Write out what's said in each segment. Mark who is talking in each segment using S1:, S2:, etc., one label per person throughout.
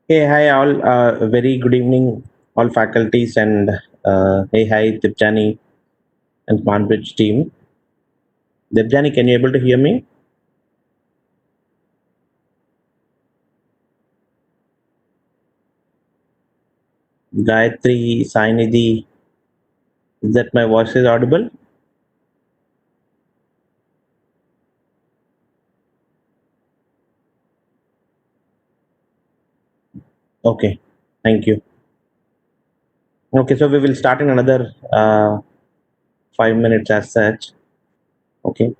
S1: Hey, hi, all. Very good evening, all faculties, and hey, hi, Dipjani and Smartbridge team. Dipjani, can you able to hear me? Gayatri, Sainidhi, is that my voice is audible? Okay, thank you. Okay, so we will start in another 5 minutes as such. Okay.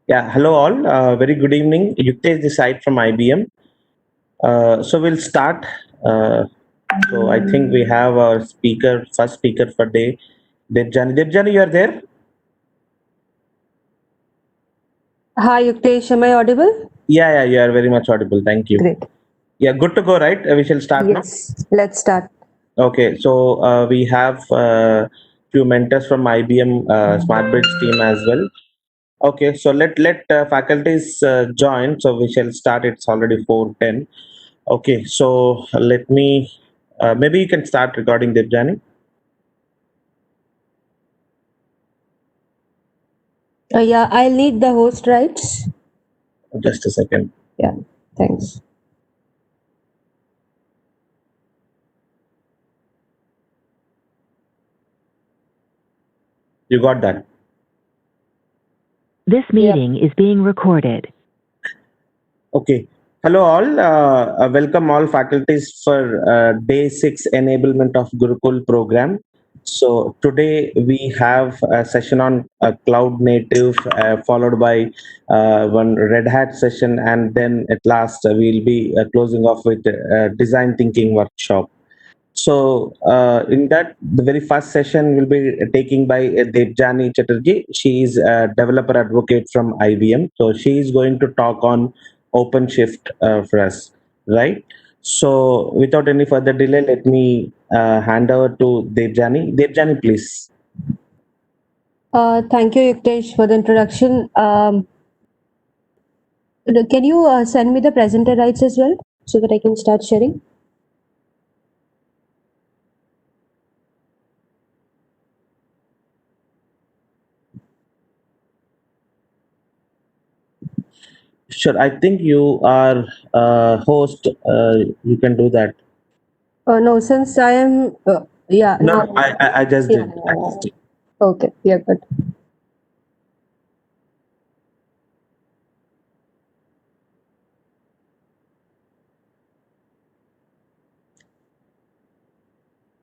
S1: Yeah, hello all. Very good evening. Yuktesh this side from IBM. So we'll start. Uh, so I think we have our first speaker for day, Debjani. Debjani, you are there?
S2: Hi, Yuktesh. Am I audible?
S1: Yeah, you are very much audible. Thank you.
S2: Great.
S1: Yeah, good to go, right? We shall start now.
S2: Yes, let's start.
S1: Okay, so we have few mentors from IBM Smart Bridge team as well. Okay, so let faculties join. So we shall start. It's already 4:10. Okay, so let me maybe you can start recording, Debjani.
S2: Yeah, I'll need the host rights.
S1: Just a second.
S2: Yeah, thanks.
S1: You got that?
S3: This
S2: Yep.
S3: meeting is being recorded.
S1: Okay. Hello all. Welcome all faculties for day 6 enablement of GuruCool program. So today we have a session on cloud native, followed by one Red Hat session, and then at last we'll be closing off with design thinking workshop. So, in that, the very first session will be taking by Debjani Chatterjee. She is a developer advocate from IBM. So, she is going to talk on OpenShift for us, right? So, without any further delay, let me hand over to Debjani. Debjani, please.
S2: Thank you, Yuktesh, for the introduction. Can you send me the presenter rights as well so that I can start sharing?
S1: Sure. I think you are host. You can do that.
S2: No, since I am, yeah,
S1: No,
S2: now,
S1: no, I just
S2: yeah,
S1: did.
S2: yeah, yeah. Okay, yeah, good.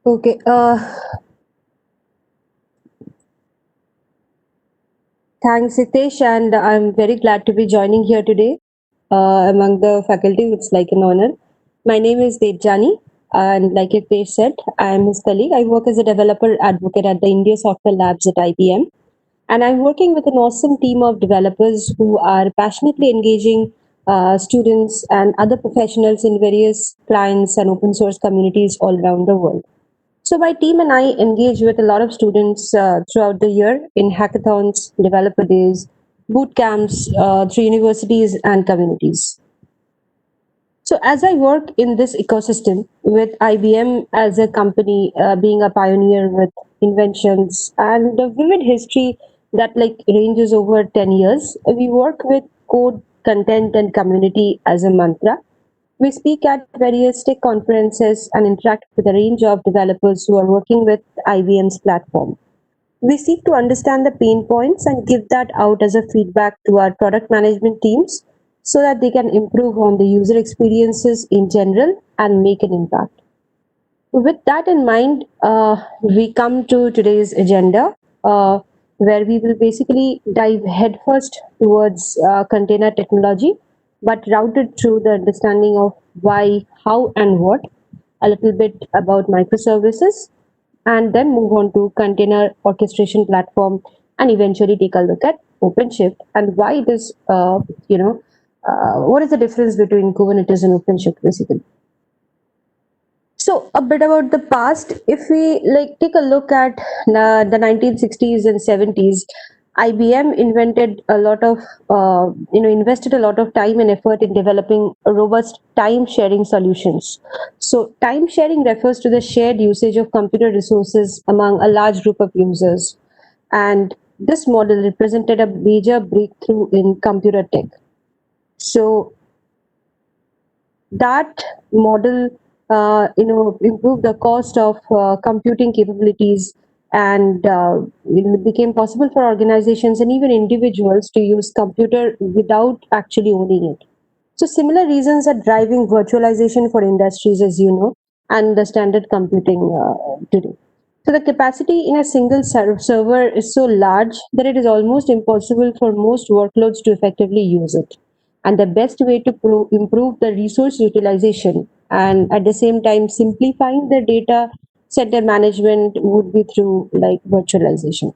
S2: Okay, thanks, Yuktesh, and I'm very glad to be joining here today among the faculty. It's like an honor. My name is Debjani, and like Yuktesh said, I'm his colleague. I work as a developer advocate at the India Software Labs at IBM. And I'm working with an awesome team of developers who are passionately engaging students and other professionals in various clients and open source communities all around the world. So, my team and I engage with a lot of students throughout the year in hackathons, developer days, boot camps through universities and communities. So, as I work in this ecosystem with IBM as a company, being a pioneer with inventions and a vivid history that like ranges over 10 years, we work with code, content, and community as a mantra. We speak at various tech conferences and interact with a range of developers who are working with IBM's platform. We seek to understand the pain points and give that out as a feedback to our product management teams so that they can improve on the user experiences in general and make an impact. With that in mind, we come to today's agenda where we will basically dive headfirst towards container technology, but routed through the understanding of why, how, and what, a little bit about microservices, and then move on to container orchestration platform and eventually take a look at OpenShift and why it is, what is the difference between Kubernetes and OpenShift basically. So a bit about the past. If we like take a look at the 1960s and 70s, IBM invented a lot of, invested a lot of time and effort in developing robust time sharing solutions. So time sharing refers to the shared usage of computer resources among a large group of users. And this model represented a major breakthrough in computer tech. So that model improved the cost of computing capabilities and it became possible for organizations and even individuals to use computer without actually owning it. So similar reasons are driving virtualization for industries, as you know, and the standard computing today. So the capacity in a single server is so large that it is almost impossible for most workloads to effectively use it. And the best way to improve the resource utilization and at the same time simplifying the data center management would be through like virtualization.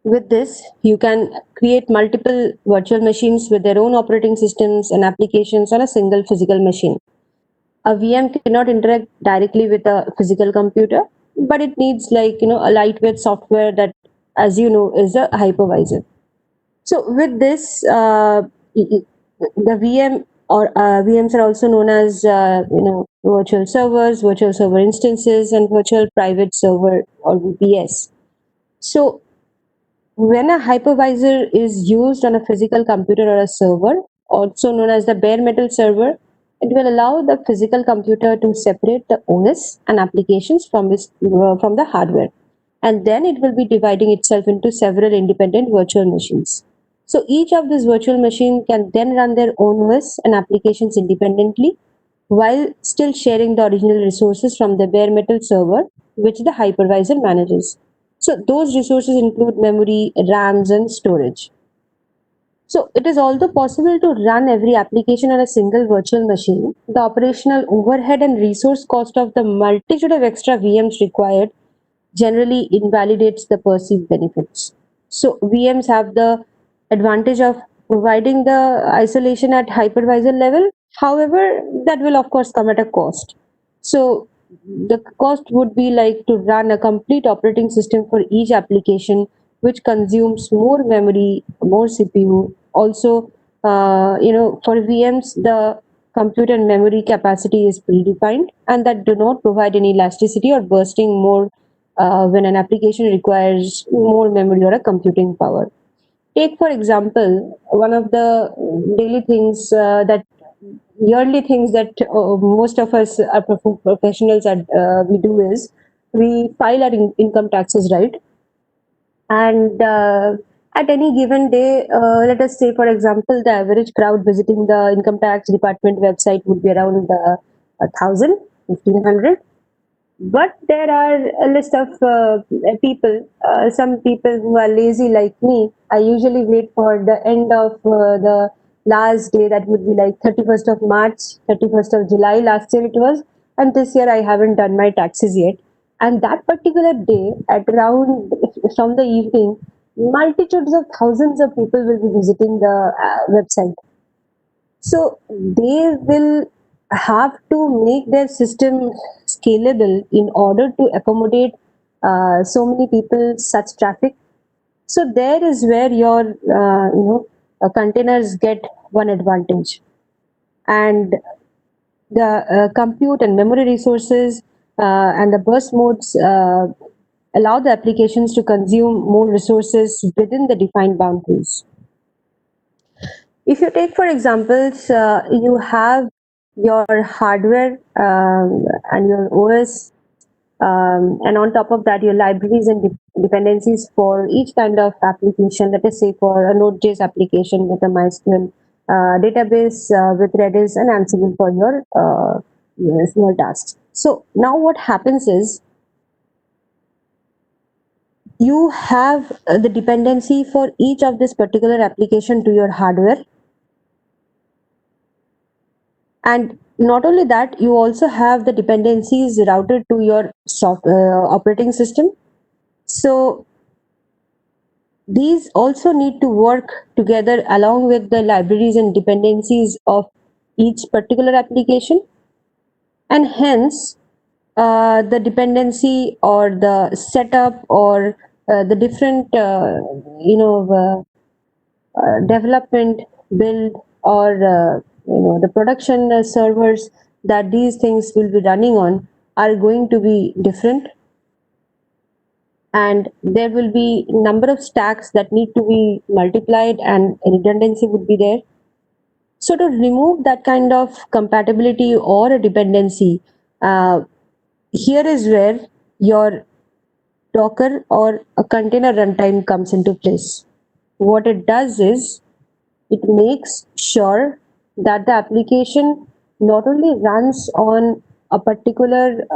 S2: With this, you can create multiple virtual machines with their own operating systems and applications on a single physical machine. A VM cannot interact directly with a physical computer, but it needs like a lightweight software that, as you know, is a hypervisor. So with this, the VM or VMs are also known as virtual servers, virtual server instances, and virtual private server or VPS. So when a hypervisor is used on a physical computer or a server, also known as the bare metal server, it will allow the physical computer to separate the OS and applications from the hardware. And then it will be dividing itself into several independent virtual machines. So each of these virtual machines can then run their own OS and applications independently while still sharing the original resources from the bare metal server, which the hypervisor manages. So those resources include memory, RAMs, and storage. So it is also possible to run every application on a single virtual machine. The operational overhead and resource cost of the multitude of extra VMs required generally invalidates the perceived benefits. So VMs have the advantage of providing the isolation at hypervisor level. However, that will of course come at a cost. So the cost would be like to run a complete operating system for each application, which consumes more memory, more CPU. Also, for VMs, the compute and memory capacity is predefined, and that do not provide any elasticity or bursting more when an application requires more memory or a computing power. Take, for example, one of the daily things that yearly things that most of us are professionals at we do is we file our income taxes, right? And at any given day, let us say, for example, the average crowd visiting the income tax department website would be around 1,000, 1,500. But there are a list of people, some people who are lazy like me. I usually wait for the end of the last day, that would be like 31st of March, 31st of July. Last year it was, and this year I haven't done my taxes yet. And that particular day, at around from the evening, multitudes of thousands of people will be visiting the website. So they will have to make their system scalable in order to accommodate so many people, such traffic. So there is where your containers get one advantage, and the compute and memory resources and the burst modes allow the applications to consume more resources within the defined boundaries. If you take, for examples, you have your hardware and your OS, and on top of that, your libraries and dependencies for each kind of application. Let us say for a Node.js application with a MySQL database with Redis and Ansible for your small tasks. So now what happens is you have the dependency for each of this particular application to your hardware. And not only that, you also have the dependencies routed to your operating system. So these also need to work together along with the libraries and dependencies of each particular application. And hence, the dependency or the setup or the different, development, build, or the production servers that these things will be running on are going to be different, and there will be number of stacks that need to be multiplied and redundancy would be there. So to remove that kind of compatibility or a dependency, uh, here is where your Docker or a container runtime comes into place. What it does is it makes sure that the application not only runs on a particular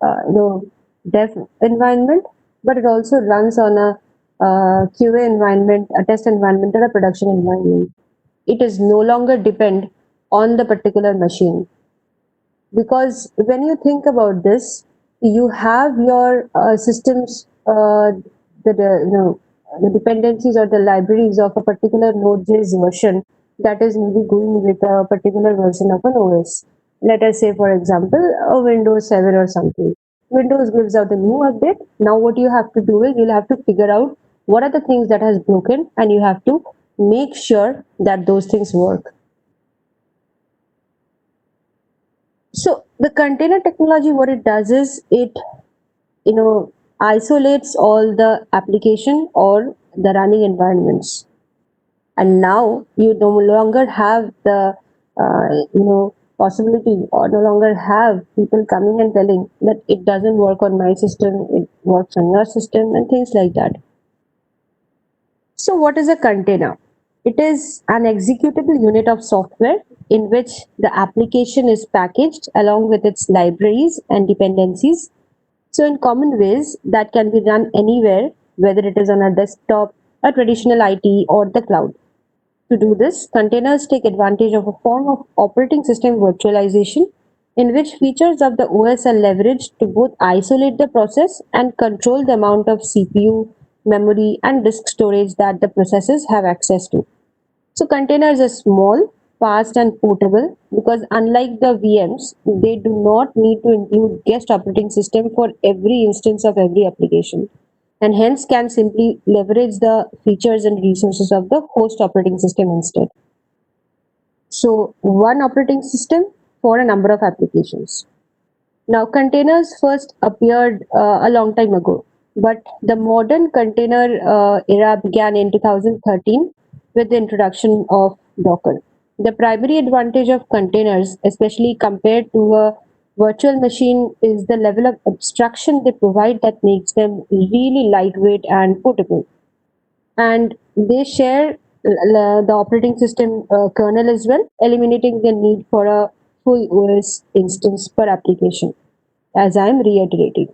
S2: dev environment, but it also runs on a QA environment, a test environment, or a production environment. It is no longer depend on the particular machine, because when you think about this, you have your systems, the dependencies or the libraries of a particular Node.js version that is maybe going with a particular version of an OS. Let us say, for example, a Windows 7 or something. Windows gives out a new update. Now, what you have to do is you'll have to figure out what are the things that has broken, and you have to make sure that those things work. So the container technology, what it does is it, you know, isolates all the application or the running environments, and now you no longer have the, possibility, or no longer have people coming and telling that it doesn't work on my system, it works on your system, and things like that. So, what is a container? It is an executable unit of software in which the application is packaged along with its libraries and dependencies. So, in common ways that can be run anywhere, whether it is on a desktop, a traditional IT, or the cloud. To do this, containers take advantage of a form of operating system virtualization in which features of the OS are leveraged to both isolate the process and control the amount of CPU, memory, and disk storage that the processes have access to. So, containers are small, fast, and portable because, unlike the VMs, they do not need to include guest operating system for every instance of every application, and hence can simply leverage the features and resources of the host operating system instead. So, one operating system for a number of applications. Now, containers first appeared a long time ago, but the modern container era began in 2013 with the introduction of Docker. The primary advantage of containers, especially compared to a virtual machine, is the level of abstraction they provide that makes them really lightweight and portable. And they share the operating system kernel as well, eliminating the need for a full OS instance per application, as I am reiterating.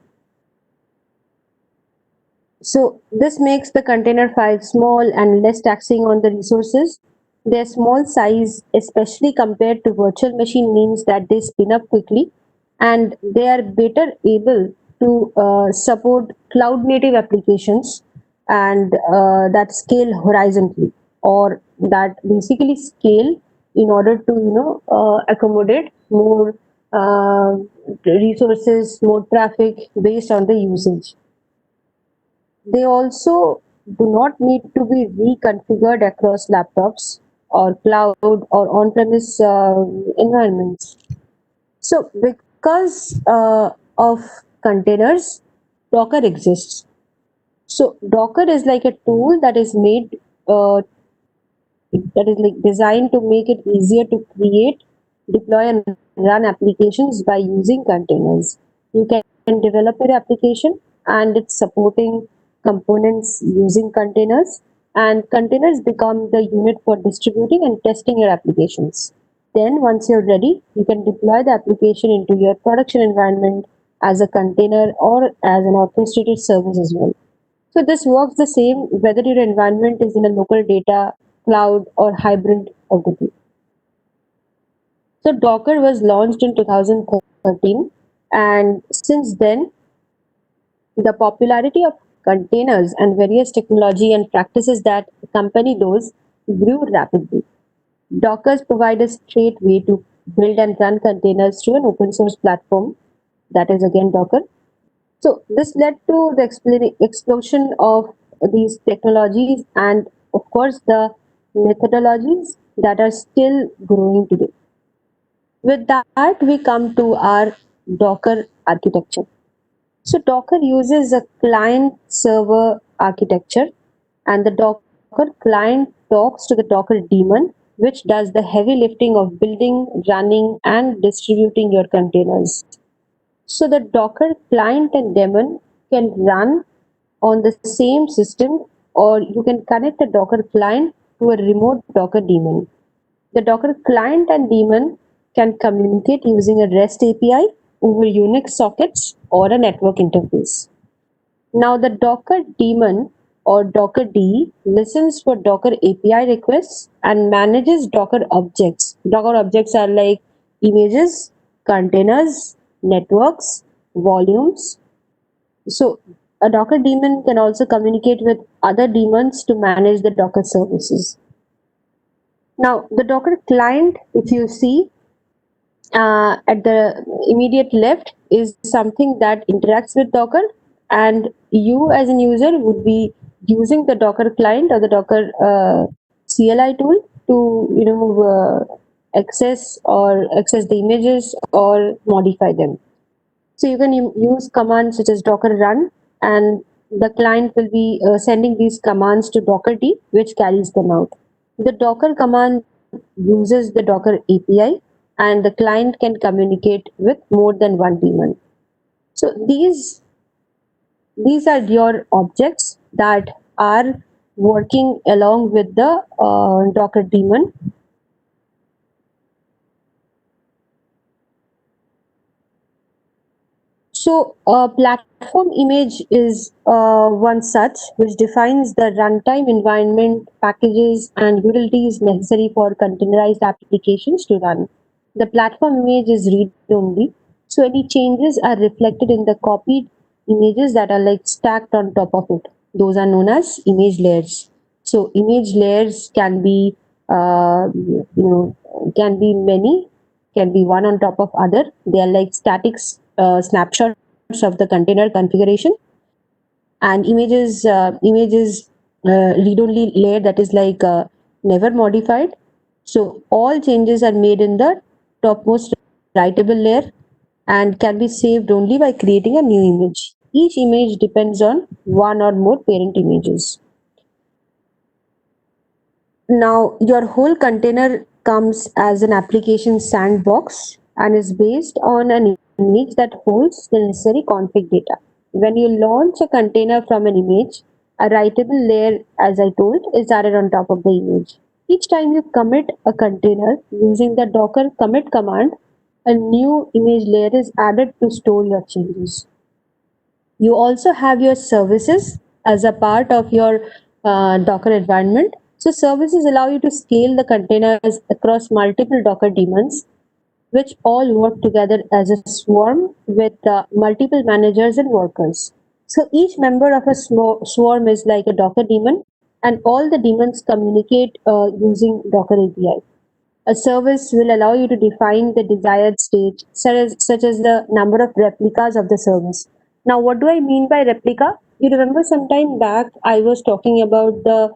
S2: So this makes the container file small and less taxing on the resources. Their small size, especially compared to virtual machine, means that they spin up quickly and they are better able to support cloud native applications and that scale horizontally, or that basically scale in order to accommodate more uh, resources, more traffic based on the usage. They also do not need to be reconfigured across laptops or cloud or on-premise environments. So, because of containers, Docker exists. So, Docker is like a tool that is made, that is like designed to make it easier to create, deploy, and run applications by using containers. You can develop your application and its supporting components using containers, and containers become the unit for distributing and testing your applications. Then, once you're ready, you can deploy the application into your production environment as a container or as an orchestrated service as well. So this works the same whether your environment is in a local data, cloud, or hybrid of the two. So Docker was launched in 2013, and since then, the popularity of containers and various technology and practices that accompany those grew rapidly. Dockers provide a straight way to build and run containers through an open source platform, that is again Docker. So this led to the explosion of these technologies and, of course, the methodologies that are still growing today. With that, we come to our Docker architecture. So Docker uses a client server architecture, and the Docker client talks to the Docker daemon, which does the heavy lifting of building, running, and distributing your containers. So the Docker client and daemon can run on the same system, or you can connect the Docker client to a remote Docker daemon. The Docker client and daemon can communicate using a REST API over Unix sockets or a network interface. Now, the Docker daemon or Docker D listens for Docker API requests and manages Docker objects. Docker objects are like images, containers, networks, volumes. So, a Docker daemon can also communicate with other daemons to manage the Docker services. Now, the Docker client, if you see, at the immediate left is something that interacts with Docker, and you as an user would be using the Docker client or the Docker CLI tool to access the images or modify them. So you can use commands such as Docker run, and the client will be sending these commands to Docker D, which carries them out. The Docker command uses the Docker API, and the client can communicate with more than one daemon. So these are your objects that are working along with the Docker daemon. So, a platform image is one such which defines the runtime environment, packages, and utilities necessary for containerized applications to run. The platform image is read only, so any changes are reflected in the copied images that are like stacked on top of it. Those are known as image layers. So, image layers can be, can be many, can be one on top of other. They are like static snapshots of the container configuration, and images read only layer that is like never modified. So all changes are made in the topmost writable layer and can be saved only by creating a new image. Each image depends on one or more parent images. Now, your whole container comes as an application sandbox and is based on an image that holds the necessary config data. When you launch a container from an image, a writable layer, as I told, is added on top of the image. Each time you commit a container using the Docker commit command, a new image layer is added to store your changes. You also have your services as a part of your Docker environment. So services allow you to scale the containers across multiple Docker daemons, which all work together as a swarm with multiple managers and workers. So each member of a swarm is like a Docker daemon, and all the daemons communicate using Docker API. A service will allow you to define the desired state, such as the number of replicas of the service. Now, what do I mean by replica? You remember some time back I was talking about the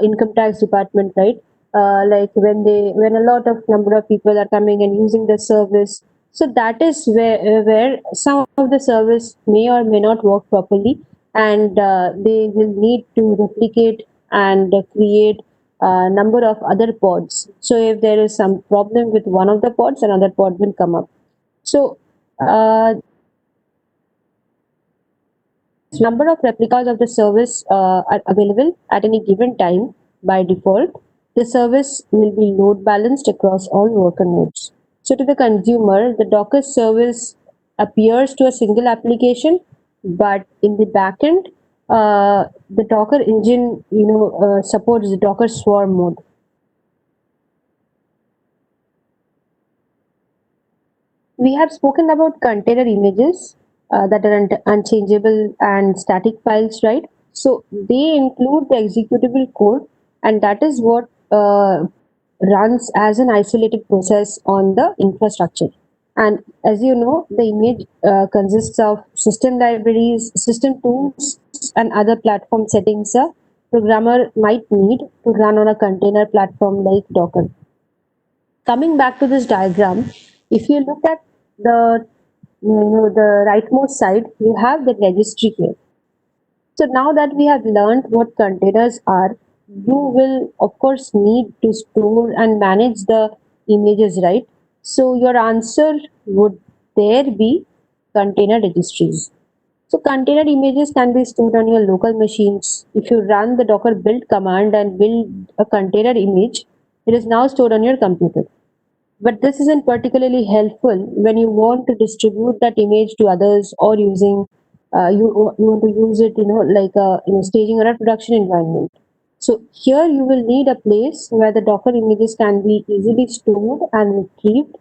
S2: income tax department, right? Like when a lot of number of people are coming and using the service. So that is where some of the service may or may not work properly, and they will need to replicate and create a number of other pods. So if there is some problem with one of the pods, another pod will come up. So this number of replicas of the service are available at any given time by default. The service will be load balanced across all worker nodes. So to the consumer, the Docker service appears to a single application, but in the backend, the Docker engine, supports the Docker swarm mode. We have spoken about container images that are unchangeable and static files, right? So they include the executable code, and that is what runs as an isolated process on the infrastructure. And as you know, the image consists of system libraries, system tools, and other platform settings a programmer might need to run on a container platform like Docker. Coming back to this diagram, if you look at the the rightmost side, you have the registry here. So now that we have learned what containers are, you will of course need to store and manage the images, right? So your answer would there be container registries. So container images can be stored on your local machines. If you run the Docker build command and build a container image, it is now stored on your computer. But this isn't particularly helpful when you want to distribute that image to others, or using you want to use it, like staging or a production environment. So here you will need a place where the Docker images can be easily stored and retrieved.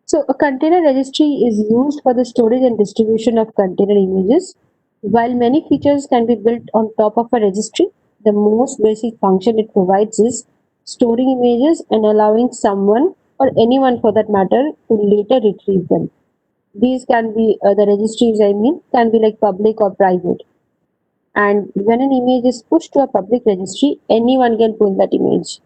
S2: So a container registry is used for the storage and distribution of container images. While many features can be built on top of a registry, the most basic function it provides is storing images and allowing someone, or anyone for that matter, to later retrieve them. These can be the registries, I mean, can be like public or private. And when an image is pushed to a public registry, anyone can pull that image.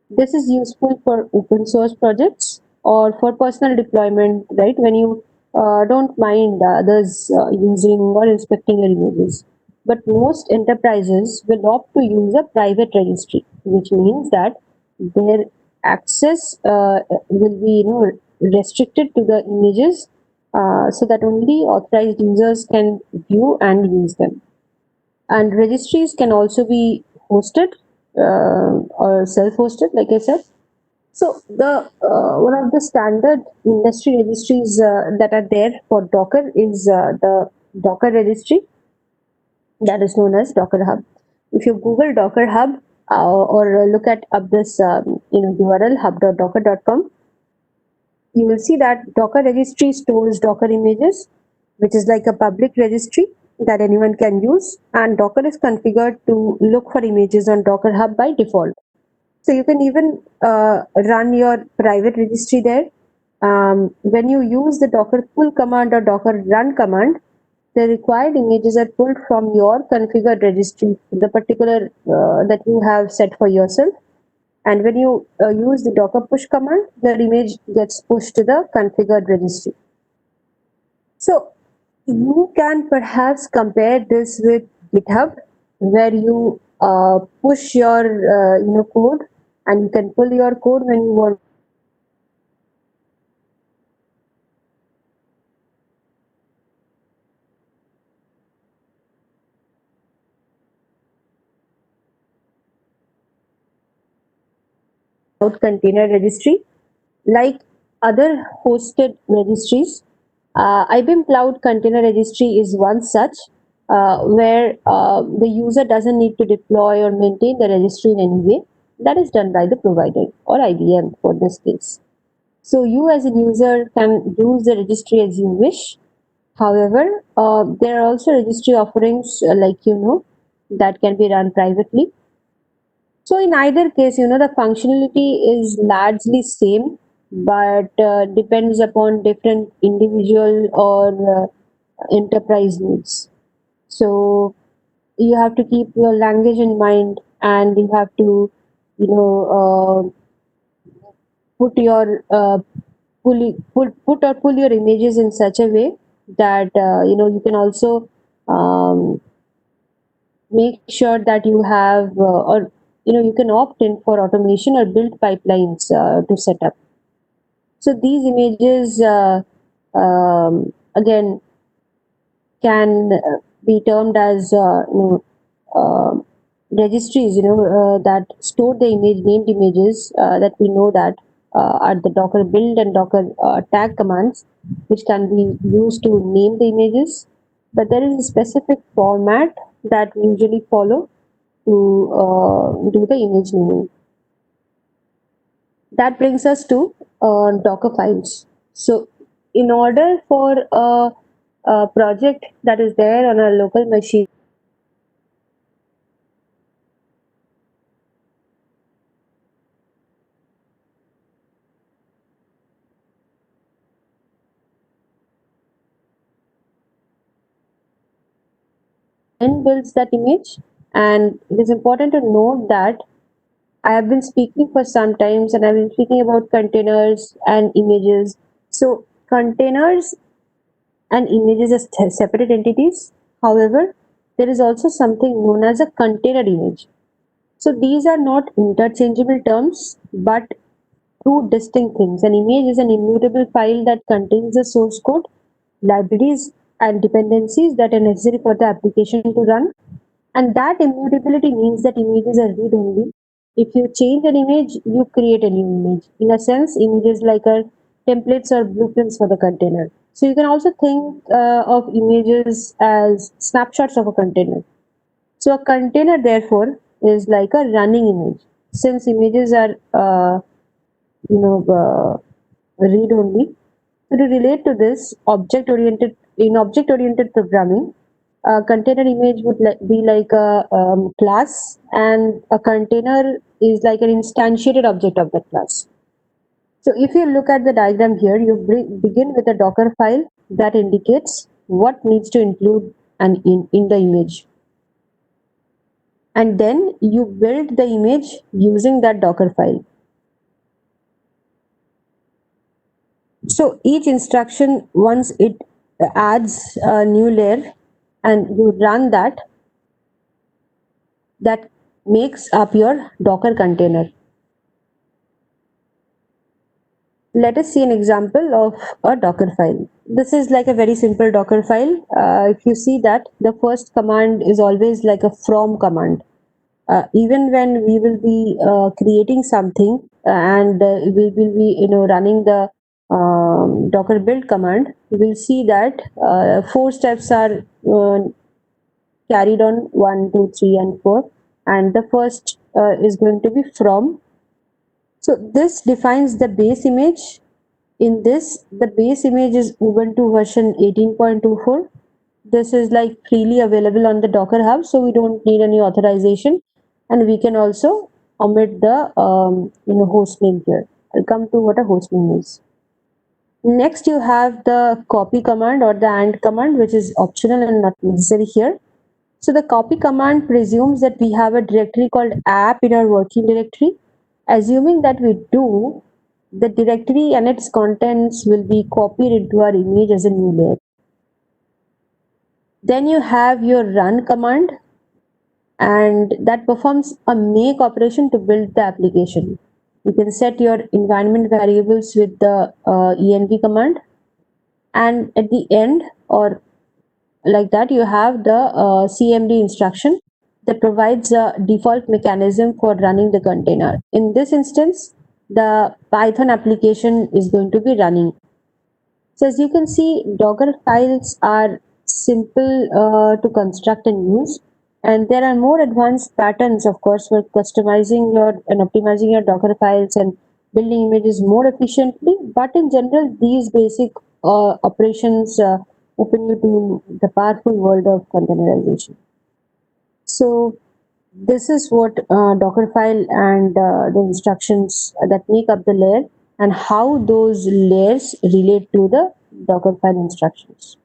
S2: This is useful for open source projects or for personal deployment, right? When you don't mind others using or inspecting your images. But most enterprises will opt to use a private registry, which means that their access will be, restricted to the images, so that only authorized users can view and use them. And registries can also be hosted or self-hosted, like I said. So the one of the standard industry registries that are there for Docker is the Docker registry, that is known as Docker Hub. If you Google Docker Hub, or look at up this URL hub.docker.com, you will see that Docker registry stores Docker images, which is like a public registry that anyone can use. And Docker is configured to look for images on Docker Hub by default. So you can even run your private registry there. When you use the Docker pull command or Docker run command, the required images are pulled from your configured registry, the particular that you have set for yourself. And when you use the Docker push command, the image gets pushed to the configured registry. So you can perhaps compare this with GitHub, where you push your code, and you can pull your code when you want out container registry. Like other hosted registries, IBM Cloud Container Registry is one such, where the user doesn't need to deploy or maintain the registry in any way. That is done by the provider, or IBM for this case. So you as a user can use the registry as you wish. However, there are also registry offerings, that can be run privately. So in either case, the functionality is largely same, but depends upon different individual or enterprise needs. So you have to keep your language in mind, and you have to, you know, put your pull your images in such a way that you can also um, make sure that you have or you can opt in for automation or build pipelines to set up. So these images again can be termed as uh, registries, that store the named images, that we know that are the Docker build and Docker tag commands, which can be used to name the images. But there is a specific format that we usually follow to do the image naming. That brings us to Docker files. So, in order for a project that is there on a local machine, then builds that image. And it is important to note that I have been speaking for some times, and I've been speaking about containers and images. So, containers and images as separate entities. However, there is also something known as a container image. So these are not interchangeable terms, but two distinct things. An image is an immutable file that contains the source code, libraries, and dependencies that are necessary for the application to run. And that immutability means that images are read only, If you change an image, you create a new image. In a sense, images like are templates or blueprints for the container. So you can also think of images as snapshots of a container. So a container, therefore, is like a running image. Since images are, read only. So to relate to this, object-oriented programming, a container image would be like a class, and a container is like an instantiated object of that class. So if you look at the diagram here, you begin with a Docker file that indicates what needs to include in the image. And then you build the image using that Docker file. So each instruction, once it adds a new layer and you run that, that makes up your Docker container. Let us see an example of a Docker file. This is like a very simple Docker file. If you see that, the first command is always like a from command. Even when we will be creating something and we will be running the Docker build command, we will see that four steps are carried on: 1, 2, 3, and 4. And the first is going to be from. So this defines the base image. In this, the base image is Ubuntu version 18.24. This is like freely available on the Docker Hub, so we don't need any authorization, and we can also omit the host name here. I'll come to what a host name is. Next, you have the copy command or the and command, which is optional and not necessary here. So the copy command presumes that we have a directory called app in our working directory. Assuming that we do, the directory and its contents will be copied into our image as a new layer. Then you have your run command, and that performs a make operation to build the application. You can set your environment variables with the env command, and at the end, or like that, you have the cmd instruction that provides a default mechanism for running the container. In this instance, the Python application is going to be running. So as you can see, Docker files are simple to construct and use, and there are more advanced patterns, of course, for customizing your and optimizing your Docker files and building images more efficiently. But in general, these basic operations open you to the powerful world of containerization. So this is what Dockerfile and the instructions that make up the layer, and how those layers relate to the Dockerfile instructions.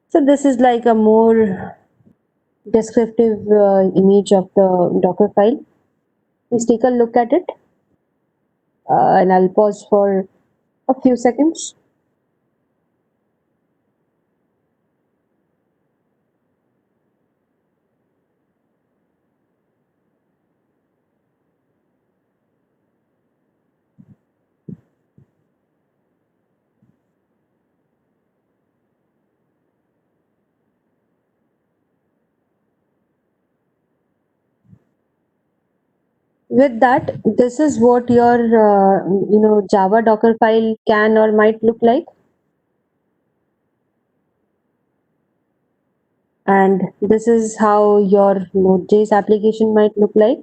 S2: So this is like a more descriptive image of the Dockerfile. Please take a look at it, and I'll pause for a few seconds. With that, this is what your Java Docker file can or might look like, and this is how your Node.js application might look like.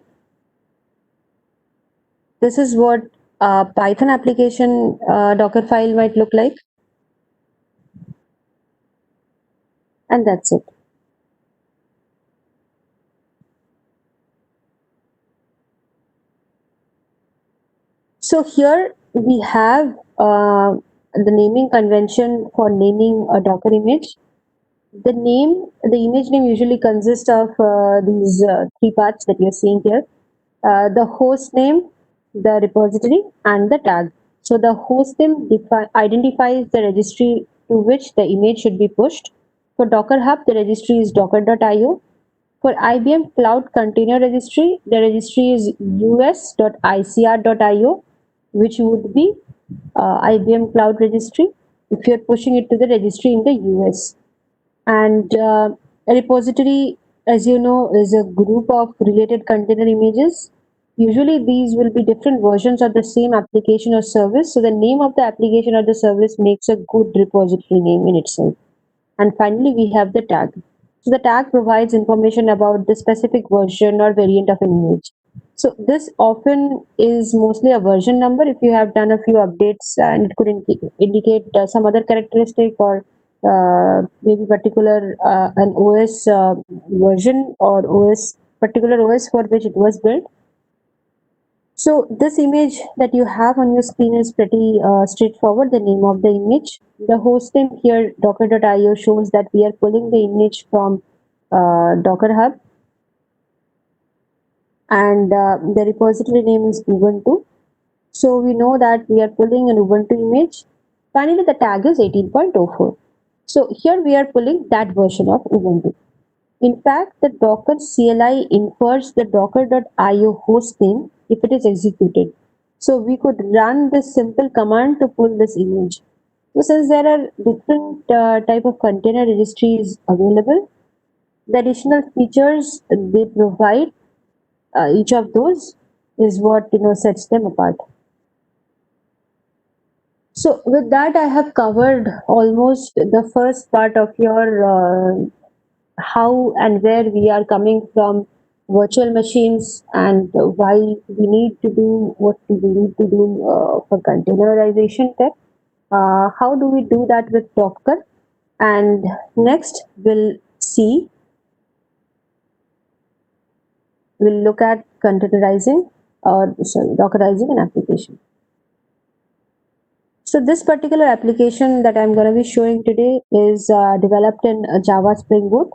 S2: This is what a Python application Docker file might look like, and that's it. So here we have the naming convention for naming a Docker image. The image name usually consists of these three parts that you're seeing here: the host name, the repository, and the tag. So the host name identifies the registry to which the image should be pushed. For Docker Hub, the registry is docker.io. For IBM Cloud Container Registry, the registry is us.icr.io, which would be IBM Cloud Registry if you're pushing it to the registry in the US. And a repository as you know, is a group of related container images. Usually, these will be different versions of the same application or service. So, the name of the application or the service makes a good repository name in itself. And finally, we have the tag. So, the tag provides information about the specific version or variant of an image. So, this often is mostly a version number if you have done a few updates and it could indicate some other characteristic or maybe particular an OS version or OS particular OS for which it was built. So this image that you have on your screen is pretty straightforward. The name of the image, the host name here, docker.io, shows that we are pulling the image from Docker Hub, and the repository name is Ubuntu. So we know that we are pulling an Ubuntu image. Finally, the tag is 18.04. So here we are pulling that version of Ubuntu. In fact, the Docker CLI infers the docker.io host name if it is executed. So we could run this simple command to pull this image. So since there are different type of container registries available, the additional features they provide, each of those is what sets them apart. So with that, I have covered almost the first part of your how and where we are coming from virtual machines and why we need to do what we need to do for containerization tech. How do we do that with Docker? And next, we'll look at containerizing or sorry, Dockerizing an application. So this particular application that I'm going to be showing today is developed in Java Spring Boot,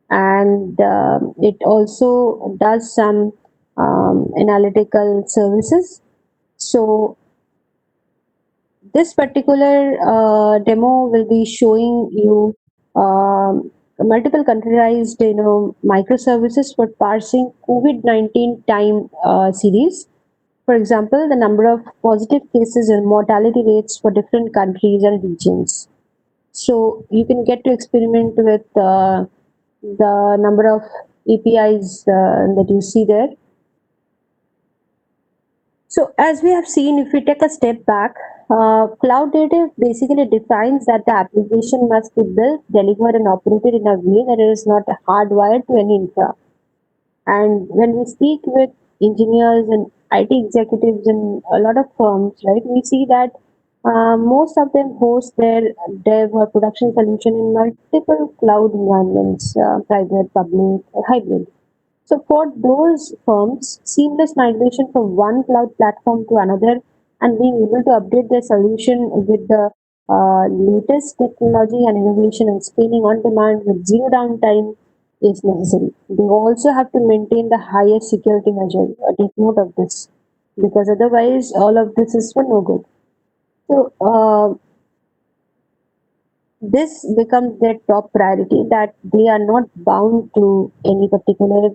S2: and it also does some analytical services. So this particular demo will be showing you multiple containerized microservices for parsing COVID-19 time series. For example, the number of positive cases and mortality rates for different countries and regions. So you can get to experiment with the number of APIs that you see there. So as we have seen, if we take a step back, cloud native basically defines that the application must be built, delivered, and operated in a way that it is not hardwired to any infra. And when we speak with engineers and IT executives in a lot of firms, right, we see that most of them host their dev or production solution in multiple cloud environments, private, public, or hybrid. So for those firms, seamless migration from one cloud platform to another and being able to update their solution with the latest technology and innovation and scaling on demand with zero downtime is necessary. They also have to maintain the highest security measure. Take note of this because otherwise all of this is for no good. So this becomes their top priority that they are not bound to any particular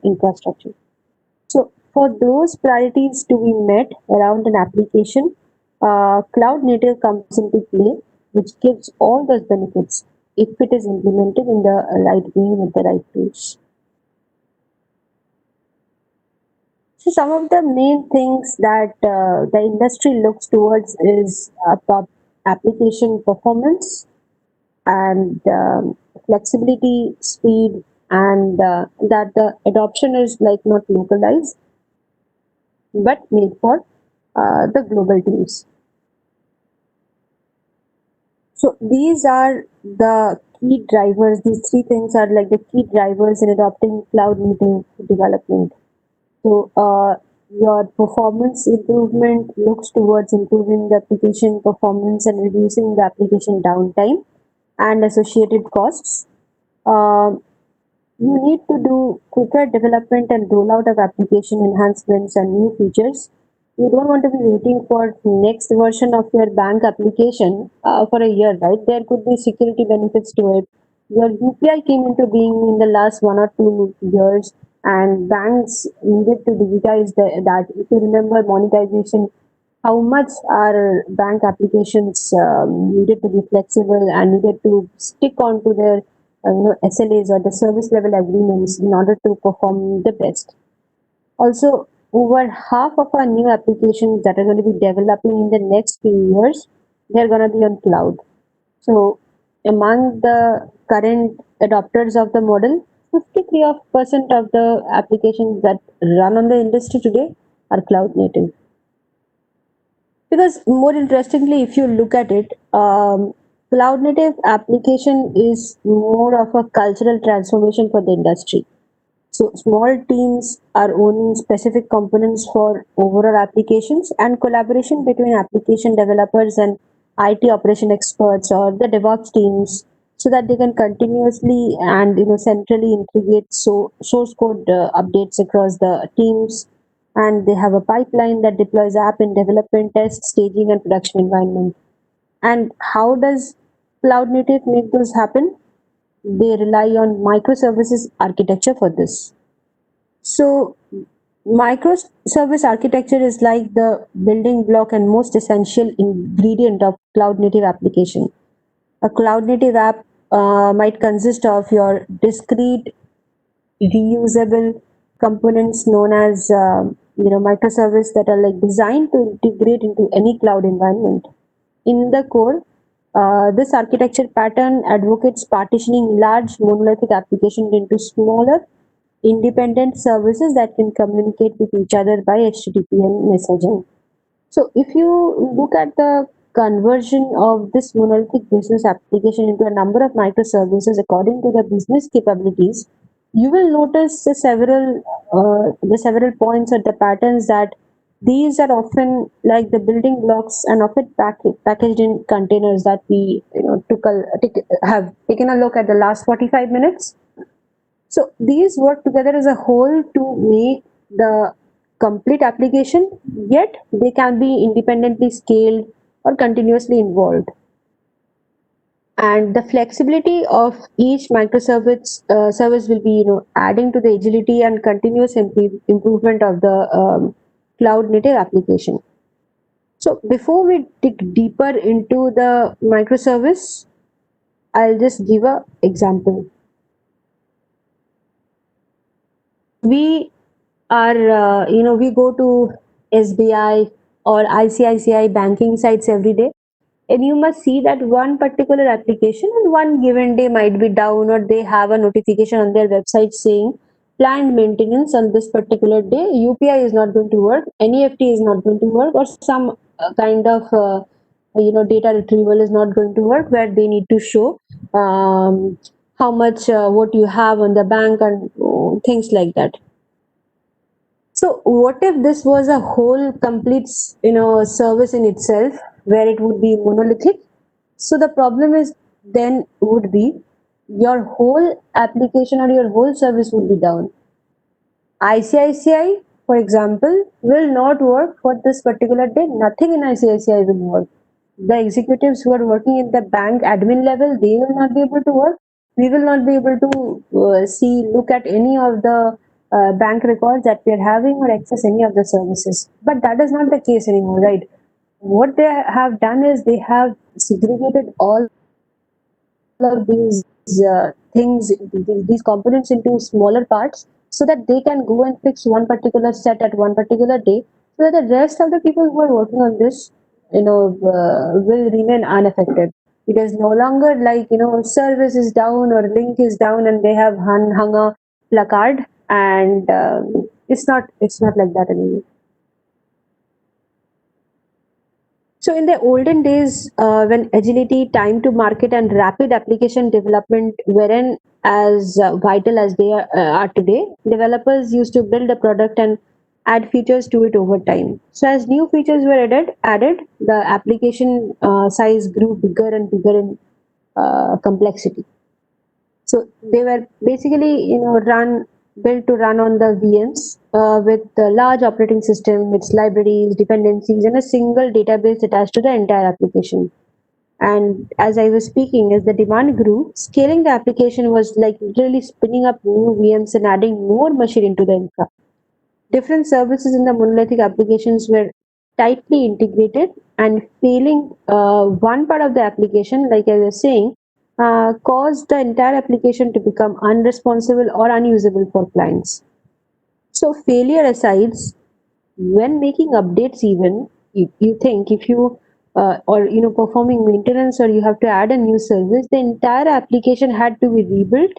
S2: infrastructure. So for those priorities to be met around an application, cloud native comes into play, which gives all those benefits if it is implemented in the right way with the right tools. So some of the main things that the industry looks towards is application performance and flexibility, speed, and that the adoption is like not localized but made for the global teams. So these are the key drivers. These three things are like the key drivers in adopting cloud native development. So your performance improvement looks towards improving the application performance and reducing the application downtime and associated costs. Um You need to do quicker development and rollout of application enhancements and new features. You don't want to be waiting for next version of your bank application for a year, right? There could be security benefits to it. Your UPI came into being in the last 1 or 2 years, and banks needed to digitize that. If you remember monetization, how much our bank applications needed to be flexible and needed to stick on to their SLAs or the service level agreements in order to perform the best. Also, over half of our new applications that are going to be developing in the next few years, they're going to be on cloud. So, among the current adopters of the model, 53% of the applications that run on the industry today are cloud native. Because more interestingly, if you look at it, cloud native application is more of a cultural transformation for the industry. So small teams are owning specific components for overall applications, and collaboration between application developers and IT operation experts or the DevOps teams, so that they can continuously and centrally integrate source code updates across the teams, and they have a pipeline that deploys app in development, test, staging, and production environment. And how does cloud native make those happen? They rely on microservices architecture for this. So, microservice architecture is like the building block and most essential ingredient of cloud native application. A cloud native app might consist of your discrete, reusable components known as microservice that are like designed to integrate into any cloud environment. In the core, this architecture pattern advocates partitioning large monolithic applications into smaller independent services that can communicate with each other by HTTP and messaging. So, if you look at the conversion of this monolithic business application into a number of microservices according to the business capabilities, you will notice the several points or the patterns that these are often like the building blocks and often packaged in containers that we have taken a look at the last 45 minutes. So these work together as a whole to make the complete application, yet they can be independently scaled or continuously involved. And the flexibility of each microservice service will be, adding to the agility and continuous improvement of the cloud native application. So before we dig deeper into the microservice, I'll just give a example. We we go to SBI or ICICI banking sites every day, and you must see that one particular application on one given day might be down, or they have a notification on their website saying planned maintenance on this particular day. UPI is not going to work, NEFT is not going to work, or some kind of data retrieval is not going to work, where they need to show how much what you have on the bank and things like that. So what if this was a whole complete, service in itself where it would be monolithic? So the problem is then would be your whole application or your whole service would be down. ICICI, for example, will not work for this particular day. Nothing in ICICI will work. The executives who are working at the bank admin level, they will not be able to work. We will not be able to look at any of the bank records that we are having or access any of the services. But that is not the case anymore, right? What they have done is they have segregated all of these these components into smaller parts, so that they can go and fix one particular set at one particular day, so that the rest of the people who are working on this will remain unaffected. It is no longer like service is down or link is down and they have hung a placard, and it's not like that anymore. So, in the olden days, when agility, time to market, and rapid application development weren't as vital as they are today, developers used to build a product and add features to it over time. So, as new features were added, the application size grew bigger and bigger in complexity. So they were basically, built to run on the VMs with the large operating system, its libraries, dependencies, and a single database attached to the entire application. And as I was speaking, as the demand grew, scaling the application was like literally spinning up new VMs and adding more machine into the infra. Different services in the monolithic applications were tightly integrated, and failing one part of the application, like I was saying, caused the entire application to become unresponsive or unusable for clients. So failure aside, when making updates, even you think if you or performing maintenance or you have to add a new service, the entire application had to be rebuilt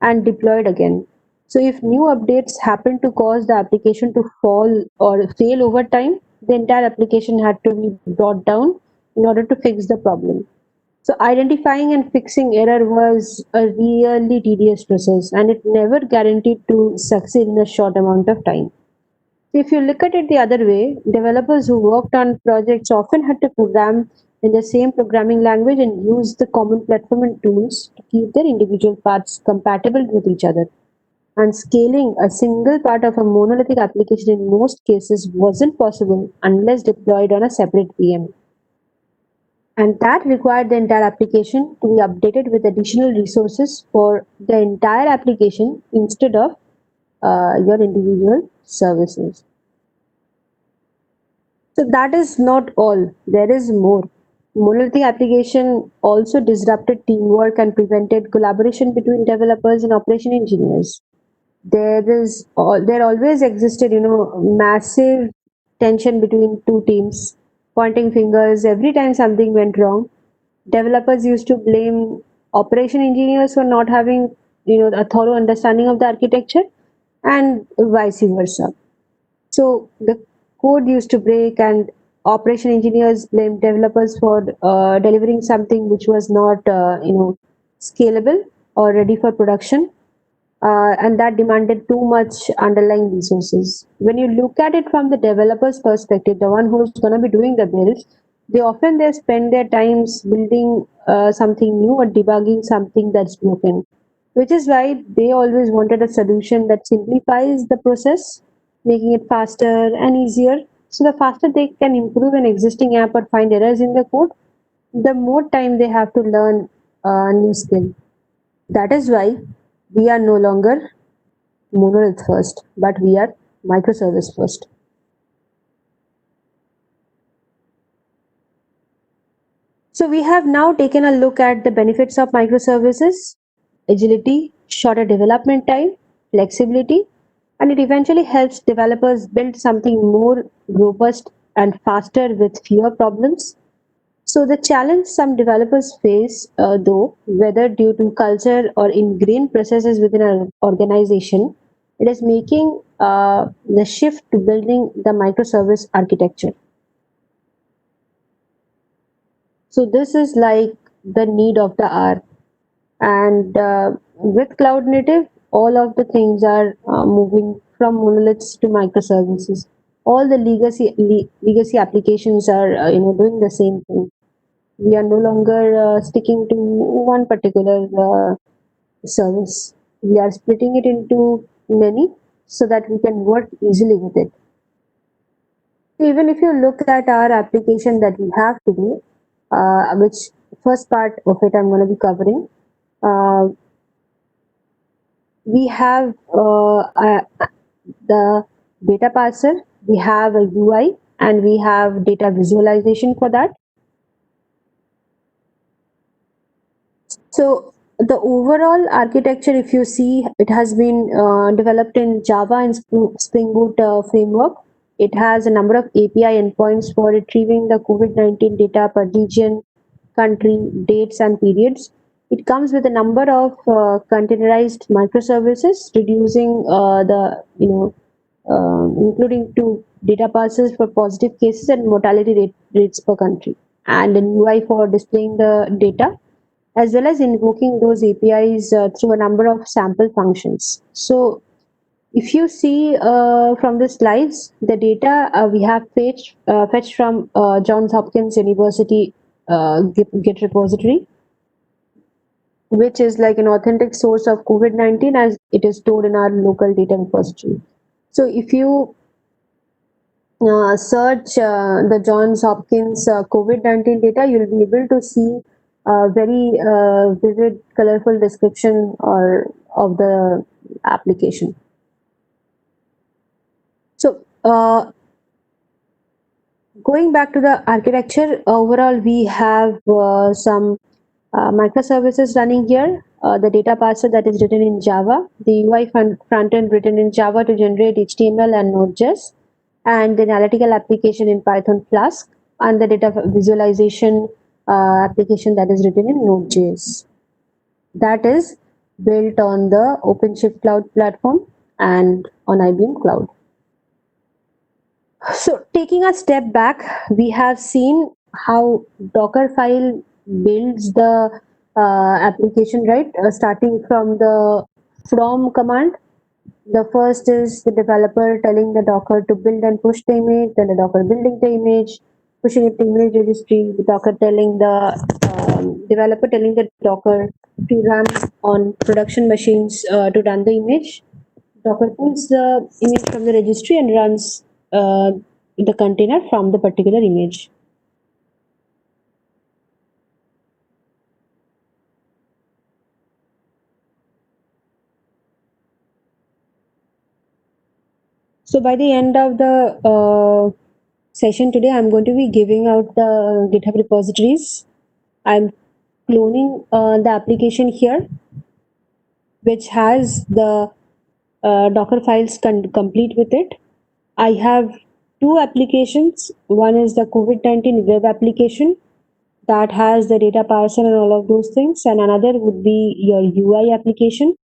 S2: and deployed again. So if new updates happen to cause the application to fall or fail over time, the entire application had to be brought down in order to fix the problem. So identifying and fixing error was a really tedious process, and it never guaranteed to succeed in a short amount of time. If you look at it the other way, developers who worked on projects often had to program in the same programming language and use the common platform and tools to keep their individual parts compatible with each other. And scaling a single part of a monolithic application in most cases wasn't possible unless deployed on a separate VM. And that required the entire application to be updated with additional resources for the entire application instead of your individual services. So that is not all. There is more. Monolithic application also disrupted teamwork and prevented collaboration between developers and operation engineers. There always existed, massive tension between two teams, pointing fingers every time something went wrong. Developers used to blame operation engineers for not having, a thorough understanding of the architecture, and vice versa. So the code used to break, and operation engineers blamed developers for delivering something which was not, scalable or ready for production, and that demanded too much underlying resources. When you look at it from the developer's perspective, the one who's going to be doing the builds, they spend their times building something new or debugging something that's broken, which is why they always wanted a solution that simplifies the process, making it faster and easier. So the faster they can improve an existing app or find errors in the code, the more time they have to learn a new skill. That is why we are no longer monolith first, but we are microservice first. So we have now taken a look at the benefits of microservices: agility, shorter development time, flexibility, and it eventually helps developers build something more robust and faster with fewer problems. So the challenge some developers face, though, whether due to culture or ingrained processes within an organization, it is making the shift to building the microservice architecture. So this is like the need of the hour. And with cloud native, all of the things are moving from monoliths to microservices. All the legacy applications are doing the same thing. We are no longer sticking to one particular service. We are splitting it into many so that we can work easily with it. Even if you look at our application that we have today, which first part of it I'm going to be covering, uh, we have the data parser, we have a UI, and we have data visualization for that. So the overall architecture, if you see, it has been developed in Java and Spring Boot framework. It has a number of API endpoints for retrieving the COVID-19 data per region, country, dates, and periods. It comes with a number of containerized microservices, reducing including two data parsers for positive cases and mortality rates per country, and an UI for displaying the data, as well as invoking those APIs through a number of sample functions. So if you see from the slides, the data we have fetched from Johns Hopkins University Git repository, which is like an authentic source of COVID-19 as it is stored in our local data repository. So if you search the Johns Hopkins COVID-19 data, you'll be able to see a very vivid, colorful description or of the application. So going back to the architecture, overall we have some Microservices running here, the data parser that is written in Java, the UI front end written in Java to generate HTML and Node.js, and the analytical application in Python Flask, and the data visualization application that is written in Node.js. That is built on the OpenShift Cloud platform and on IBM Cloud. So, taking a step back, we have seen how Dockerfile builds the application, right? Starting from the from command. The first is the developer telling the Docker to build and push the image, then the Docker building the image, pushing it to image registry, the Docker telling the developer telling the Docker to run on production machines to run the image. Docker pulls the image from the registry and runs the container from the particular image. So by the end of the session today, I'm going to be giving out the GitHub repositories. I'm cloning the application here, which has the Docker files complete with it. I have two applications. One is the COVID-19 web application that has the data parser and all of those things, and another would be your UI application.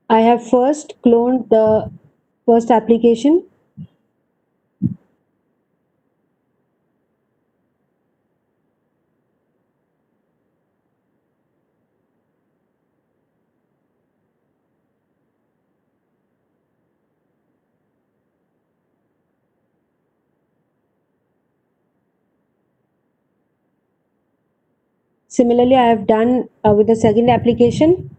S2: I have first cloned the first application. Similarly, I have done with the second application.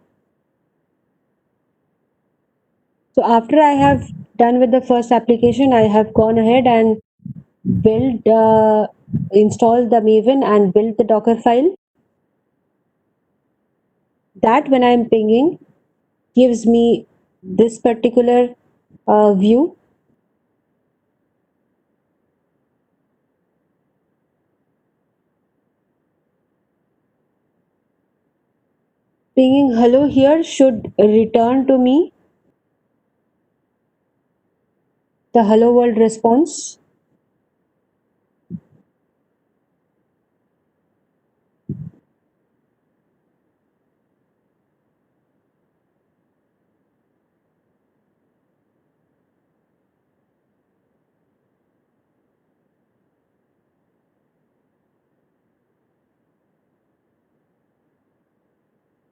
S2: So after I have done with the first application, I have gone ahead and installed the Maven and built the Docker file. That when I'm pinging gives me this particular view. Pinging hello here should return to me the hello world response.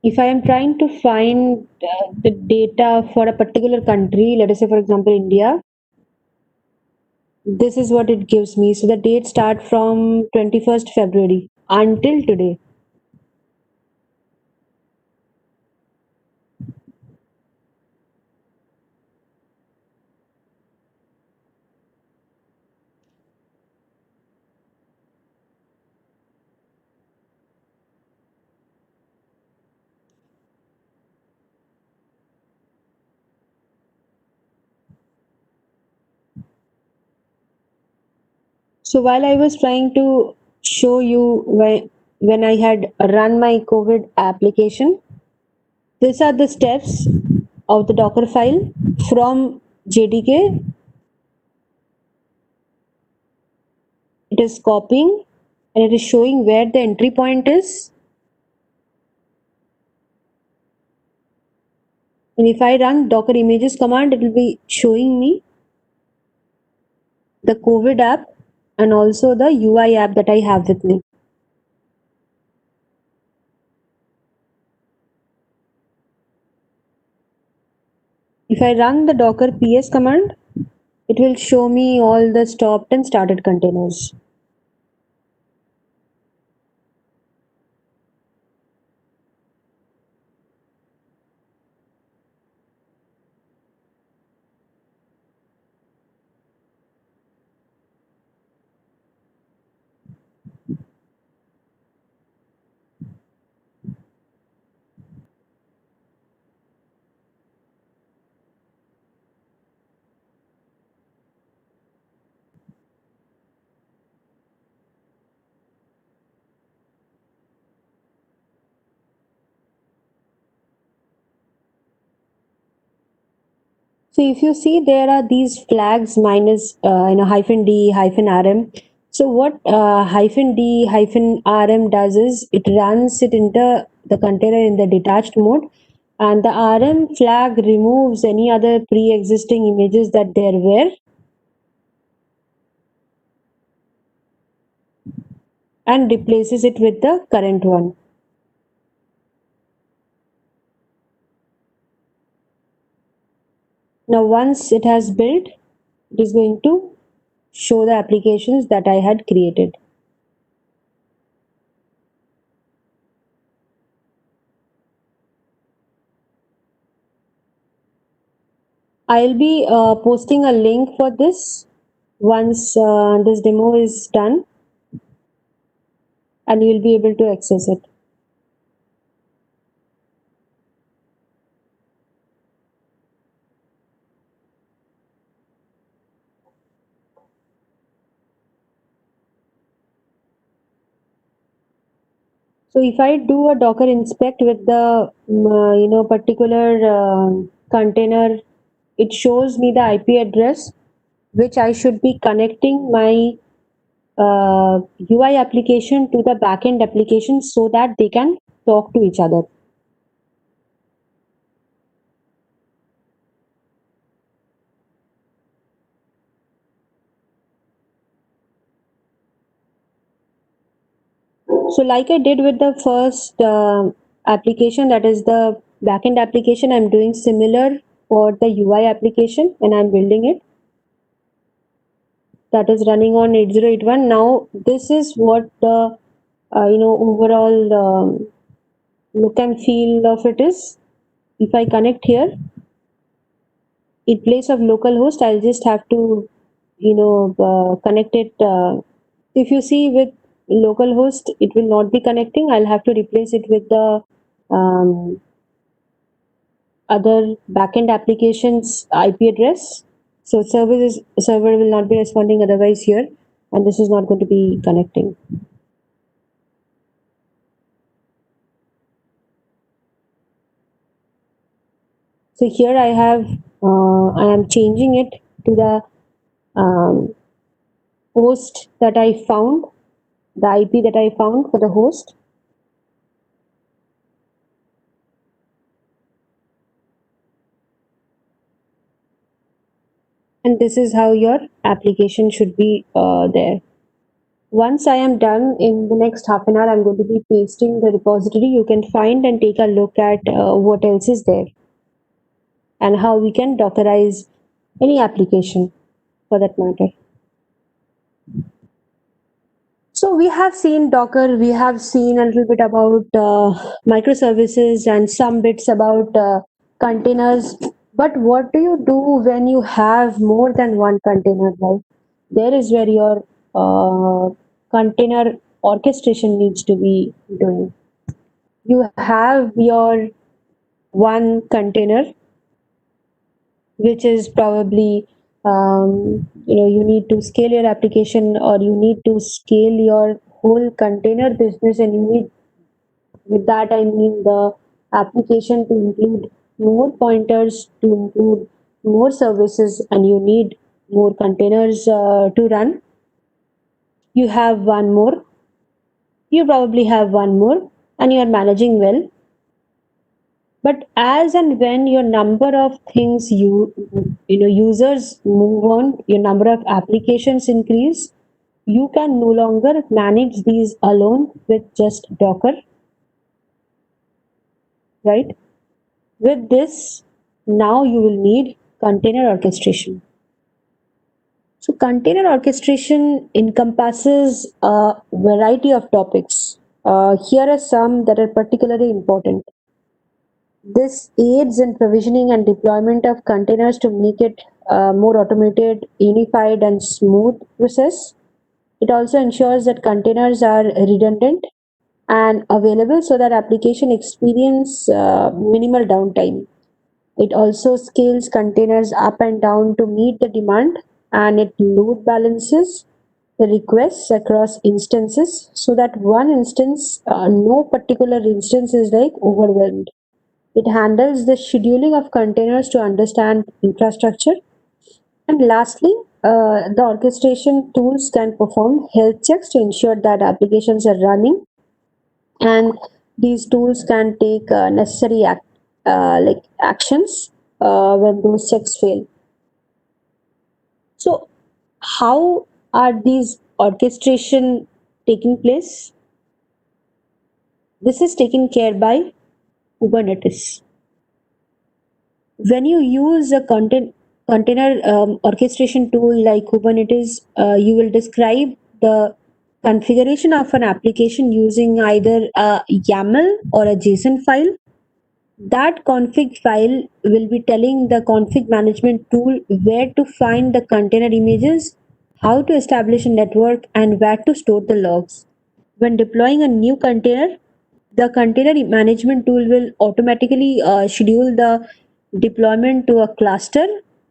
S2: If I am trying to find the data for a particular country, let us say for example India, this is what it gives me. So the date start from 21st February until today. So while I was trying to show you when I had run my COVID application, these are the steps of the Docker file from JDK. It is copying and it is showing where the entry point is. And if I run Docker images command, it will be showing me the COVID app and also the UI app that I have with me. If I run the Docker ps command, it will show me all the stopped and started containers. So if you see, there are these flags minus hyphen D hyphen RM. So what hyphen D hyphen RM does is it runs it into the container in the detached mode, and the RM flag removes any other pre-existing images that there were and replaces it with the current one. Now once it has built, it is going to show the applications that I had created. I'll be posting a link for this once this demo is done, and you'll be able to access it. So if I do a Docker inspect with the particular container, it shows me the IP address which I should be connecting my UI application to the backend application so that they can talk to each other. So like I did with the first application, that is the backend application, I'm doing similar for the UI application and I'm building it. That is running on 8081. Now this is what the overall look and feel of it is. If I connect here, in place of localhost, I'll just have to connect it. If you see with localhost, it will not be connecting. I'll have to replace it with the um, other backend applications IP address. So server will not be responding otherwise here, and this is not going to be connecting. So here I am changing it to the um, host that I found, the IP that I found for the host. And this is how your application should be there. Once I am done, in the next half an hour, I'm going to be pasting the repository. You can find and take a look at what else is there and how we can Dockerize any application for that matter. So we have seen Docker, we have seen a little bit about microservices and some bits about containers. But what do you do when you have more than one container? Right? There is where your container orchestration needs to be doing. You have your one container, which is probably you need to scale your application or you need to scale your whole container business, and you need, with that I mean the application to include more pointers, to include more services, and you need more containers to run. You have one more, you probably have one more, and you are managing well. But as and when your number of things users move on, your number of applications increase, you can no longer manage these alone with just Docker, right? With this, now you will need container orchestration. So container orchestration encompasses a variety of topics. Here are some that are particularly important. This aids in provisioning and deployment of containers to make it more automated, unified, and smooth process. It also ensures that containers are redundant and available so that application experience minimal downtime. It also scales containers up and down to meet the demand, and it load balances the requests across instances so that no particular instance is like overwhelmed. It handles the scheduling of containers to understand infrastructure. And lastly, the orchestration tools can perform health checks to ensure that applications are running, and these tools can take necessary like actions when those checks fail. So, how are these orchestration taking place? This is taken care by Kubernetes. When you use a container orchestration tool like Kubernetes, you will describe the configuration of an application using either a YAML or a JSON file. That config file will be telling the config management tool where to find the container images, how to establish a network, and where to store the logs. When deploying a new container, the container management tool will automatically schedule the deployment to a cluster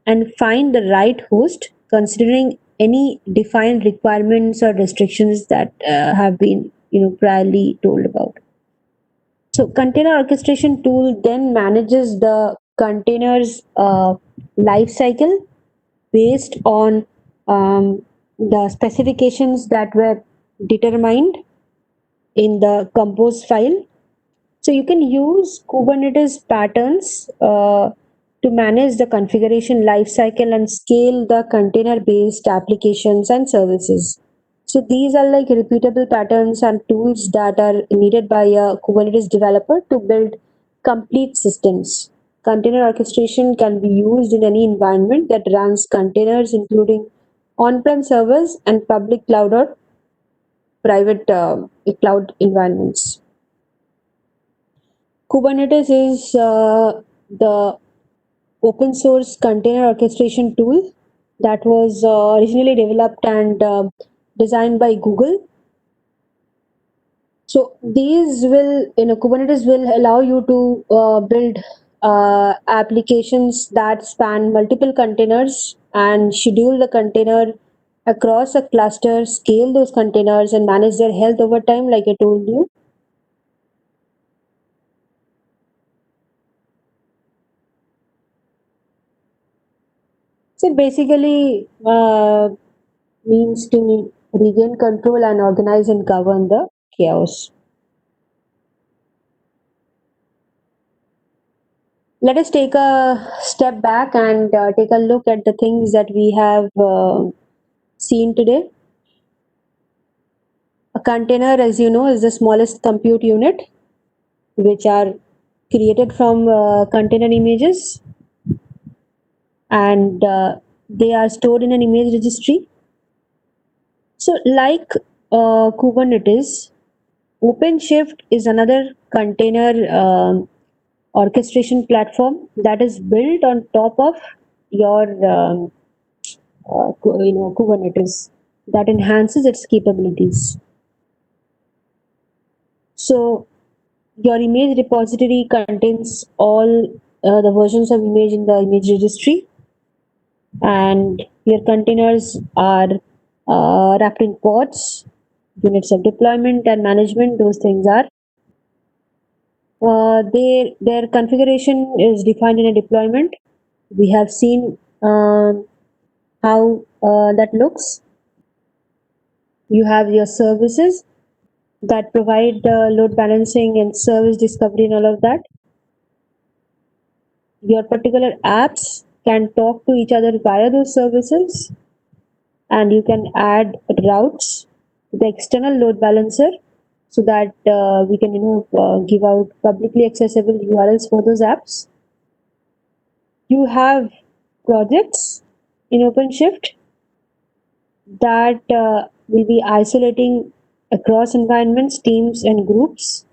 S2: and find the right host, considering any defined requirements or restrictions that have been priorly told about. So container orchestration tool then manages the container's life cycle based on the specifications that were determined in the compose file. So you can use Kubernetes patterns to manage the configuration lifecycle and scale the container-based applications and services. So these are like repeatable patterns and tools that are needed by a Kubernetes developer to build complete systems. Container orchestration can be used in any environment that runs containers, including on-prem servers and public cloud or private cloud environments. Kubernetes is the open source container orchestration tool that was originally developed and designed by Google. So these will, Kubernetes will allow you to build applications that span multiple containers and schedule the container across a cluster, scale those containers, and manage their health over time, like I told you. So basically, means to regain control and organize and govern the chaos. Let us take a step back and take a look at the things that we have seen today. A container, as you know, is the smallest compute unit, which are created from container images, and they are stored in an image registry. So, like Kubernetes, OpenShift is another container orchestration platform that is built on top of your Kubernetes, that enhances its capabilities. So your image repository contains all the versions of image in the image registry, and your containers are wrapped in pods, units of deployment and management. Those things are their configuration is defined in a deployment. We have seen how that looks. You have your services that provide load balancing and service discovery and all of that. Your particular apps can talk to each other via those services, and you can add routes to the external load balancer so that we can give out publicly accessible URLs for those apps. You have projects in OpenShift that will be isolating across environments, teams, and groups.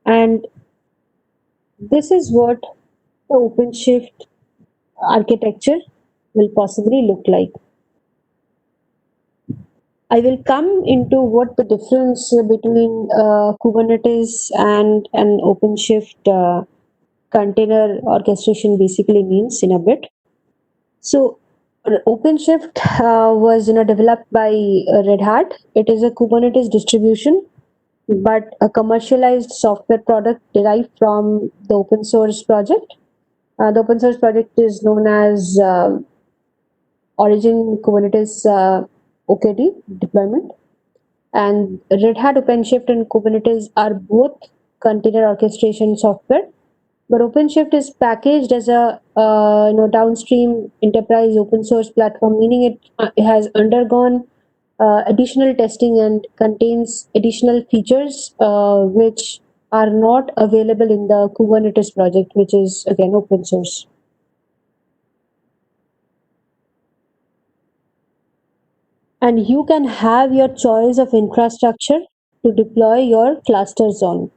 S2: And this is what the OpenShift architecture will possibly look like. I will come into what the difference between Kubernetes and an OpenShift container orchestration basically means in a bit. So, OpenShift was developed by Red Hat. It is a Kubernetes distribution but a commercialized software product derived from the open source project. The open source project is known as Origin Kubernetes OKD deployment. And Red Hat OpenShift and Kubernetes are both container orchestration software, but OpenShift is packaged as a downstream enterprise open source platform, meaning it has undergone additional testing and contains additional features which are not available in the Kubernetes project, which is again open source. And you can have your choice of infrastructure to deploy your clusters on,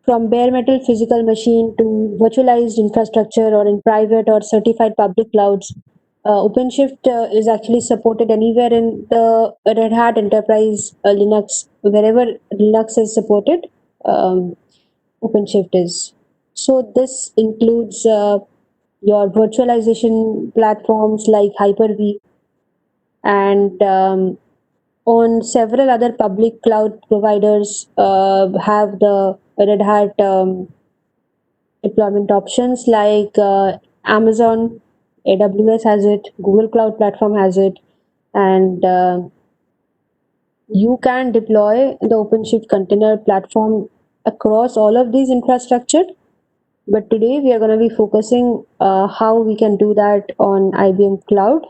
S2: from bare metal physical machine to virtualized infrastructure or in private or certified public clouds. OpenShift is actually supported anywhere in the Red Hat Enterprise Linux, wherever Linux is supported, OpenShift is. So this includes your virtualization platforms like Hyper-V and on several other public cloud providers have the Red Hat deployment options like Amazon, AWS has it, Google Cloud Platform has it, and you can deploy the OpenShift container platform across all of these infrastructure. But today we are going to be focusing how we can do that on IBM Cloud.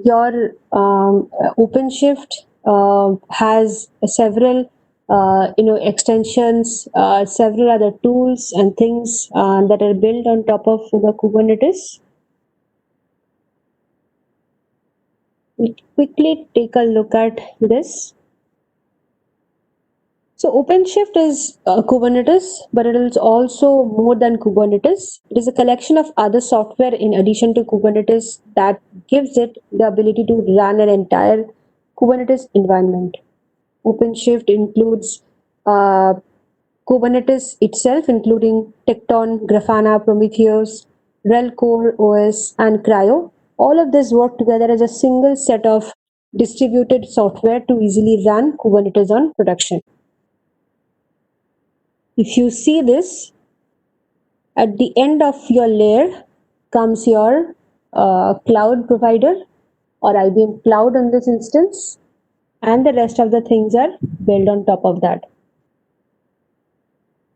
S2: Your OpenShift has several extensions, several other tools and things that are built on top of the Kubernetes. We quickly take a look at this. So OpenShift is Kubernetes, but it is also more than Kubernetes. It is a collection of other software in addition to Kubernetes that gives it the ability to run an entire Kubernetes environment. OpenShift includes uh, Kubernetes itself, including Tekton, Grafana, Prometheus, RHEL Core OS, and Cryo. All of this work together as a single set of distributed software to easily run Kubernetes on production. If you see this, at the end of your layer comes your cloud provider or IBM Cloud in this instance, and the rest of the things are built on top of that.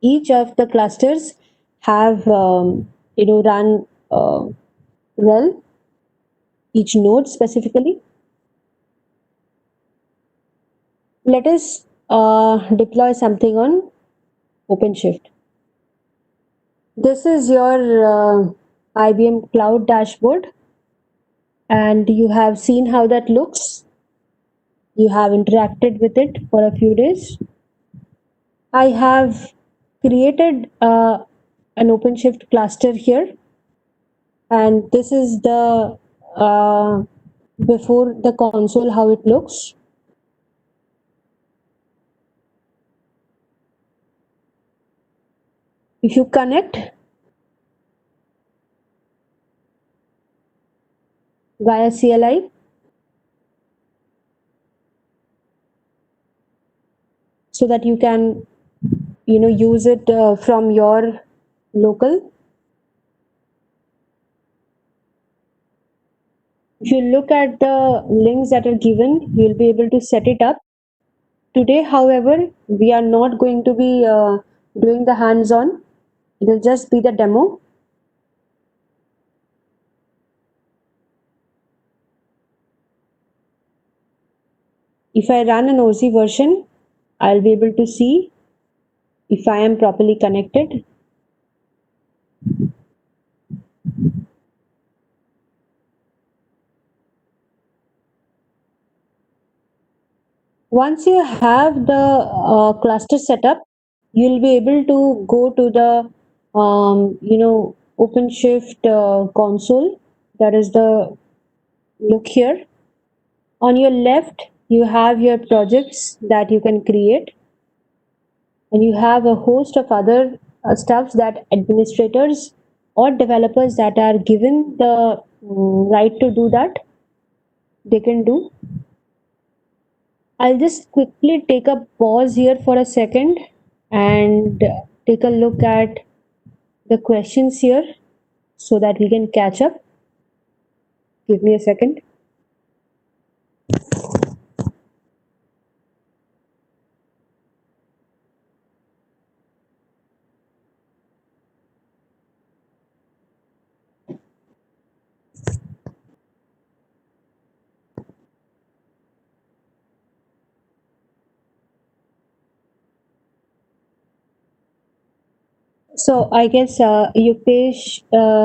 S2: Each of the clusters have run well, each node specifically. Let us deploy something on OpenShift. This is your IBM Cloud dashboard, and you have seen how that looks. You have interacted with it for a few days. I have created an OpenShift cluster here, and this is the before the console how it looks. If you connect via CLI, so that you can use it from your local. If you look at the links that are given, you'll be able to set it up. Today, however, we are not going to be doing the hands-on. It will just be the demo. If I run an OZ version, I'll be able to see if I am properly connected. Once you have the cluster set up, you'll be able to go to the OpenShift console. That is the look here. On your left, you have your projects that you can create, and you have a host of other stuffs that administrators or developers that are given the right to do that, they can do. I'll just quickly take a pause here for a second and take a look at the questions here so that we can catch up. Give me a second. So I guess Yukesh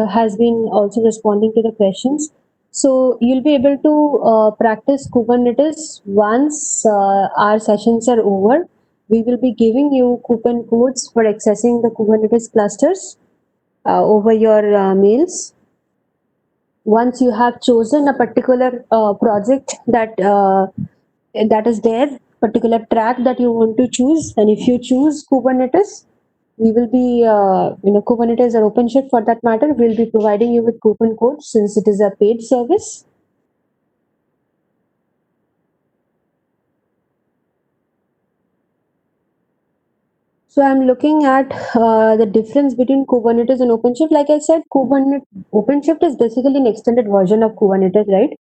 S2: has been also responding to the questions. So you'll be able to practice Kubernetes once our sessions are over. We will be giving you coupon codes for accessing the Kubernetes clusters over your mails. Once you have chosen a particular project that is there, particular track that you want to choose, and if you choose Kubernetes, we will be Kubernetes or OpenShift for that matter, we'll be providing you with coupon codes since it is a paid service. So I'm looking at the difference between Kubernetes and OpenShift. Like I said, Kubernetes OpenShift is basically an extended version of Kubernetes, right?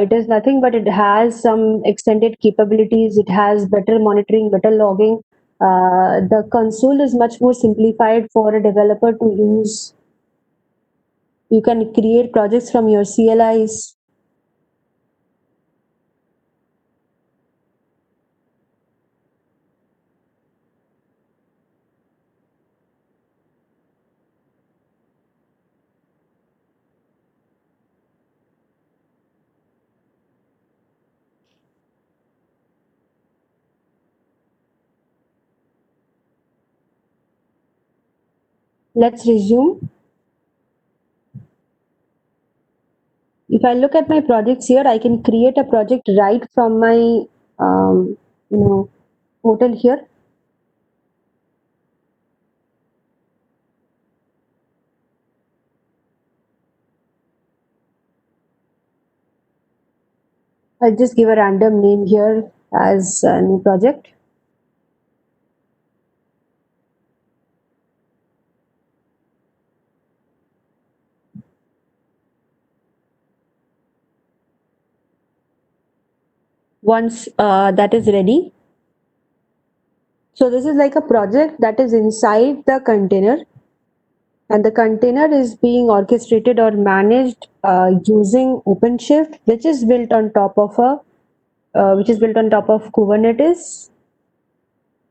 S2: It is nothing but it has some extended capabilities. It has better monitoring, better logging. The console is much more simplified for a developer to use. You can create projects from your CLIs. Let's resume. If I look at my projects here, I can create a project right from my um, you know portal here. I'll just give a random name here as a new project. Once that is ready, so this is like a project that is inside the container, and the container is being orchestrated or managed using OpenShift, which is built on top of Kubernetes,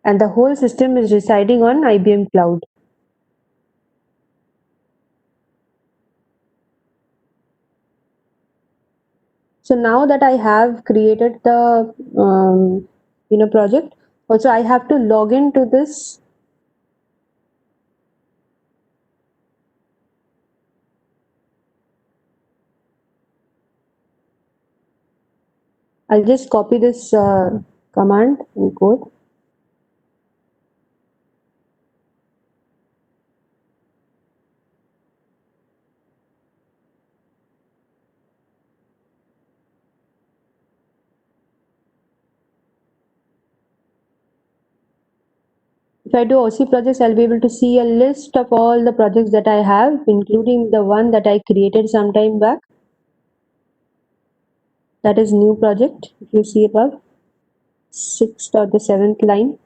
S2: and the whole system is residing on IBM Cloud. So now that I have created the project, also I have to log into this. I'll just copy this command and code. If I do OC projects, I'll be able to see a list of all the projects that I have, including the one that I created some time back. That is new project. If you see above, 6th or the 7th line.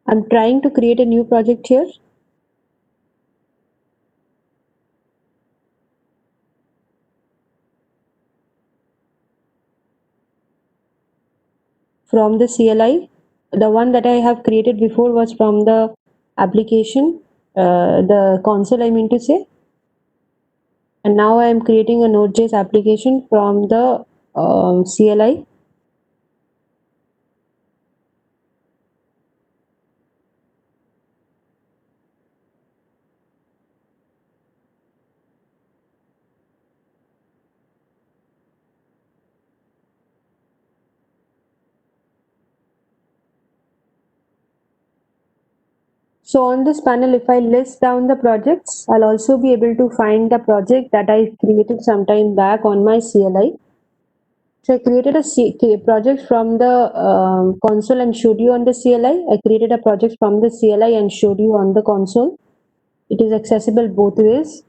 S2: I'm trying to create a new project here. From the CLI. The one that I have created before was from the application, the console, I mean to say. And now I am creating a Node.js application from the CLI. So on this panel, if I list down the projects, I'll also be able to find the project that I created some time back on my CLI. So I created a project from the console and showed you on the CLI. I created a project from the CLI and showed you on the console. It is accessible both ways.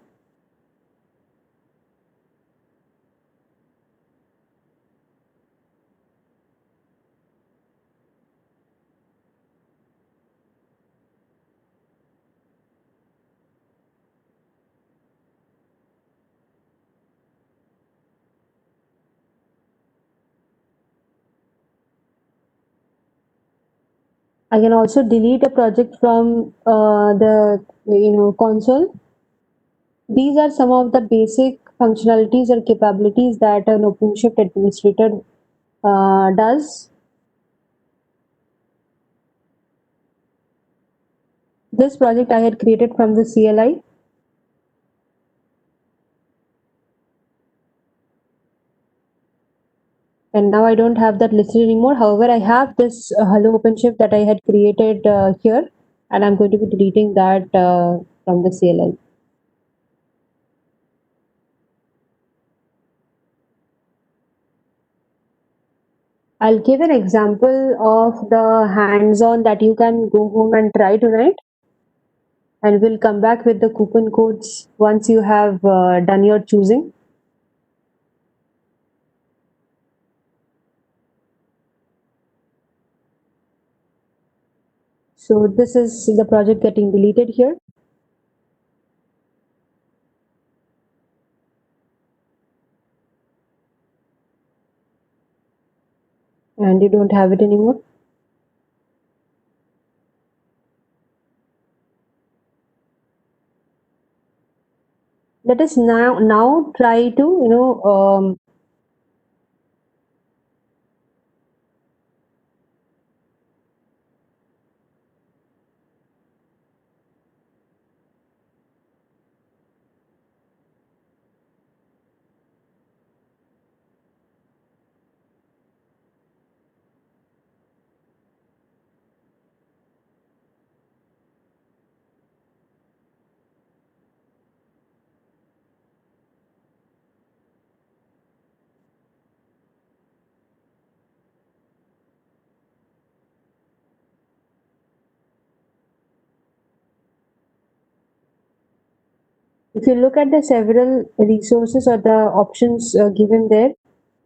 S2: I can also delete a project from the console. These are some of the basic functionalities or capabilities that an OpenShift administrator does. This project I had created from the CLI. And now I don't have that listed anymore. However, I have this hello OpenShift that I had created here, and I'm going to be deleting that from the CLI. I'll give an example of the hands-on that you can go home and try tonight, and we'll come back with the coupon codes once you have done your choosing. So this is the project getting deleted here. And you don't have it anymore. Let us now try to if you look at the several resources or the options given there,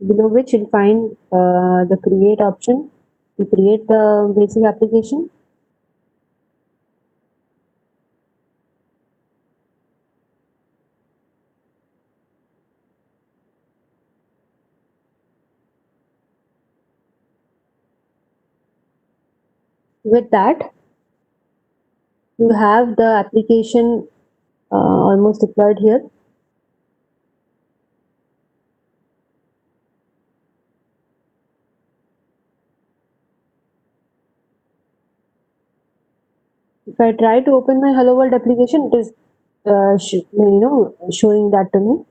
S2: below which you'll find the create option to create the basic application. With that, you have the application almost deployed here. If I try to open my Hello World application, it is showing that to me.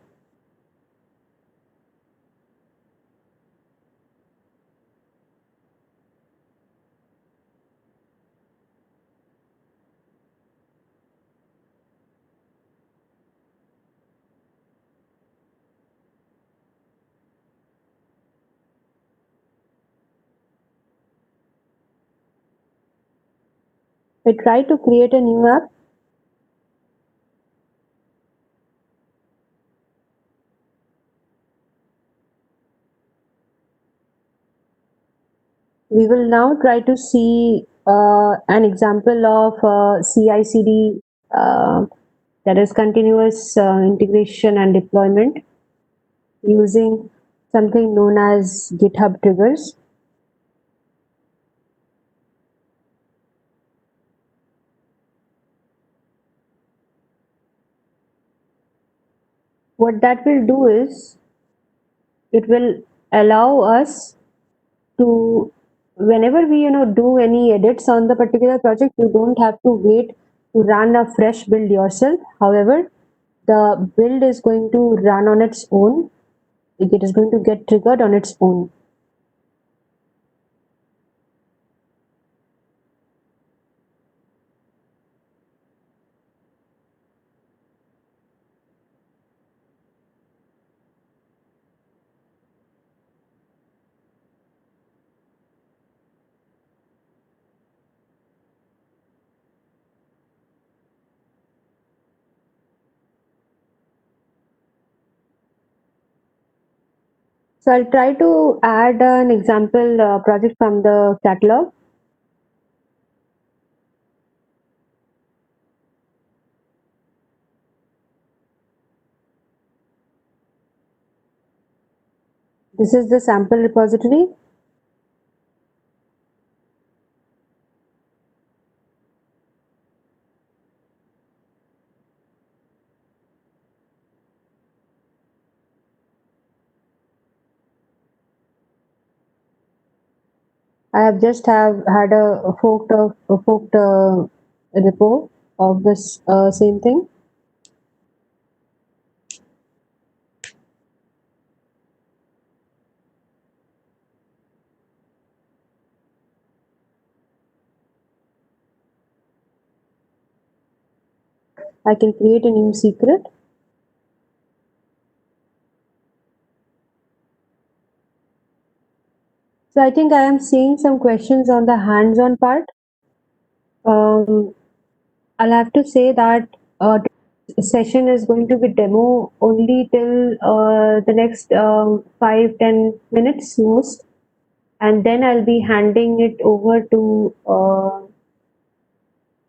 S2: I try to create a new app. We will now try to see an example of CI/CD, that is continuous integration and deployment, using something known as GitHub triggers. What that will do is it will allow us to, whenever we do any edits on the particular project, you don't have to wait to run a fresh build yourself. However, the build is going to run on its own. It is going to get triggered on its own. So I'll try to add an example project from the catalog. This is the sample repository. I have just have had a forked repo of this same thing. I can create a new secret. So I think I am seeing some questions on the hands-on part. Um, I'll have to say that today's session is going to be demo only till the next 5-10 minutes most, and then I'll be handing it over to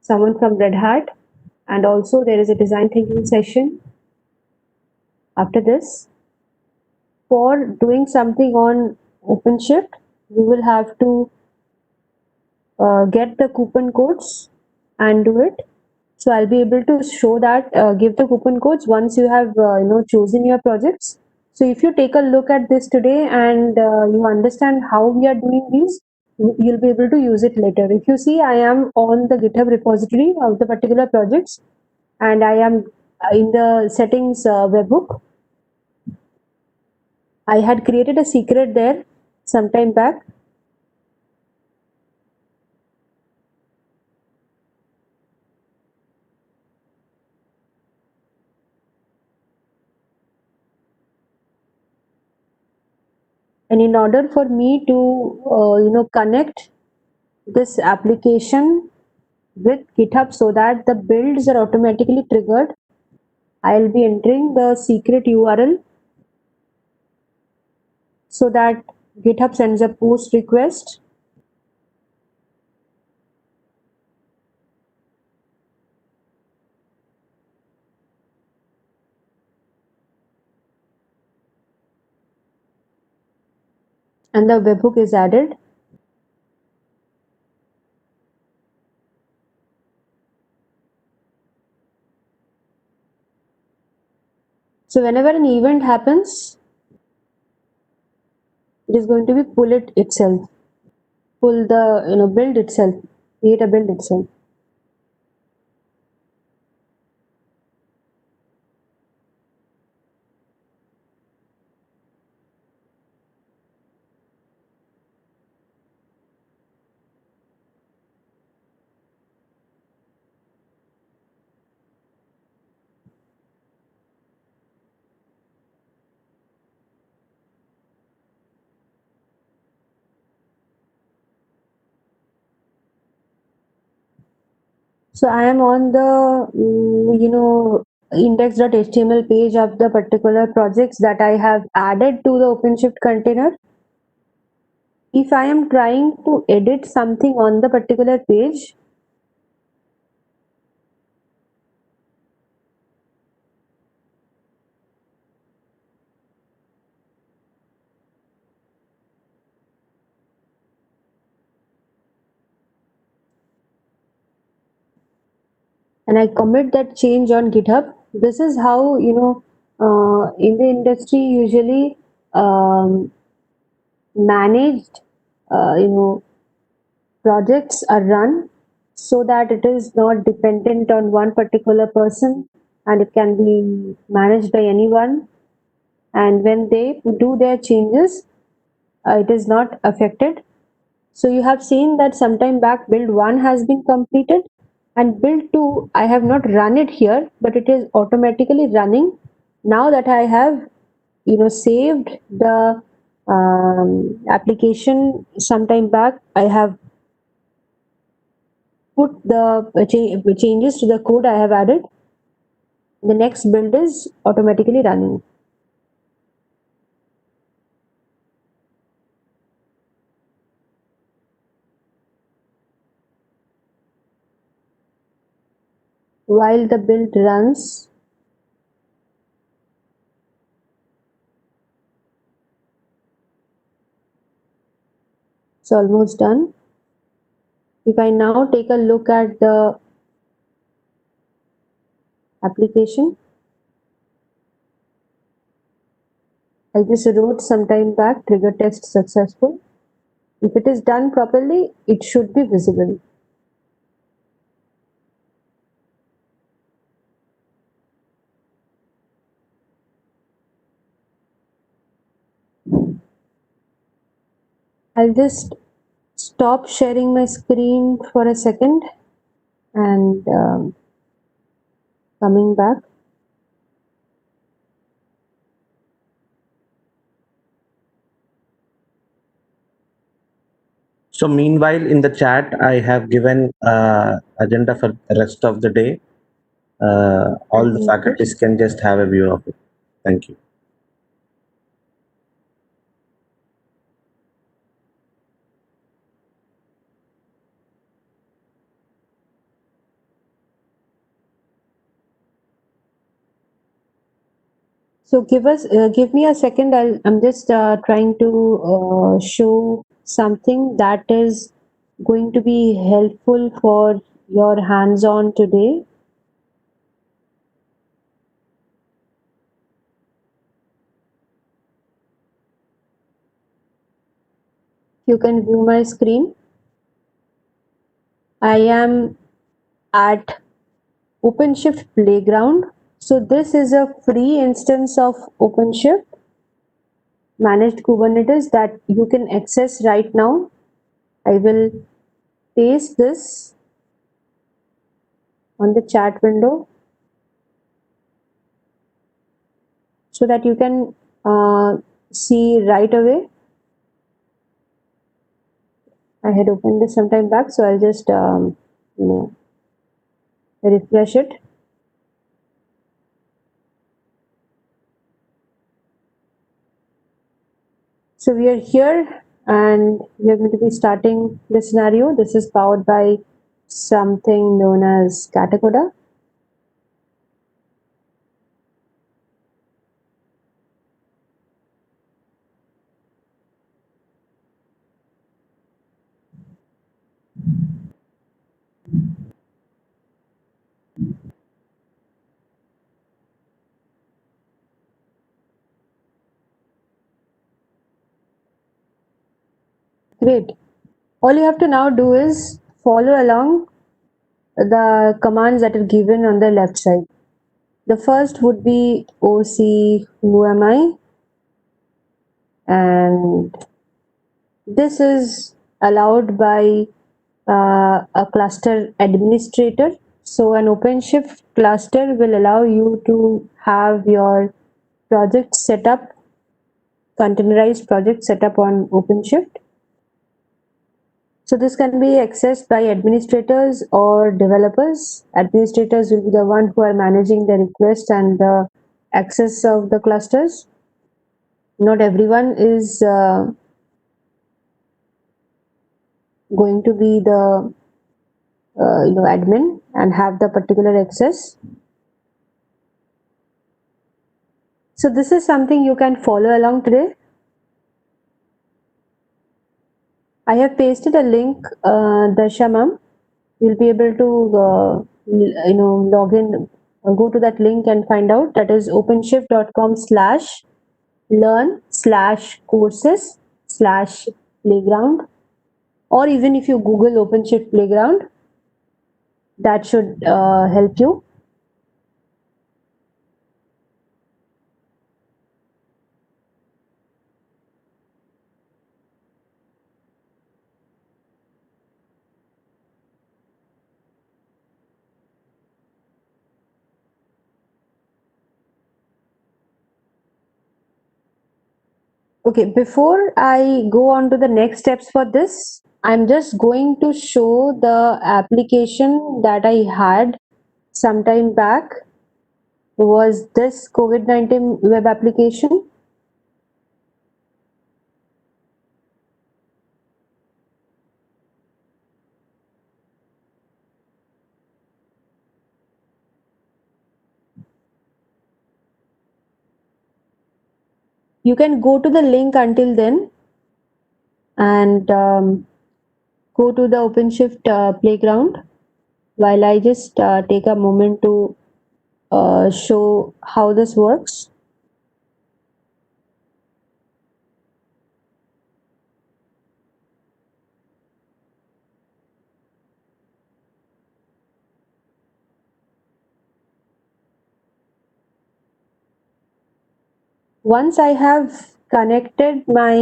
S2: someone from Red Hat, and also there is a design thinking session after this. For doing something on OpenShift, we will have to get the coupon codes and do it. So I'll be able to show that, give the coupon codes once you have chosen your projects. So if you take a look at this today and you understand how we are doing these, you'll be able to use it later. If you see, I am on the GitHub repository of the particular projects, and I am in the settings webhook. I had created a secret there some time back. And in order for me to connect this application with GitHub so that the builds are automatically triggered, I'll be entering the secret URL so that GitHub sends a post request. And the webhook is added. So whenever an event happens, it is going to be pull it itself, pull the build itself, create a build itself. So I am on the index.html page of the particular projects that I have added to the OpenShift container. If I am trying to edit something on the particular page, and I commit that change on GitHub, this is how in the industry usually managed projects are run, so that it is not dependent on one particular person and it can be managed by anyone, and when they do their changes, it is not affected. So you have seen that sometime back build 1 has been completed, and build 2 I have not run it here, but it is automatically running now that I have saved the application sometime back. I have put the changes to the code I have added. The next build is automatically running. While the build runs, it's almost done. If I now take a look at the application, I just wrote some time back trigger test successful. If it is done properly, it should be visible. I'll just stop sharing my screen for a second and coming back.
S1: So meanwhile, in the chat, I have given agenda for the rest of the day. All the faculties can just have a view of it. Thank you.
S2: So give me a second. I'm just trying to show something that is going to be helpful for your hands-on today. You can view my screen. I am at OpenShift Playground. So this is a free instance of OpenShift managed Kubernetes that you can access right now. I will paste this on the chat window so that you can see right away. I had opened this some time back, so I'll just refresh it. So we are here and we are going to be starting the scenario. This is powered by something known as Katacoda. Great. All you have to now do is follow along the commands that are given on the left side. The first would be OC who am I, and this is allowed by a cluster administrator. So an OpenShift cluster will allow you to have your project set up, containerized project set up on OpenShift. So this can be accessed by administrators or developers. Administrators will be the one who are managing the request and the access of the clusters. Not everyone is going to be the admin and have the particular access. So this is something you can follow along today. I have pasted a link, Darsha ma'am. You'll be able to log in, go to that link and find out. That is openshift.com/learn/courses/playground, or even if you Google OpenShift Playground, that should help you. Okay, before I go on to the next steps for this, I'm just going to show the application that I had some time back. Was this COVID-19 web application. You can go to the link until then and go to the OpenShift playground while I just take a moment to show how this works. Once I have connected my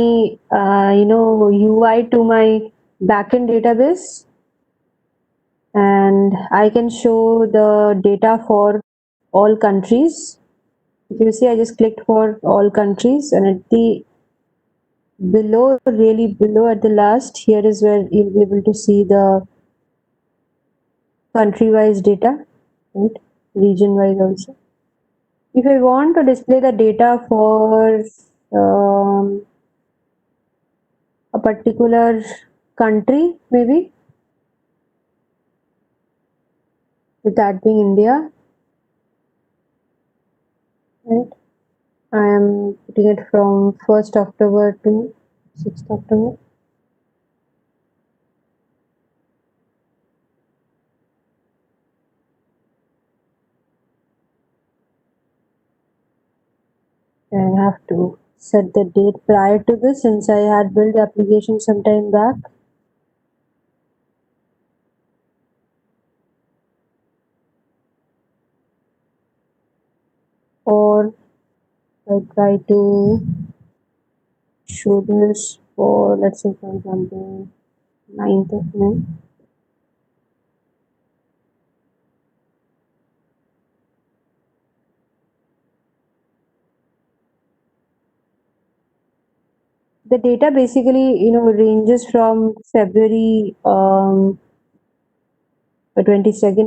S2: UI to my backend database, and I can show the data for all countries. If you see, I just clicked for all countries, and at the below, really below at the last, here is where you'll be able to see the country-wise data, right? Region-wise also. If I want to display the data for um, a particular country, maybe with that being India, right? I am putting it from 1st October to 6th October. I have to set the date prior to this since I had built the application some time back. Or I try to show this for, let's say, for example, 9th of May. The data basically, ranges from February 22nd,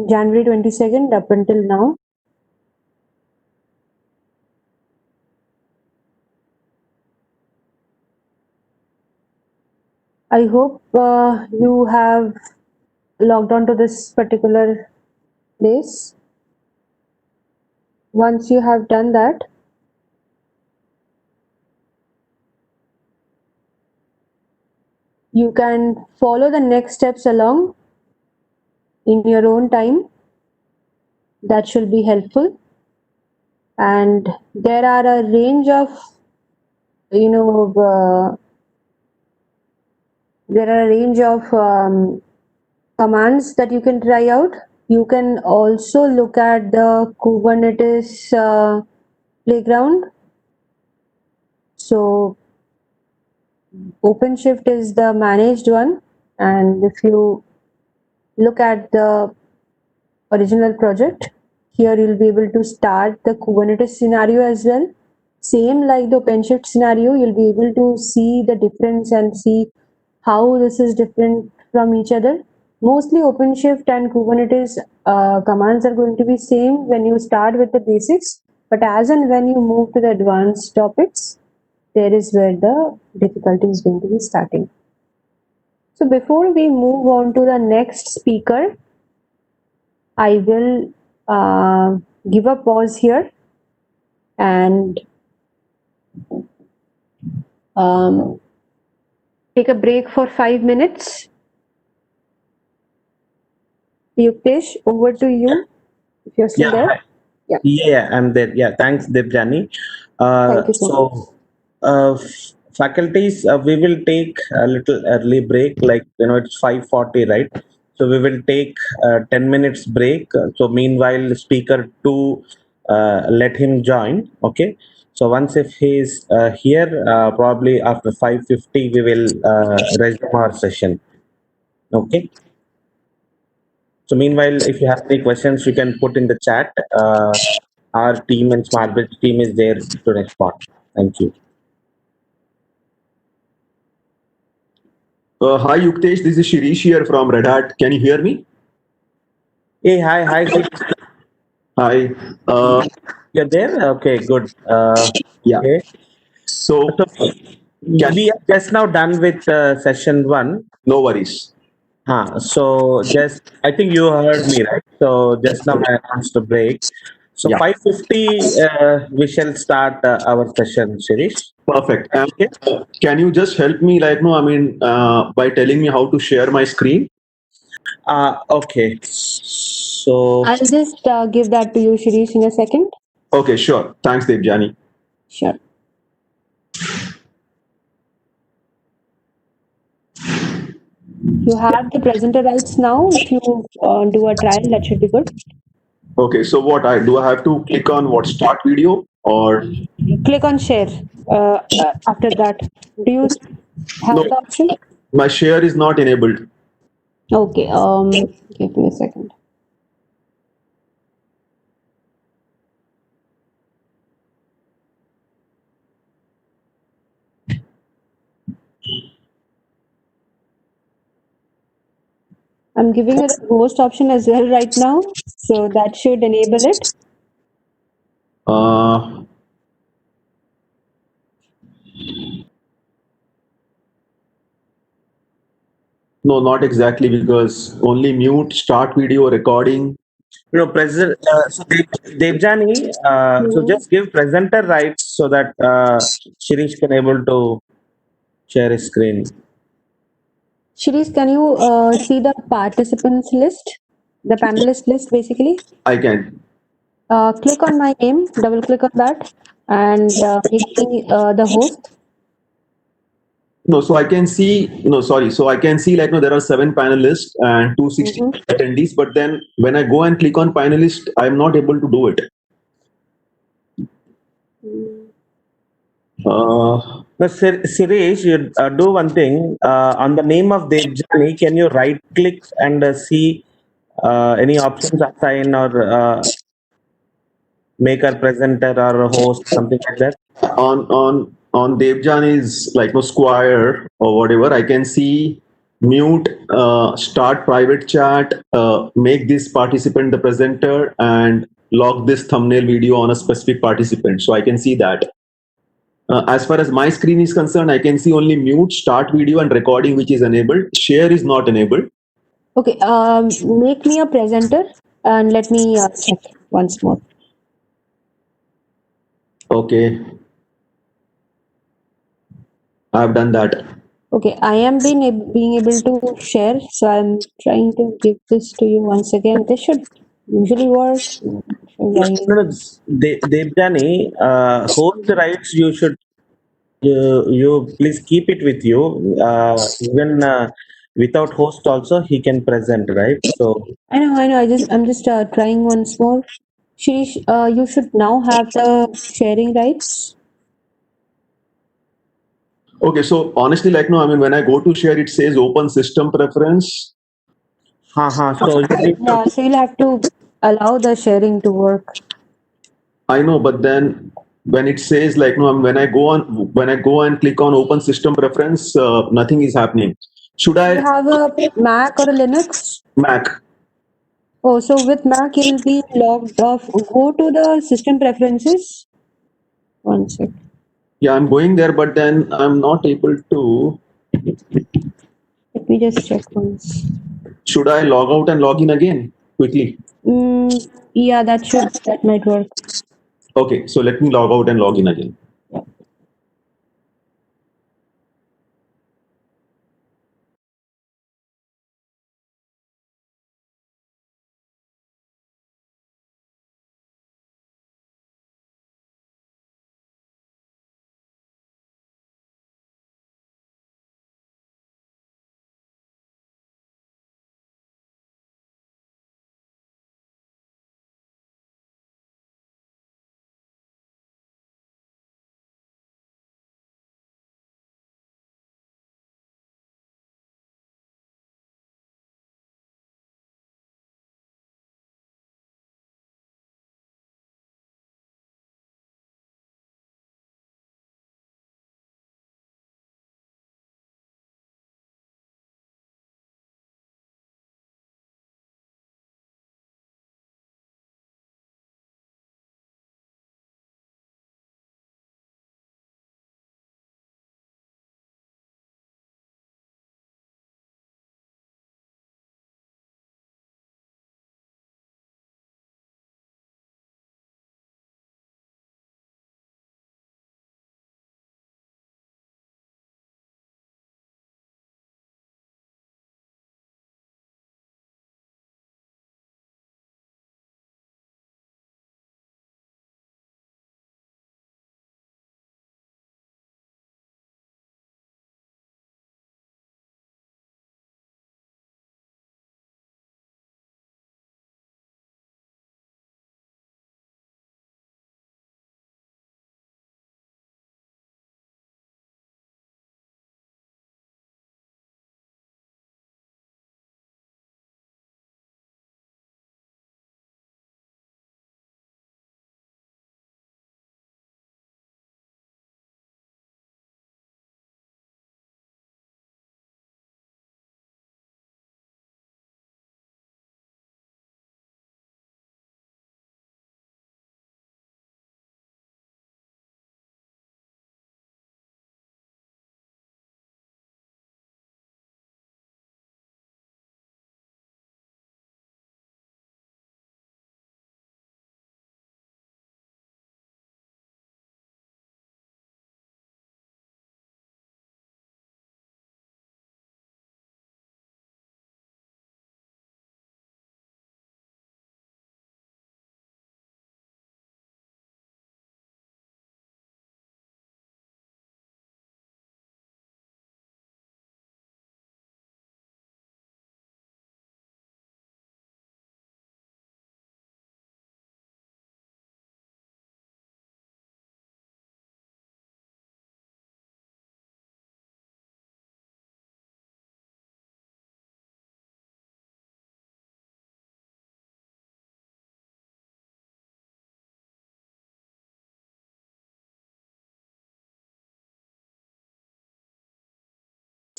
S2: January 22nd up until now. I hope you have logged on to this particular place. Once you have done that, you can follow the next steps along in your own time. That should be helpful. And there are a range of, you know, there are a range of commands that you can try out. You can also look at the Kubernetes playground. So OpenShift is the managed one, and if you look at the original project, here you'll be able to start the Kubernetes scenario as well. Same like the OpenShift scenario, you'll be able to see the difference and see how this is different from each other. Mostly OpenShift and Kubernetes commands are going to be same when you start with the basics, but as and when you move to the advanced topics, there is where the difficulty is going to be starting. So before we move on to the next speaker, I will give a pause here and um, take a break for 5 minutes. Yuktesh, over to you if you're still
S1: Yeah,
S2: there.
S1: hi.
S2: Yeah,
S1: Yeah, I'm there. Yeah, thanks, Debjani.
S2: thank you so much.
S1: Faculties, we will take a little early break, like it's 5:40, right? So we will take 10 minutes break. So meanwhile, speaker two, let him join. Okay. So once if he's here, probably after 5:50, we will resume our session. Okay. So meanwhile, if you have any questions, you can put in the chat. Our team and SmartBridge team is there to respond. Thank you.
S3: Hi Yuktesh, this is Shirish here from Red Hat. Can you hear me?
S1: Hey, hi, Sirish.
S3: Hi. Uh,
S1: You're there? Okay, good.
S3: yeah.
S1: Okay.
S3: So
S1: So
S3: can
S1: we are just now done with session one.
S3: no worries.
S1: So just, I think you heard me, right? So just now I announced the break. So
S3: Yeah.
S1: 5:50, we shall start our session, Shirish.
S3: Perfect. And
S1: Okay.
S3: can you just help me, by telling me how to share my screen?
S1: Okay. So,
S2: I'll just give that to you, Shirish, in a second.
S3: Okay, sure. Thanks, Devjani.
S2: Sure. You have the presenter rights now. If you do a trial, that should be good.
S3: Okay, so what I do, I have to click on what start video or
S2: Click on share. After that, do you have
S3: no?
S2: the option?
S3: My share is not enabled.
S2: Okay. Give me a second. I'm giving you the host option as well right now, so that should enable it.
S3: Uh, no, not exactly because only mute, start video, recording.
S1: President, so Devjani, so
S2: Mhm.
S1: just give presenter rights so that Shirish can able to share his screen.
S2: Shirish, can you see the participants list, the panelist list, basically?
S3: I can.
S2: Click on my name, double click on that, and make me the host.
S3: No, so I can see. No, sorry. So I can see like no, there are 7 panelists and 260
S2: Mhm.
S3: attendees. But then when I go and click on panelist, I'm not able to do it. Uh,
S1: No, Suresh, you do one thing. On the name of Devjani, can you right click and see any options assign or make her presenter or a host, something like that?
S3: on Devjani's like no Squire or whatever, I can see mute, start private chat, make this participant the presenter, and log this thumbnail video on a specific participant. So I can see that. As far as my screen is concerned, I can see only mute, start video, and recording, which is enabled. Share is not enabled.
S2: Okay, make me a presenter and let me check once more.
S3: Okay, I've done that.
S2: Okay, I am being able to share, so I'm trying to give this to you once again. This should usually work. Not sure
S1: No,
S2: why.
S1: no, no, Devjani, host rights you please keep it with you. Even without host also he can present, right? So
S2: I know. I'm just trying once more. Shirish, you should now have the sharing rights.
S3: Okay, so honestly, like no, I mean, when I go to share, it says open system preference.
S1: so you need to
S2: Yeah, so you'll have to allow the sharing to work.
S3: I know, but then when it says like no, when I go and click on open system preference, nothing is happening. Should
S2: Do you
S3: I
S2: have a Mac or a Linux?
S3: Mac?
S2: Oh, so with Mac you'll be logged off. Go to the system preferences. One sec.
S3: Yeah, I'm going there, but then I'm not able to.
S2: Let me just check once.
S3: Should I log out and log in again quickly?
S2: Yeah, that might work.
S3: Okay, so let me log out and log in again.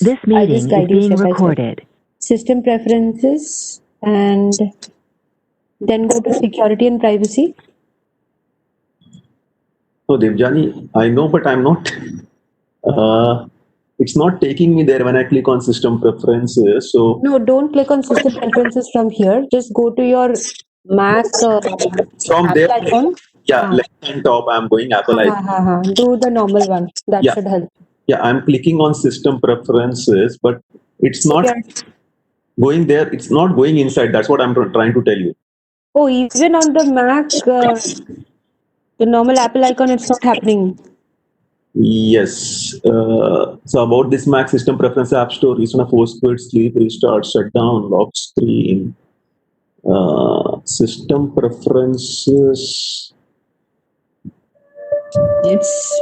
S4: This
S2: I'll just
S4: meeting is
S2: guide you
S4: being
S2: step by step.
S4: recorded.
S2: System preferences, and then go to security and privacy.
S3: So Devjani, I know, but I'm not. It's not taking me there when I click on system preferences. So
S2: No, don't click on system preferences from here. Just go to your Mac
S3: from there,
S2: Apple icon.
S3: yeah,
S2: Ah,
S3: left hand top, I'm going Apple icon.
S2: Do the normal one. That
S3: Yeah,
S2: should help.
S3: yeah, I'm clicking on system preferences, but it's not
S2: Security.
S3: going there. It's not going inside. That's what I'm trying to tell you.
S2: Oh, even on the Mac, the normal Apple icon, it's not happening.
S3: Yes. So about this Mac system preference app store, reason of force quit, sleep, restart, shutdown, lock screen, system preferences.
S2: It's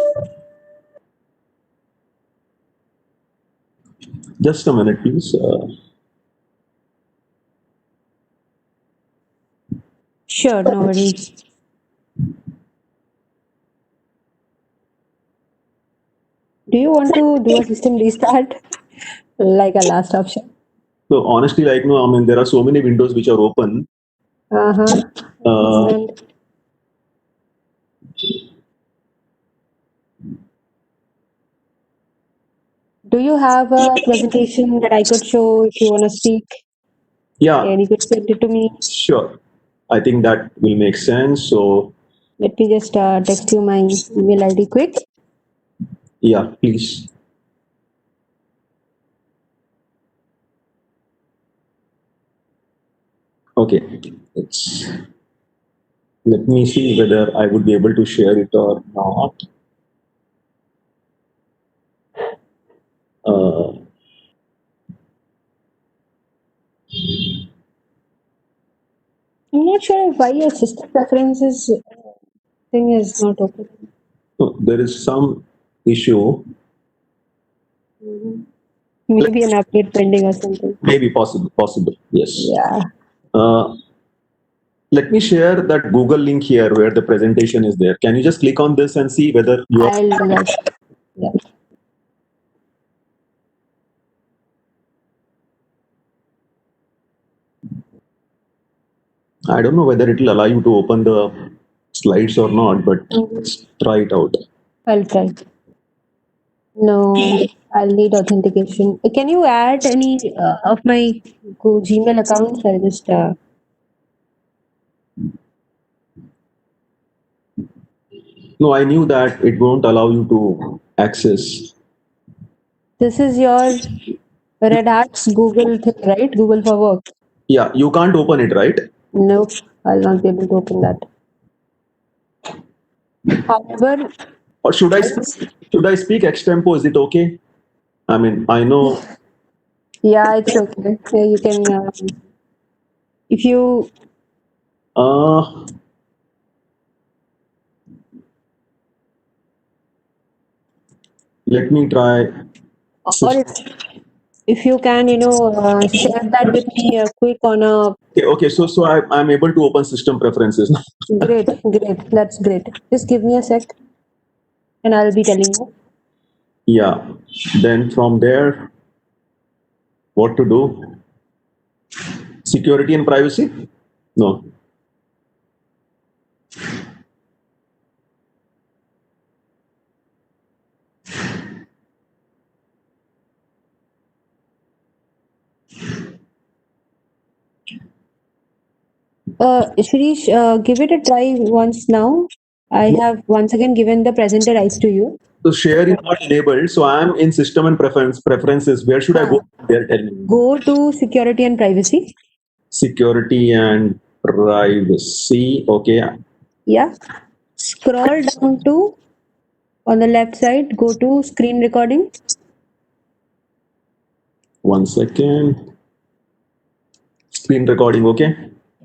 S3: Just a minute, please.
S2: sure, no worries. Do you want to do a system restart like a last option?
S3: So honestly, like no, I mean there are so many windows which are open.
S2: Uh-huh. And do you have a presentation that I could show if you want to speak?
S3: Yeah,
S2: And you could send it to me.
S3: sure. I think that will make sense. So
S2: Let me just text you my email ID quick.
S3: yeah, please. Okay, it's, let me see whether I would be able to share it or not. Uh,
S2: I'm not sure why your system preferences thing is not open.
S3: no, there is some issue.
S2: Maybe an update pending or something.
S3: Maybe possible. Yes.
S2: Yeah,
S3: Uh, let me share that Google link here where the presentation is there. Can you just click on this and see whether you are?
S2: I'll do that. Yeah.
S3: I don't know whether it will allow you to open the slides or not, but let's try it out.
S2: I'll try. No, I'll need authentication. Can you add any of my Gmail accounts? I'll just
S3: No, I knew that it won't allow you to access.
S2: this is your Red Hat's Google thing, right? Google for Work.
S3: Yeah, you can't open it, right?
S2: Nope, I'll not be able to open that. However,
S3: Or should I speak extempo? Is it okay? I mean, I know.
S2: yeah, it's okay. Yeah, you can, if you,
S3: Uh, let me try.
S2: or if you can, share that with me quick on a
S3: Okay. So I'm able to open system preferences.
S2: great, that's great. Just give me a sec and I'll be telling you.
S3: Yeah. Then from there, what to do? Security and privacy? No.
S2: Shirish, give it a try once now. I have once again given the presenter rights to you.
S3: So share is not enabled. So I'm in system and preferences. Where should I go? There, tell me.
S2: Go to security and privacy.
S3: Security and privacy. Okay.
S2: Yeah. Scroll down to on the left side, go to screen recording.
S3: 1 second. Screen recording. Okay.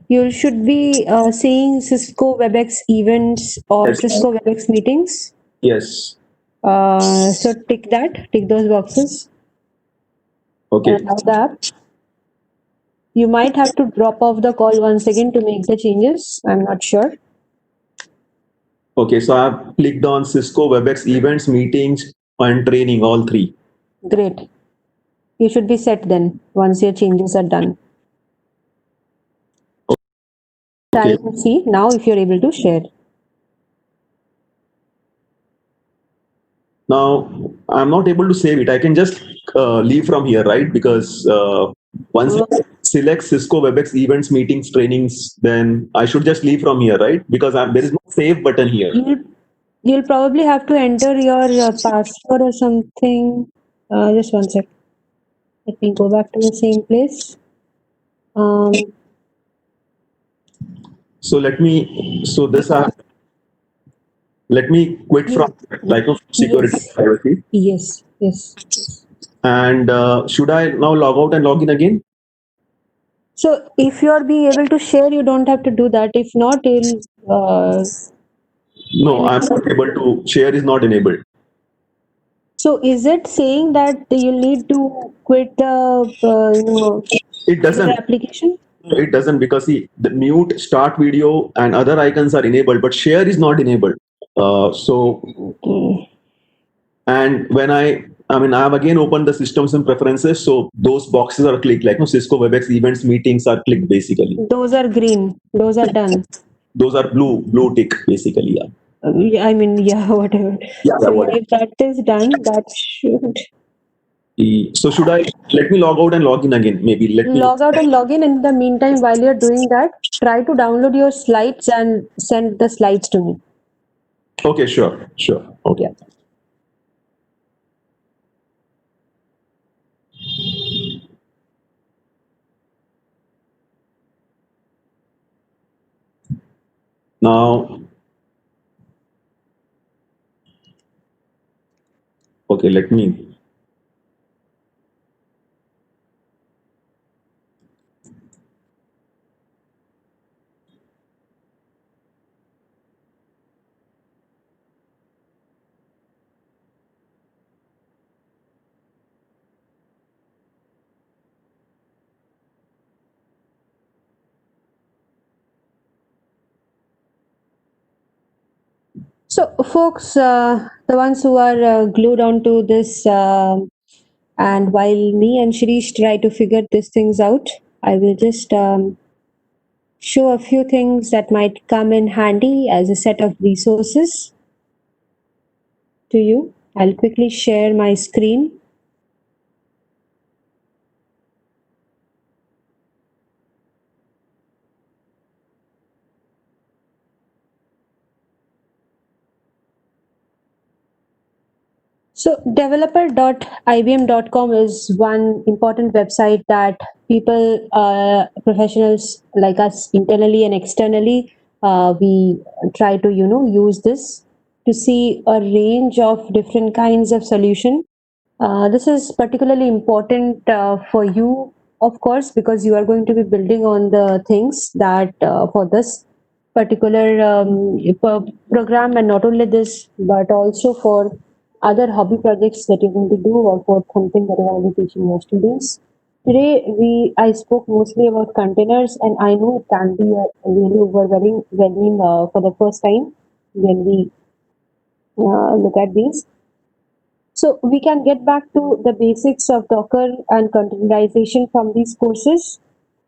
S2: You should be seeing Cisco WebEx events or
S3: Yes.
S2: Cisco WebEx meetings.
S3: Yes.
S2: So tick those boxes
S3: Okay.
S2: and allow the app. You might have to drop off the call once again to make the changes. I'm not sure.
S3: Okay. So I've clicked on Cisco WebEx events, meetings, and training, all three.
S2: Great. You should be set then once your changes are done. Try
S3: Okay.
S2: to see now if you're able to share.
S3: Now I'm not able to save it. I can just leave from here, right? Because once
S2: Uh,
S3: I select Cisco WebEx events, meetings, trainings, then I should just leave from here, right? Because there is no save button here.
S2: You'll probably have to enter your password or something. Just one sec. Let me go back to the same place. Um,
S3: So let me quit from like security
S2: yes,
S3: privacy.
S2: yes, yes.
S3: And should I now log out and log in again?
S2: So if you are being able to share, you don't have to do that. If not, you'll
S3: No, I'm
S2: enable.
S3: not able to. Share is not enabled.
S2: So is it saying that you'll need to quit the
S3: It
S2: the
S3: doesn't.
S2: application?
S3: It doesn't because see the mute, start video, and other icons are enabled, but share is not enabled. So
S2: Okay.
S3: and when I mean I have again opened the systems and preferences, so those boxes are clicked like no Cisco WebEx events meetings are clicked basically.
S2: Those are green. Those are done.
S3: Those are blue tick basically. Yeah.
S2: Yeah, I mean, yeah, whatever.
S3: Yeah.
S2: So yeah,
S3: What?
S2: if that is done, that should
S3: So should I let me log out and log in again? Maybe let me.
S2: log out and log in. In the meantime, while you're doing that, try to download your slides and send the slides to me.
S3: Okay, sure. Okay.
S2: Yeah.
S3: Now, okay, let me.
S2: So, folks, the ones who are glued onto this, and while me and Shirish try to figure these things out, I will just show a few things that might come in handy as a set of resources to you. I'll quickly share my screen. So, developer.ibm.com is one important website that people, professionals like us, internally and externally, we try to use this to see a range of different kinds of solution. This is particularly important for you, of course, because you are going to be building on the things that for this particular program, and not only this, but also for other hobby projects that you're going to do, or for something that you're going to be teaching your students. Today, I spoke mostly about containers, and I know it can be really overwhelming for the first time when we look at these. So we can get back to the basics of Docker and containerization from these courses,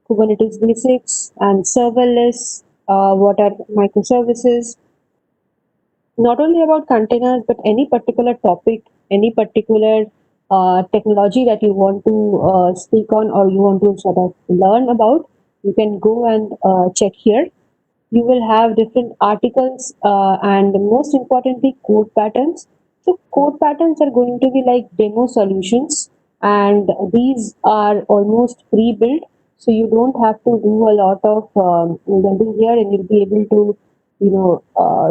S2: Kubernetes basics and serverless, what are microservices, not only about containers, but any particular topic, any particular technology that you want to speak on or you want to sort of learn about, you can go and check here. You will have different articles and most importantly code patterns. So code patterns are going to be like demo solutions, and these are almost pre-built, so you don't have to do a lot of building here, and you'll be able to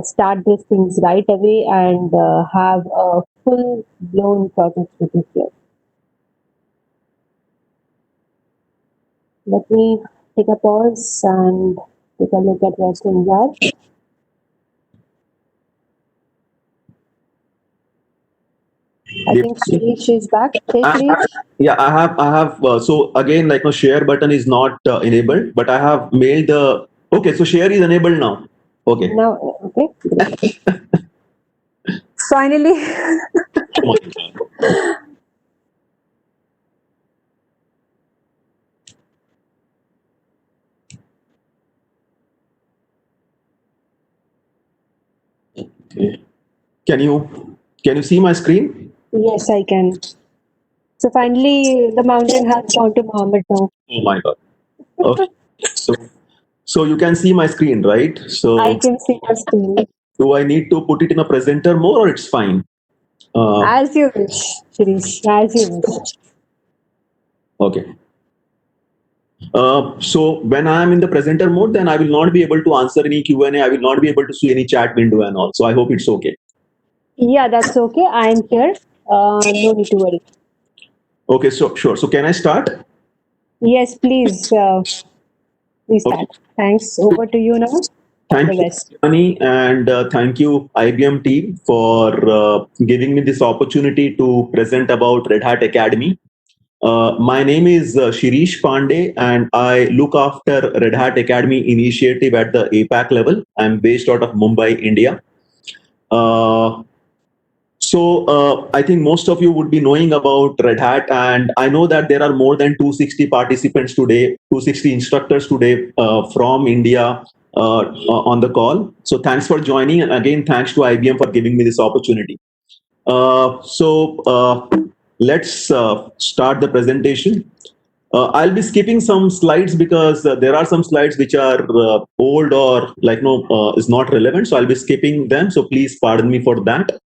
S2: start these things right away and have a full blown project with you here. Let me take a pause and take a look at where things are. I think Shirish is back. Hey Shirish.
S3: Yeah, I have. So again, like no share button is not enabled, but I have mailed the. Okay, so share is enabled now. Okay.
S2: Now, okay, great. Finally,
S3: Okay. Can you see my screen?
S2: Yes, I can. So finally, the mountain has gone to Mohammed now.
S3: Oh my God. Okay. So so you can see my screen, right?
S2: I
S3: So
S2: can see your screen.
S3: do I need to put it in a presenter mode or it's fine?
S2: As you wish, Shirish, as you wish.
S3: Okay. So when I am in the presenter mode, then I will not be able to answer any Q&A. I will not be able to see any chat window and all. So I hope it's okay.
S2: Yeah, that's okay. I'm here. No need to worry.
S3: Okay, so sure. So can I start?
S2: Yes, please. Please
S3: Okay.
S2: start. Thanks. Over to you now. All the
S3: Thank you,
S2: best.
S3: Johnny, and thank you, IBM team, for giving me this opportunity to present about Red Hat Academy. My name is Shirish Pandey, and I look after Red Hat Academy initiative at the APAC level. I'm based out of Mumbai, India. Uh, I think most of you would be knowing about Red Hat, and I know that there are more than 260 participants today, 260 instructors today from India on the call. So thanks for joining, and again, thanks to IBM for giving me this opportunity. Let's start the presentation. I'll be skipping some slides because there are some slides which are old or like no is not relevant. So I'll be skipping them. So please pardon me for that.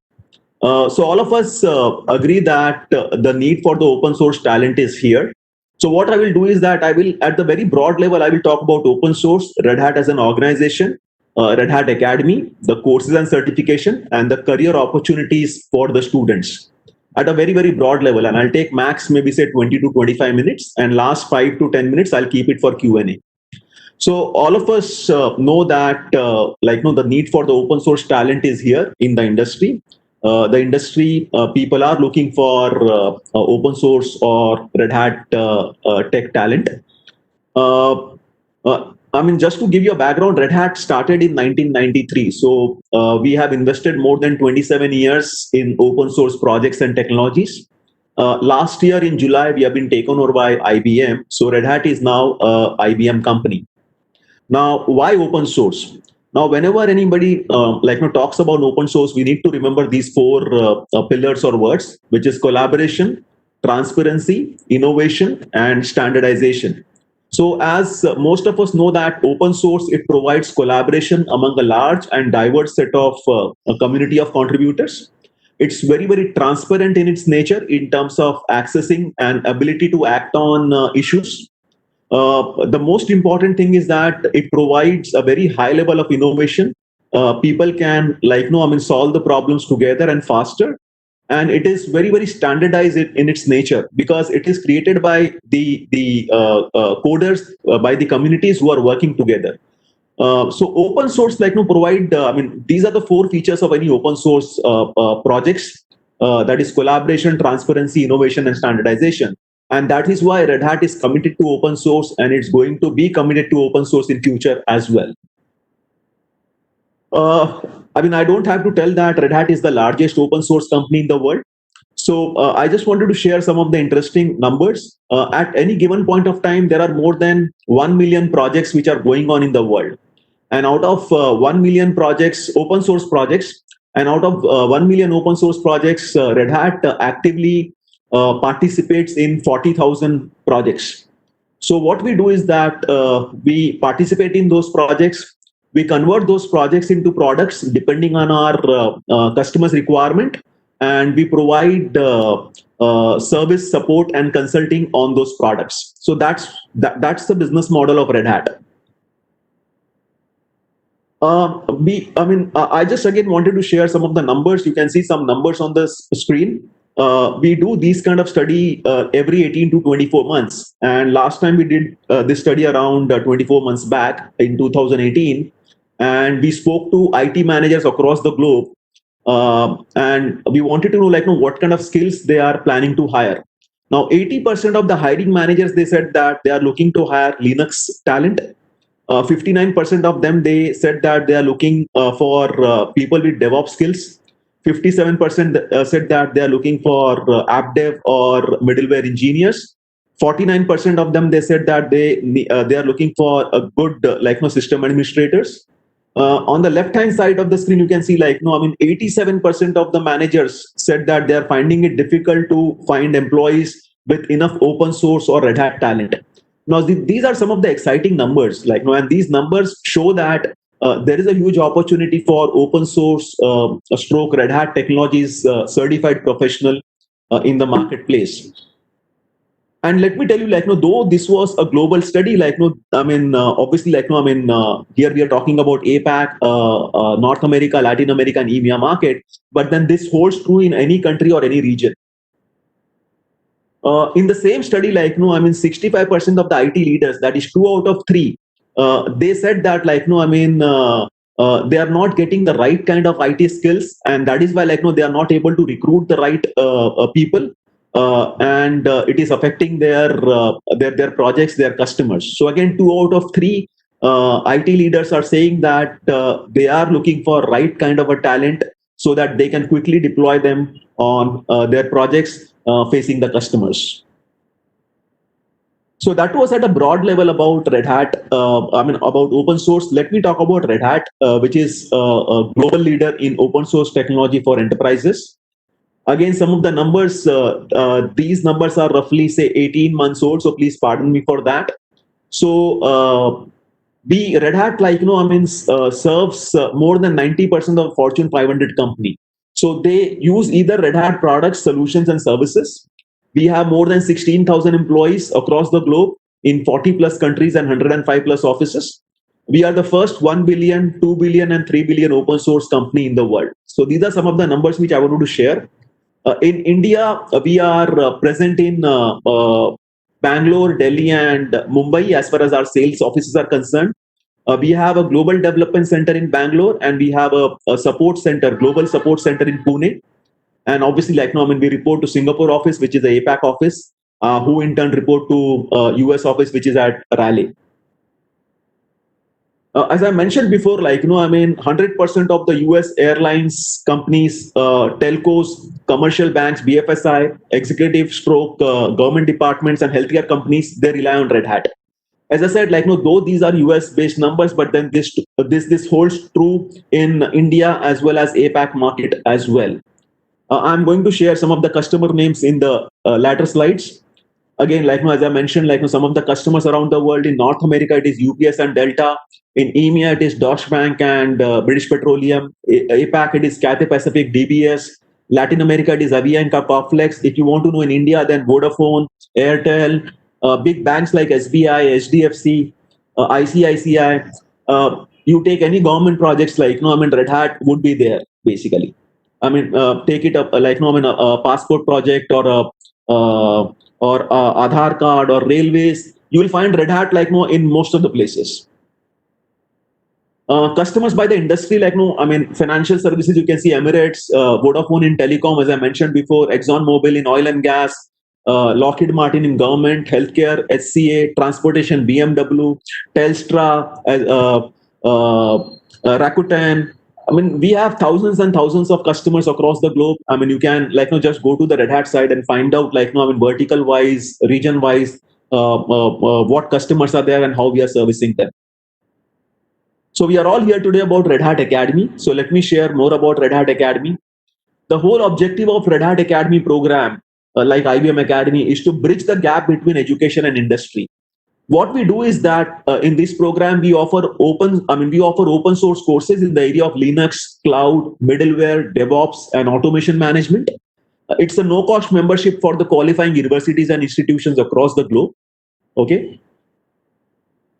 S3: So all of us agree that the need for the open source talent is here. So what I will do is that I will, at the very broad level, I will talk about open source, Red Hat as an organization, Red Hat Academy, the courses and certification, and the career opportunities for the students at a very, very broad level. And I'll take max maybe say 20 to 25 minutes, and last 5 to 10 minutes, I'll keep it for Q&A. So all of us know that the need for the open source talent is here in the industry. The industry people are looking for open source or Red Hat tech talent. I mean, just to give you a background, Red Hat started in 1993. So we have invested more than 27 years in open source projects and technologies. Last year in July, we have been taken over by IBM. So Red Hat is now a IBM company. Now, why open source? Now, whenever anybody talks about open source, we need to remember these four pillars or words, which is collaboration, transparency, innovation, and standardization. So, as most of us know that open source, it provides collaboration among a large and diverse set of a community of contributors. It's very, very transparent in its nature in terms of accessing and ability to act on issues. The most important thing is that it provides a very high level of innovation. People can solve the problems together and faster. And it is very, very standardized in its nature because it is created by the coders, by the communities who are working together. So open source provide these are the four features of any open source projects, that is collaboration, transparency, innovation, and standardization. And that is why Red Hat is committed to open source, and it's going to be committed to open source in future as well. uh, I don't have to tell that Red Hat is the largest open source company in the world. So I just wanted to share some of the interesting numbers. At any given point of time, there are more than 1 million projects which are going on in the world. And out of 1 million projects, open source projects, and out of 1 million open source projects, Red Hat actively participates in 40,000 projects. So what we do is that we participate in those projects. We convert those projects into products depending on our customers' requirement, and we provide service support and consulting on those products. So that's the business model of Red Hat. I just again wanted to share some of the numbers. You can see some numbers on the screen. We do these kind of study every 18 to 24 months. And last time we did this study around 24 months back in 2018. And we spoke to IT managers across the globe. And we wanted to know what kind of skills they are planning to hire. Now, 80% of the hiring managers, they said that they are looking to hire Linux talent. 59% of them, they said that they are looking for people with DevOps skills. 57% said that they are looking for app dev or middleware engineers. 49% of them, they said that they are looking for a good system administrators. On the left hand side of the screen, you can see 87% of the managers said that they are finding it difficult to find employees with enough open source or Red Hat talent. Now, these are some of the exciting numbers, and these numbers show that there is a huge opportunity for open source stroke Red Hat technologies certified professional in the marketplace. And let me tell you, though this was a global study, obviously, here we are talking about APAC, North America, Latin America, and EMEA market, but then this holds true in any country or any region. In the same study, 65% of the IT leaders, that is 2 out of 3, they said that, they are not getting the right kind of IT skills, and that is why, they are not able to recruit the right people, and it is affecting their projects, their customers. So again, 2 out of 3 IT leaders are saying that they are looking for right kind of a talent so that they can quickly deploy them on their projects facing the customers. So that was at a broad level about Red Hat, about open source. Let me talk about Red Hat, which is a global leader in open source technology for enterprises. Again, some of the numbers, these numbers are roughly, say, 18 months old, so please pardon me for that. So Red Hat, serves more than 90% of Fortune 500 company. So they use either Red Hat products, solutions, and services. We have more than 16,000 employees across the globe in 40 plus countries and 105 plus offices. We are the first 1 billion, 2 billion, and 3 billion open source company in the world. So these are some of the numbers which I wanted to share. In India, we are present in Bangalore, Delhi, and Mumbai as far as our sales offices are concerned. We have a global development center in Bangalore, and we have a support center, global support center in Pune. And obviously, we report to Singapore office, which is the APAC office, who in turn report to US office, which is at Raleigh. As I mentioned before, 100% of the US airlines companies, telcos, commercial banks, BFSI, executive stroke, government departments, and healthcare companies, they rely on Red Hat. As I said, though these are US based numbers, but then this holds true in India as well as APAC market as well. I'm going to share some of the customer names in the latter slides. Again, as I mentioned, some of the customers around the world. In North America, it is UPS and Delta. In EMEA, it is Deutsche Bank and British Petroleum. APAC, it is Cathay Pacific, DBS. Latin America, it is Avianca, Coflex. If you want to know in India, then Vodafone, Airtel, big banks like SBI, HDFC, ICICI. You take any government projects Red Hat would be there basically. Take it up a passport project or a Aadhaar card or railways. You will find Red Hat in most of the places. Customers by the industry, financial services, you can see Emirates, Vodafone in telecom, as I mentioned before, ExxonMobil in oil and gas, Lockheed Martin in government, healthcare, HCA, transportation, BMW, Telstra, Rakuten. We have thousands and thousands of customers across the globe. You can just go to the Red Hat side and find out vertical wise, region wise, what customers are there and how we are servicing them. So we are all here today about Red Hat Academy. So let me share more about Red Hat Academy. The whole objective of Red Hat Academy program, like IBM Academy, is to bridge the gap between education and industry. What we do is that in this program we offer open source courses in the area of Linux, cloud, middleware, DevOps, and automation management. It's a no-cost membership for the qualifying universities and institutions across the globe. Okay.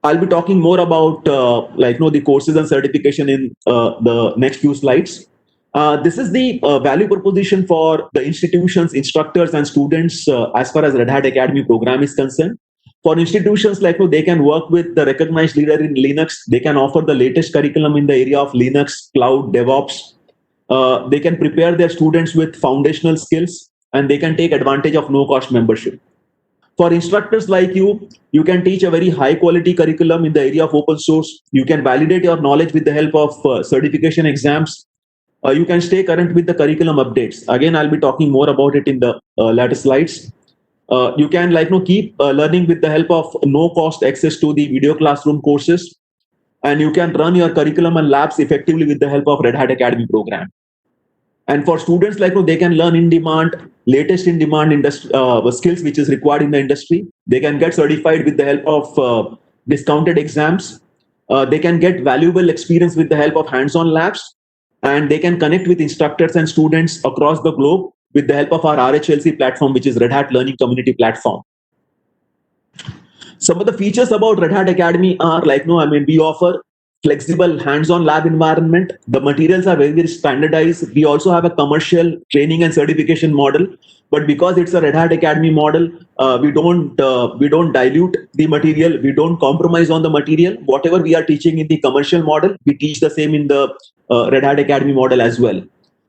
S3: I'll be talking more about the courses and certification in the next few slides. This is the value proposition for the institutions, instructors, and students as far as Red Hat Academy program is concerned. For institutions, they can work with the recognized leader in Linux. They can offer the latest curriculum in the area of Linux, cloud, DevOps. They can prepare their students with foundational skills, and they can take advantage of no-cost membership. For instructors like you, you can teach a very high quality curriculum in the area of open source. You can validate your knowledge with the help of certification exams. You can stay current with the curriculum updates. Again, I'll be talking more about it in the later slides. You can keep learning with the help of no cost access to the video classroom courses. and you can run your curriculum and labs effectively with the help of Red Hat Academy program. And for students, like, they can learn in demand, latest in demand industry skills which is required in the industry. They can get certified with the help of discounted exams. They can get valuable experience with the help of hands-on labs, and they can connect with instructors and students across the globe with the help of our RHLC platform, which is Red Hat Learning Community Platform. Some of the features about Red Hat Academy are like, we offer flexible hands-on lab environment. The materials are very, very standardized. We also have a commercial training and certification model, but because it's a Red Hat Academy model, we don't dilute the material. We don't compromise on the material. Whatever we are teaching in the commercial model, we teach the same in the Red Hat Academy model as well.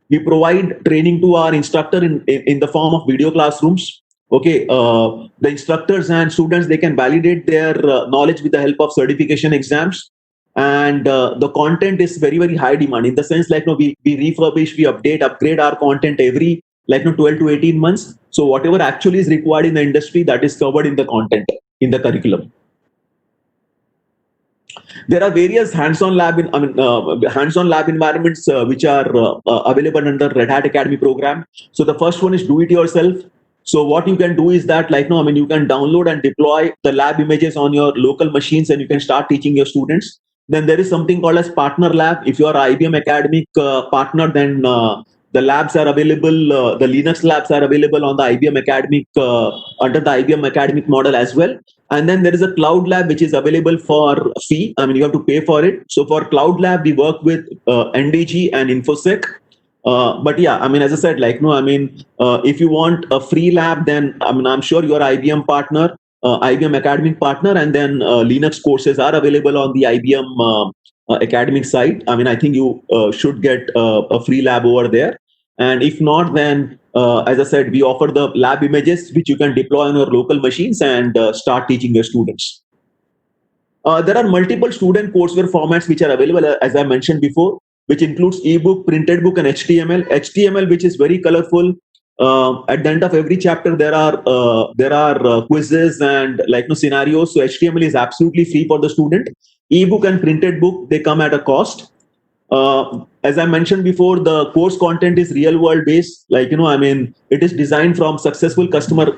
S3: We provide training to our instructor in the form of video classrooms. Okay, the instructors and students, they can validate their knowledge with the help of certification exams, and the content is very, very high demand, in the sense like, we refurbish, we upgrade our content every 12 to 18 months. So whatever actually is required in the industry, that is covered in the content, in the curriculum. There are various hands-on lab environments which are available under Red Hat Academy program. So the first one is do it yourself. So what you can do is that, you can download and deploy the lab images on your local machines, and you can start teaching your students. Then there is something called as partner lab. If you are IBM academic partner, then the labs are available. The Linux labs are available on the IBM academic under the IBM academic model as well. And then there is a cloud lab which is available for fee. You have to pay for it. So for cloud lab, we work with NDG and InfoSec. But yeah, as I said, if you want a free lab, then I'm sure you are IBM partner, IBM academic partner, and then Linux courses are available on the IBM academic site. I think you should get a free lab over there. And if not, then as I said, we offer the lab images which you can deploy on your local machines and start teaching your students. There are multiple student courseware formats which are available, as I mentioned before, which includes ebook, printed book, and HTML. HTML, which is very colorful. At the end of every chapter, there are quizzes and scenarios. So HTML is absolutely free for the student. Ebook and printed book, they come at a cost. As I mentioned before, the course content is real world based. It is designed from successful customer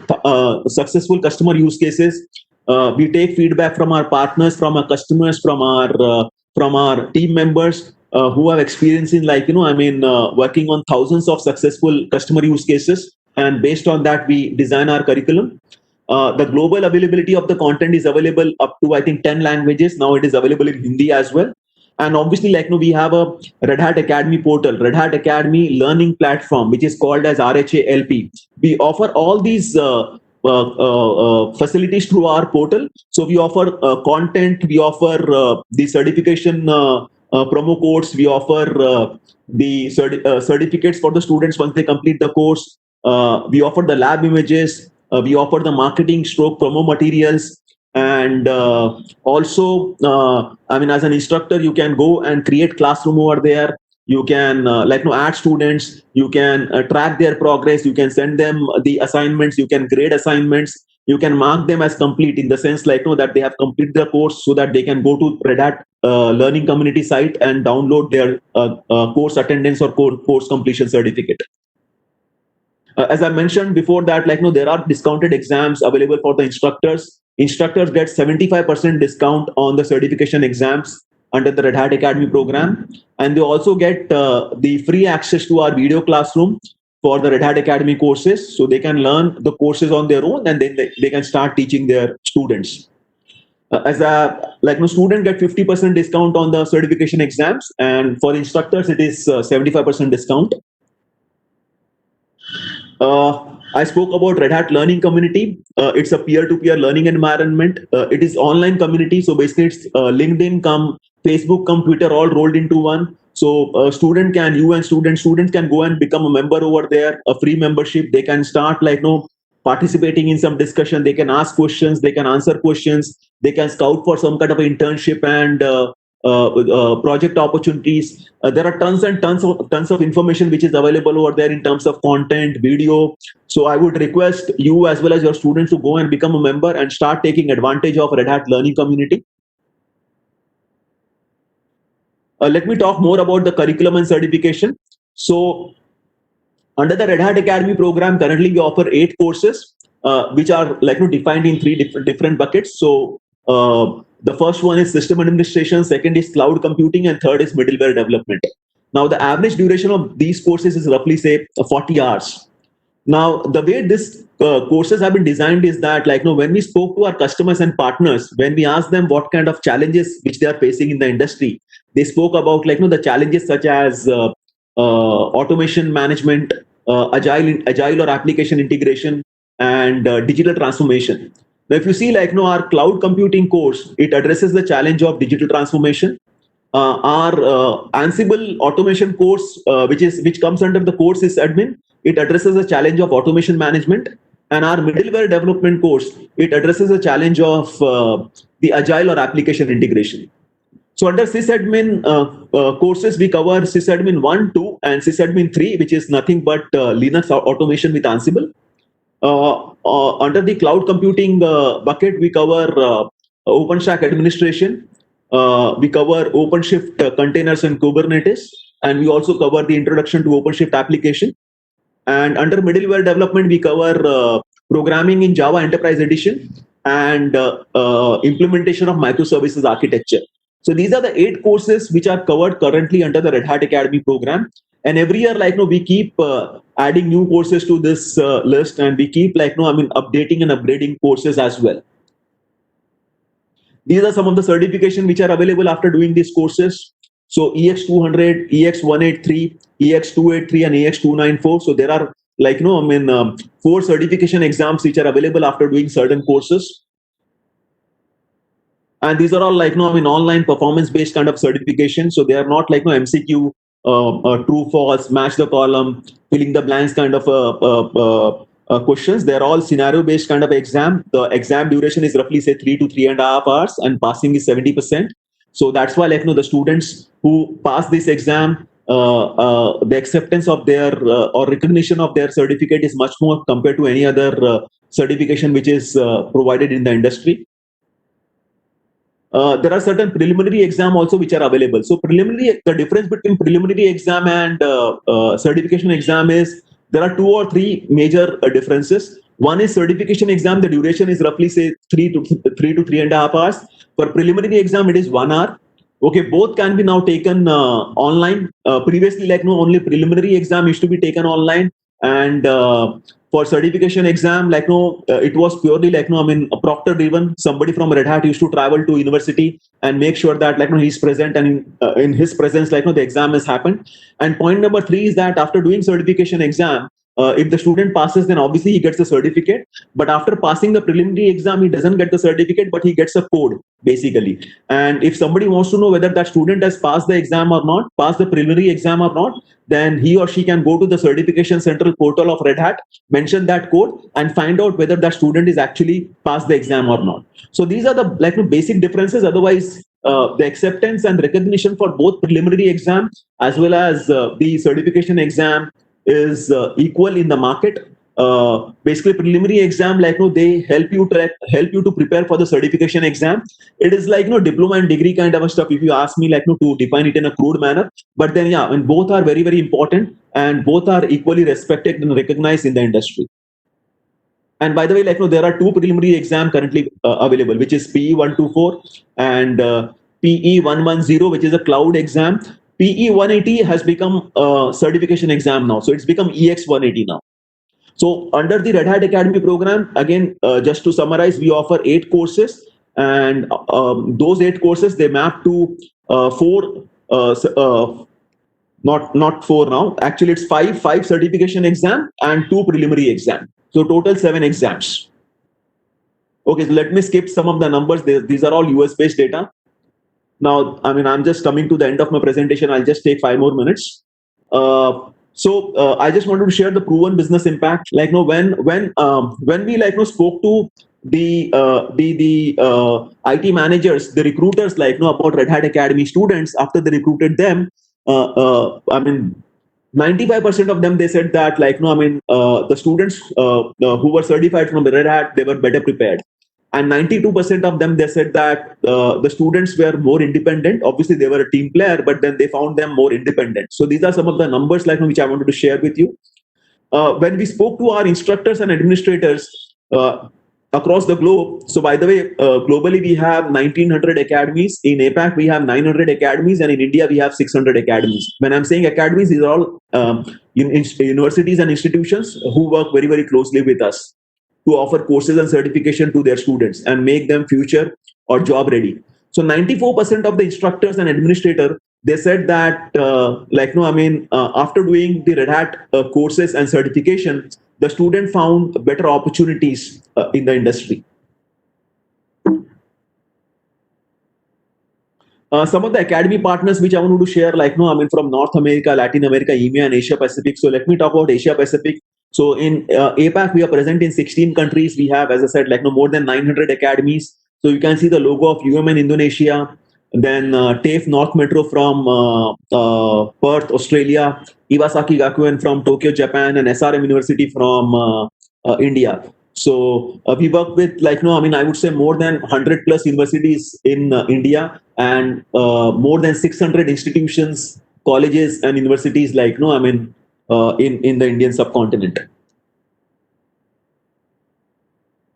S3: use cases. We take feedback from our partners, from our customers, from our team members who have experience in working on thousands of successful customer use cases, and based on that, we design our curriculum. The global availability of the content is available up to, I think, 10 languages. Now it is available in Hindi as well. And obviously, we have a Red Hat Academy portal, Red Hat Academy learning platform, which is called as RHALP. We offer all these facilities through our portal. So we offer content, we offer the certification promo codes, we offer the certificates for the students once they complete the course. We offer the lab images, we offer the marketing stroke promo materials. And also, as an instructor, you can go and create classroom over there. You can add students, you can track their progress, you can send them the assignments, you can grade assignments, you can mark them as complete, in the sense that they have completed the course, so that they can go to Red Hat learning community site and download their course attendance or course completion certificate. As I mentioned before that, there are discounted exams available for the instructors. Instructors get 75% discount on the certification exams under the Red Hat Academy program. And they also get the free access to our video classroom for the Red Hat Academy courses. So they can learn the courses on their own, and then they can start teaching their students. As a student get 50% discount on the certification exams, and for instructors it is 75% discount. I spoke about Red Hat Learning Community. It's a peer-to-peer learning environment. It is online community. So basically it's LinkedIn come, Facebook come, Twitter all rolled into one. So students can go and become a member over there, a free membership. They can start participating in some discussion. They can ask questions, they can answer questions, they can scout for some kind of internship and project opportunities. There are tons of information which is available over there in terms of content, video. So I would request you as well as your students to go and become a member and start taking advantage of Red Hat Learning Community. Let me talk more about the curriculum and certification. So under the Red Hat Academy program, currently we offer 8 courses, which are defined in 3 different buckets. So the first one is system administration, second is cloud computing, and third is middleware development. Now the average duration of these courses is roughly say 40 hours. Now the way this courses have been designed is that when we spoke to our customers and partners, when we asked them what kind of challenges which they are facing in the industry, they spoke about the challenges such as automation management, agile or application integration, and digital transformation. Now if you see our cloud computing course, it addresses the challenge of digital transformation. Our Ansible automation course, which comes under the course is admin, it addresses the challenge of automation management. And our middleware development course, it addresses the challenge of the agile or application integration. So under sysadmin courses, we cover sysadmin 1, 2, and sysadmin 3, which is nothing but Linux automation with Ansible. Under the cloud computing bucket, we cover OpenStack administration. We cover OpenShift containers and Kubernetes, and we also cover the introduction to OpenShift application. And under middleware development, we cover programming in Java Enterprise Edition and implementation of microservices architecture. So these are the 8 courses which are covered currently under the Red Hat Academy program. And every year, we keep adding new courses to this list, and we keep updating and upgrading courses as well. These are some of the certification which are available after doing these courses. So EX200, EX183, EX283, and EX294. So there are 4 certification exams which are available after doing certain courses. And these are all online performance based kind of certification. So they are not MCQ, true false, match the column, filling the blanks kind of questions. They're all scenario based kind of exam. The exam duration is roughly say 3 to 3.5 hours, and passing is 70%. So that's why the students who pass this exam, the acceptance of their or recognition of their certificate is much more compared to any other certification which is provided in the industry. There are certain preliminary exam also which are available. So the difference between preliminary exam and certification exam is there are 2 or 3 major differences. One is certification exam, the duration is roughly say 3 to 3.5 hours. For preliminary exam, it is 1 hour. Okay, both can be now taken online. Previously, only preliminary exam used to be taken online, and for certification exam, it was purely a proctor driven. Somebody from Red Hat used to travel to university and make sure that he's present, and in his presence the exam has happened. And point number 3 is that after doing certification exam, if the student passes, then obviously he gets the certificate. But after passing the preliminary exam, he doesn't get the certificate, but he gets a code basically. And if somebody wants to know whether that student has passed the exam or not, passed the preliminary exam or not, then he or she can go to the certification central portal of Red Hat, mention that code, and find out whether that student is actually passed the exam or not. So these are the basic differences. Otherwise, the acceptance and recognition for both preliminary exam as well as the certification exam is equal in the market. Basically, preliminary exam, they help you to prepare for the certification exam. It is diploma and degree kind of a stuff, if you ask me, to define it in a crude manner. But then, yeah, and both are very, very important, and both are equally respected and recognized in the industry. And by the way, there are 2 preliminary exam currently available, which is PE 124 and PE 110, which is a cloud exam. PE 180 has become a certification exam now, so it's become EX 180 now. So under the Red Hat Academy program, again, just to summarize, we offer 8 courses, and those 8 courses, they map to 4, not 4 now. Actually, it's 5 certification exam and 2 preliminary exam. So total 7 exams. Okay, so let me skip some of the numbers. These are all US-based data. Now, I'm just coming to the end of my presentation. I'll just take 5 more minutes. So I just wanted to share the proven business impact. When we spoke to the IT managers, the recruiters, about Red Hat Academy students after they recruited them, 95% of them, they said that the students who were certified from the Red Hat, they were better prepared. and 92% of them, they said that the students were more independent. Obviously they were a team player, but then they found them more independent. So these are some of the numbers like which I wanted to share with you. When we spoke to our instructors and administrators across the globe, so by the way, globally we have 1900 academies. In APAC we have 900 academies, and in India we have 600 academies. When I'm saying academies, these are all universities and institutions who work very, very closely with us to offer courses and certification to their students and make them future or job ready. So 94% of the instructors and administrator, they said that after doing the Red Hat courses and certification, the student found better opportunities in the industry. Some of the academy partners which I wanted to share, from North America, Latin America, EMEA, and Asia Pacific. So let me talk about Asia Pacific. So in APAC, we are present in 16 countries. We have, as I said, more than 900 academies. So you can see the logo of UMN Indonesia, then TAFE North Metro from Perth, Australia, Iwasaki Gakuen from Tokyo, Japan, and SRM University from India. So we work with I would say more than 100 plus universities in India, and more than 600 institutions, colleges, and universities in the Indian subcontinent.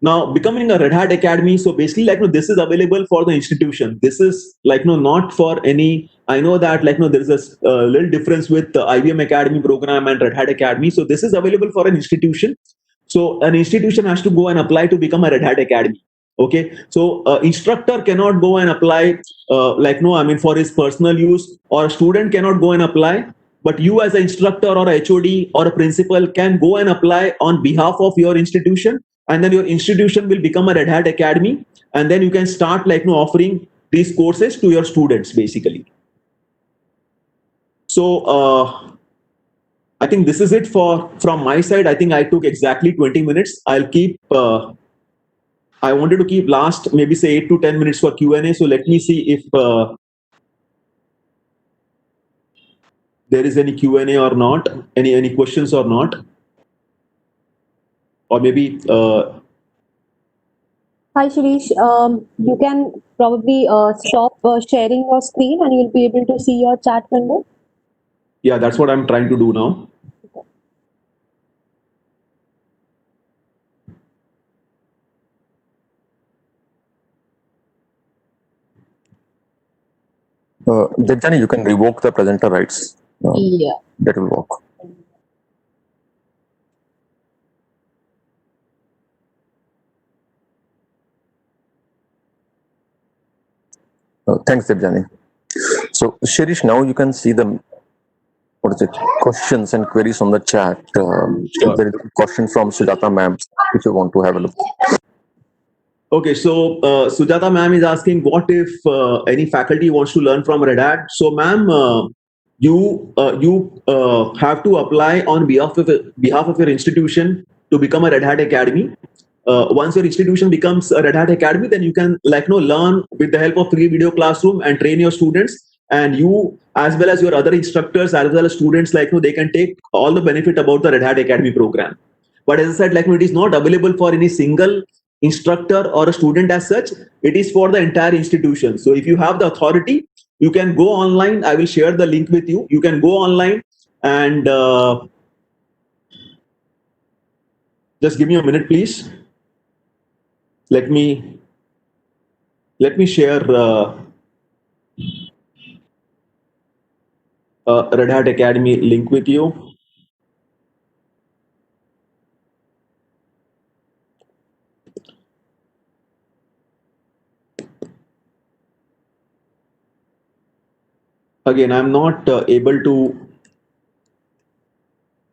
S3: Now, becoming a Red Hat Academy, so basically, this is available for the institution. This is not for any. I know that there is a little difference with the IBM Academy program and Red Hat Academy. So this is available for an institution. So an institution has to go and apply to become a Red Hat Academy. Okay, so instructor cannot go and apply for his personal use, or a student cannot go and apply. But you as an instructor or a HOD or a principal can go and apply on behalf of your institution, and then your institution will become a Red Hat Academy, and then you can start offering these courses to your students basically. So I think this is it from my side. I think I took exactly 20 minutes. I'll keep I wanted to keep last maybe say 8 to 10 minutes for Q&A. So let me see if there is any Q&A or not, any questions or not, or maybe
S2: Hi, Shirish. You can probably stop sharing your screen and you'll be able to see your chat window.
S3: Yeah, that's what I'm trying to do now.
S4: Debjani, you can revoke the presenter rights.
S2: Yeah.
S4: That will work. Thanks, Debjani. So, Shirish, now you can see the questions and queries on the chat.
S3: Sure.
S4: There is a question from Sujata ma'am, if you want to have a look.
S3: Okay, so Sujata ma'am is asking, what if any faculty wants to learn from Red Hat? So ma'am, you have to apply on behalf of your institution to become a Red Hat Academy. Once your institution becomes a Red Hat Academy, then you can learn with the help of free video classroom and train your students, and you as well as your other instructors as well as students they can take all the benefit about the Red Hat Academy program. But as I said, it is not available for any single instructor or a student as such. It is for the entire institution. So if you have the authority, you can go online. I will share the link with you. You can go online and just give me a minute, please. Let me share Red Hat Academy link with you. Again, I'm not able to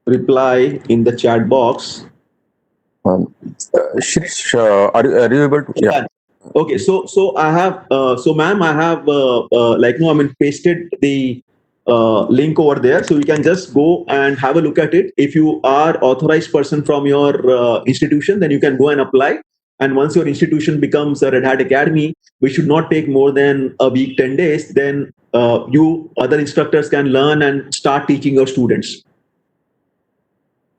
S3: reply in the chat box.
S4: Shirish, are you able to? Yeah.
S3: Okay, so I have so ma'am, I have pasted the link over there, so you can just go and have a look at it. If you are authorized person from your institution, then you can go and apply. And once your institution becomes a Red Hat Academy, which should not take more than a week, 10 days, then you other instructors can learn and start teaching your students.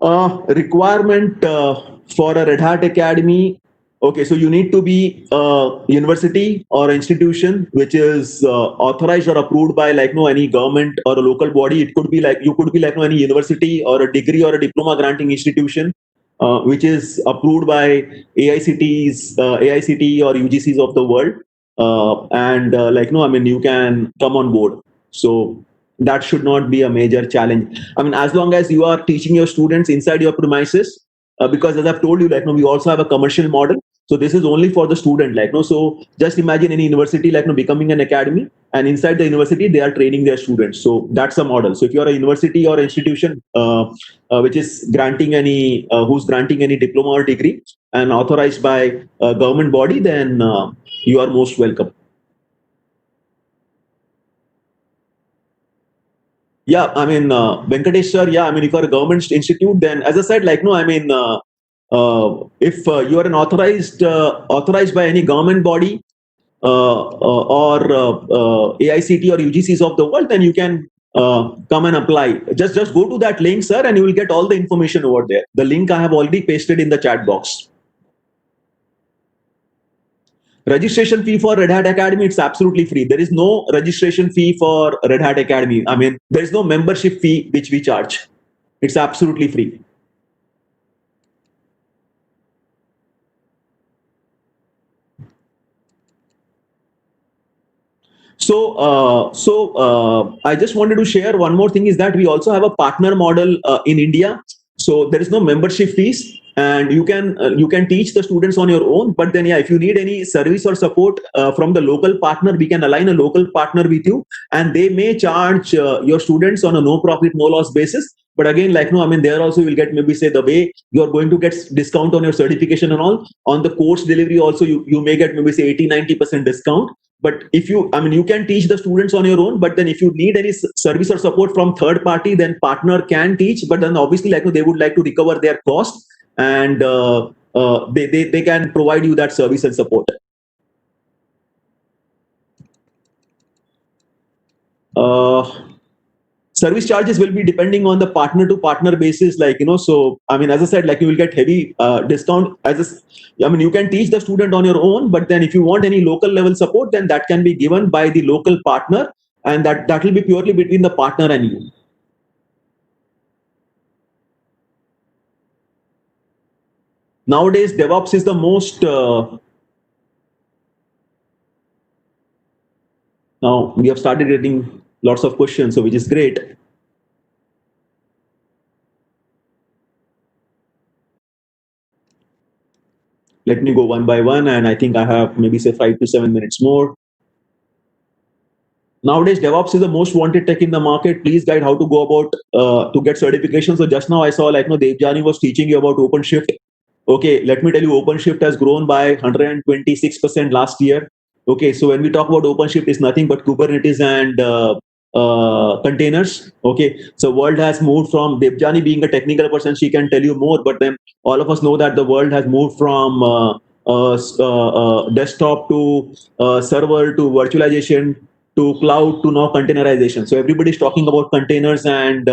S3: Requirement for a Red Hat Academy. Okay, so you need to be a university or institution which is authorized or approved by like no any government or a local body. It could be like you could be like no any university or a degree or a diploma granting institution which is approved by AICTE or UGCs of the world, and like no, I mean you can come on board. So that should not be a major challenge. I mean, as long as you are teaching your students inside your premises, because as I've told you, like no, we also have a commercial model, so this is only for the student, like no. So just imagine any university like no becoming an academy, and inside the university they are training their students. So that's a model. So if you are a university or institution which is granting any who's granting any diploma or degree and authorized by a government body, then you are most welcome. Yeah, I mean, Venkatesh sir, yeah, I mean, if you're a government institute, then as I said, like, no, I mean, if you are an authorized by any government body or AICT or UGCs of the world, then you can come and apply. Just go to that link, sir, and you will get all the information over there. The link I have already pasted in the chat box. Registration fee for Red Hat Academy, it's absolutely free. There is no registration fee for Red Hat Academy. I mean, there is no membership fee which we charge. It's absolutely free. I just wanted to share one more thing is that we also have a partner model in India. So there is no membership fees, and you can teach the students on your own. But then, yeah, if you need any service or support from the local partner, we can align a local partner with you, and they may charge your students on a no profit, no loss basis. But again, like no, I mean, there also you'll get maybe say the way you're going to get discount on your certification and all on the course delivery. Also, you may get maybe say 80-90% discount. But if you, I mean, you can teach the students on your own, but then if you need any service or support from third party, then partner can teach. But then obviously, like they would like to recover their cost, and they can provide you that service and support. Service charges will be depending on the partner to partner basis, like so I mean, as I said, like you will get heavy discount I mean, you can teach the student on your own, but then if you want any local level support, then that can be given by the local partner, and that will be purely between the partner and you. Nowadays DevOps is the most now we have started getting lots of questions, so which is great. Let me go one by one, and I think I have maybe say 5 to 7 minutes more. Nowadays, DevOps is the most wanted tech in the market. Please guide how to go about to get certification. So just now I saw like Devjani was teaching you about OpenShift. Okay, let me tell you, OpenShift has grown by 126% last year. Okay, so when we talk about OpenShift, it's nothing but Kubernetes and containers. Okay, so world has moved from Devjani being a technical person, she can tell you more, but then all of us know that the world has moved from desktop to server to virtualization to cloud to now containerization. So everybody's talking about containers and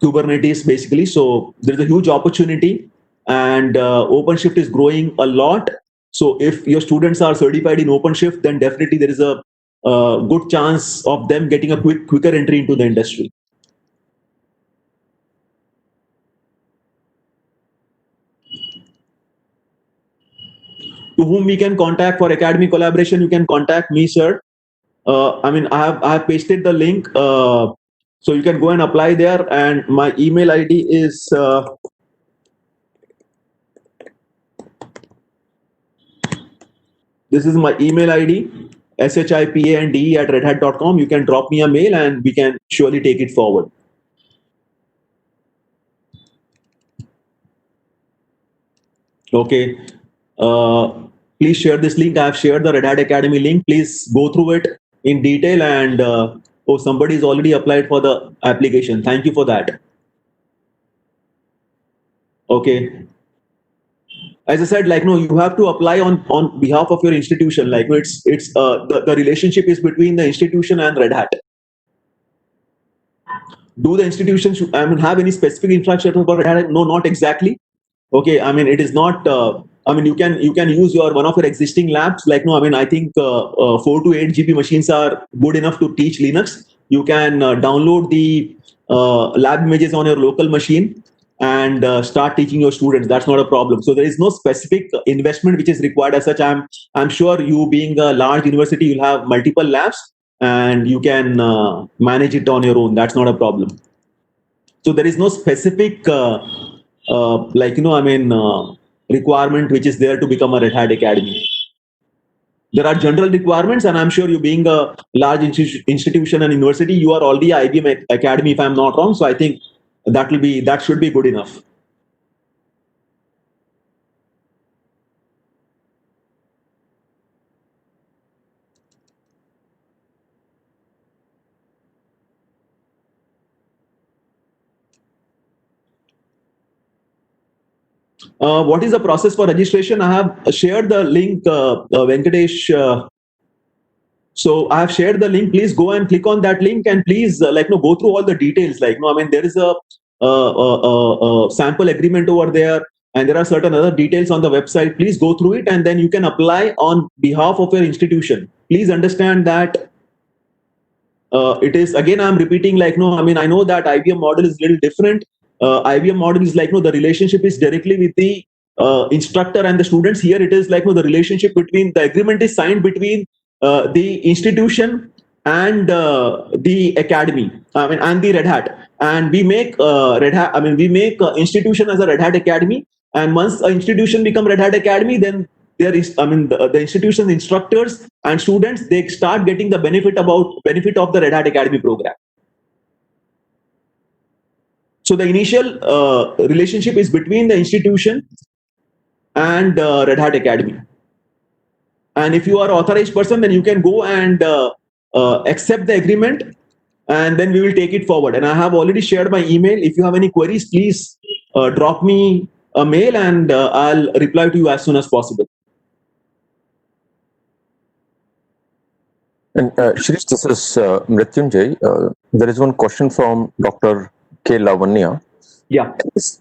S3: Kubernetes basically. So there's a huge opportunity, and OpenShift is growing a lot. So if your students are certified in OpenShift, then definitely there is a good chance of them getting a quicker entry into the industry. To whom we can contact for academic collaboration, you can contact me, sir. I mean, I have pasted the link, so you can go and apply there. And my email ID is this is my email ID, shipande@redhat.com. You can drop me a mail, and we can surely take it forward. Okay. Please share this link. I have shared the Red Hat Academy link. Please go through it in detail. And oh, somebody has already applied for the application. Thank you for that. Okay. As I said, like no, you have to apply on behalf of your institution. Like it's the relationship is between the institution and Red Hat. do the institution have any specific infrastructure for Red Hat? No, not exactly. Okay, I mean, it is not. I mean, you can use your one of your existing labs. Like, no, I mean, I think 4 to 8 GB machines are good enough to teach Linux. You can download the lab images on your local machine and start teaching your students. That's not a problem. So there is no specific investment which is required as such. I'm sure you being a large university, you'll have multiple labs and you can manage it on your own. That's not a problem. So there is no specific requirement which is there to become a Red Hat Academy. There are general requirements, and I'm sure you being a large institution and university, you are already IBM Academy, if I'm not wrong. So I think that should be good enough. What is the process for registration? I have shared the link, Venkatesh. So I have shared the link. Please go and click on that link and please go through all the details. I mean, there is a sample agreement over there, and there are certain other details on the website. Please go through it, and then you can apply on behalf of your institution. Please understand that it is, again, I'm repeating, I mean, I know that IBM model is a little different. IBM model is the relationship is directly with the instructor and the students. Here it is the relationship between, the agreement is signed between the institution and the academy, I mean, and the Red Hat. And we make Red Hat, I mean, we make institution as a Red Hat Academy. And once an institution become Red Hat Academy, then there is, I mean, the institution instructors and students, they start getting the benefit of the Red Hat Academy program. So the initial relationship is between the institution and Red Hat Academy. And if you are authorized person, then you can go and accept the agreement, and then we will take it forward. And I have already shared my email. If you have any queries, please drop me a mail, and I'll reply to you as soon as possible.
S4: And Shirish, this is Mrityunjay. There is one question from Dr. K. Lavanya.
S3: Yeah.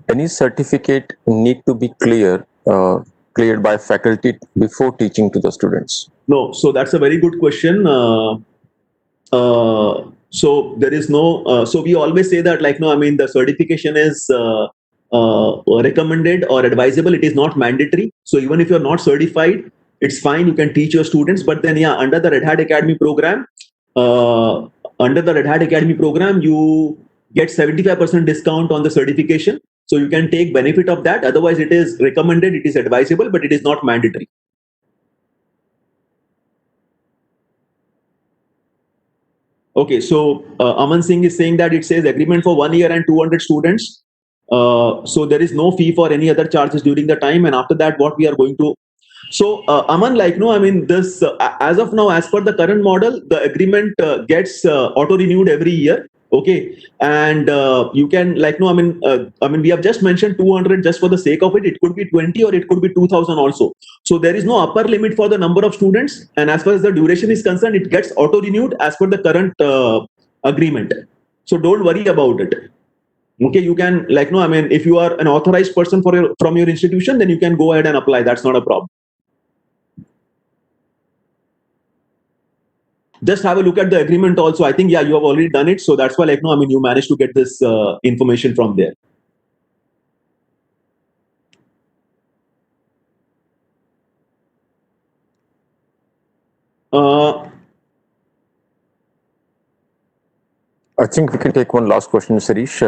S4: Any certificate need to be cleared by faculty before teaching to the students?
S3: No, so that's a very good question. So there is no. So we always say that, I mean, the certification is recommended or advisable. It is not mandatory. So even if you're not certified, it's fine. You can teach your students. But then, yeah, under the Red Hat Academy program, you get 75% discount on the certification. So you can take benefit of that. Otherwise, it is recommended, it is advisable, but it is not mandatory. Okay, so Aman Singh is saying that it says agreement for 1 year and 200 students. So there is no fee for any other charges during the time, and after that, what we are going to. So Aman, I mean, this as of now, as per the current model, the agreement gets auto renewed every year. Okay, and you can I mean, we have just mentioned 200 just for the sake of it. It could be 20 or it could be 2000 also. So there is no upper limit for the number of students, and as far as the duration is concerned, it gets auto renewed as per the current agreement. So don't worry about it. Okay, you can I mean, if you are an authorized person from your institution, then you can go ahead and apply. That's not a problem. Just have a look at the agreement also. I think, yeah, you have already done it. So that's why, I mean, you managed to get this information from there.
S4: I think we can take one last question, Shirish.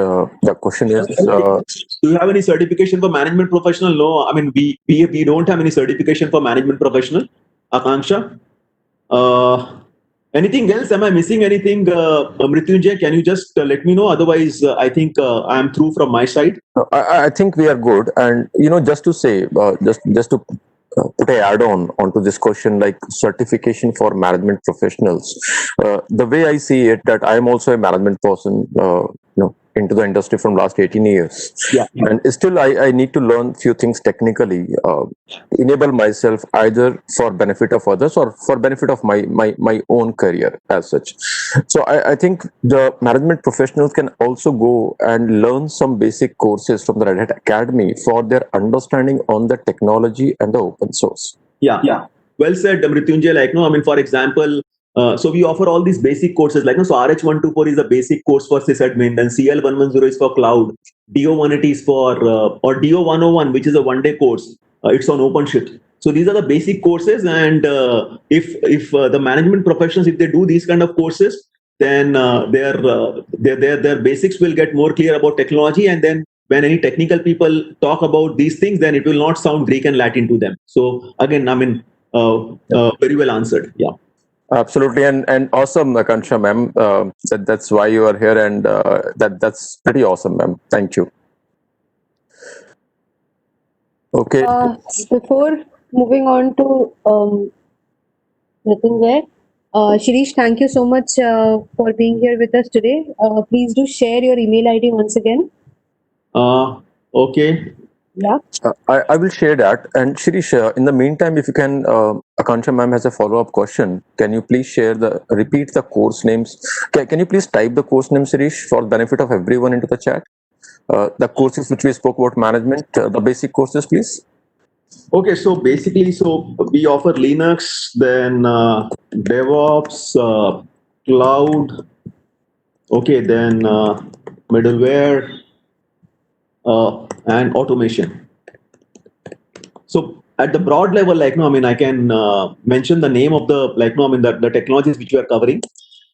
S4: The question is,
S3: do you have any certification for management professional? No, I mean, we don't have any certification for management professional. Akanksha? Anything else? Am I missing anything? Mrityunjay, can you just let me know? Otherwise, I think I'm through from my side.
S4: I think we are good. And, just to say, just to put a add-on onto this question, like certification for management professionals. The way I see it, that I am also a management person, into the industry from last 18 years.
S3: Yeah.
S4: And still, I need to learn few things technically to enable myself either for benefit of others or for benefit of my own career as such. So I think the management professionals can also go and learn some basic courses from the Red Hat Academy for their understanding on the technology and the open source.
S3: Yeah. Well said, Mrityunjay. Like, no, I mean, for example, so we offer all these basic courses. Like, no, so RH124 is a basic course for sysadmin. Then CL110 is for cloud. DO180 is for, or DO101, which is a one-day course. It's on OpenShift. So these are the basic courses. And if the management professionals, if they do these kind of courses, then their basics will get more clear about technology. And then when any technical people talk about these things, then it will not sound Greek and Latin to them. So again, I mean, very well answered. Yeah.
S4: Absolutely, and awesome, Akansha ma'am. That's why you are here, and that's pretty awesome, ma'am. Thank you. Okay.
S2: Before moving on to Mrityunjay, Shirish, thank you so much for being here with us today. Please do share your email ID once again.
S3: Okay.
S2: Yeah.
S4: I will share that. And Shirish, in the meantime, if you can, Akansha ma'am has a follow-up question. Can you please repeat the course names? Can you please type the course name, Shirish, for the benefit of everyone into the chat? The courses which we spoke about management, the basic courses, please.
S3: Okay. So basically, so we offer Linux, then DevOps, cloud. Okay. Then middleware and automation. So at the broad level, like, no, I mean, I can mention the name of the, like, no, I mean, the technologies which we are covering,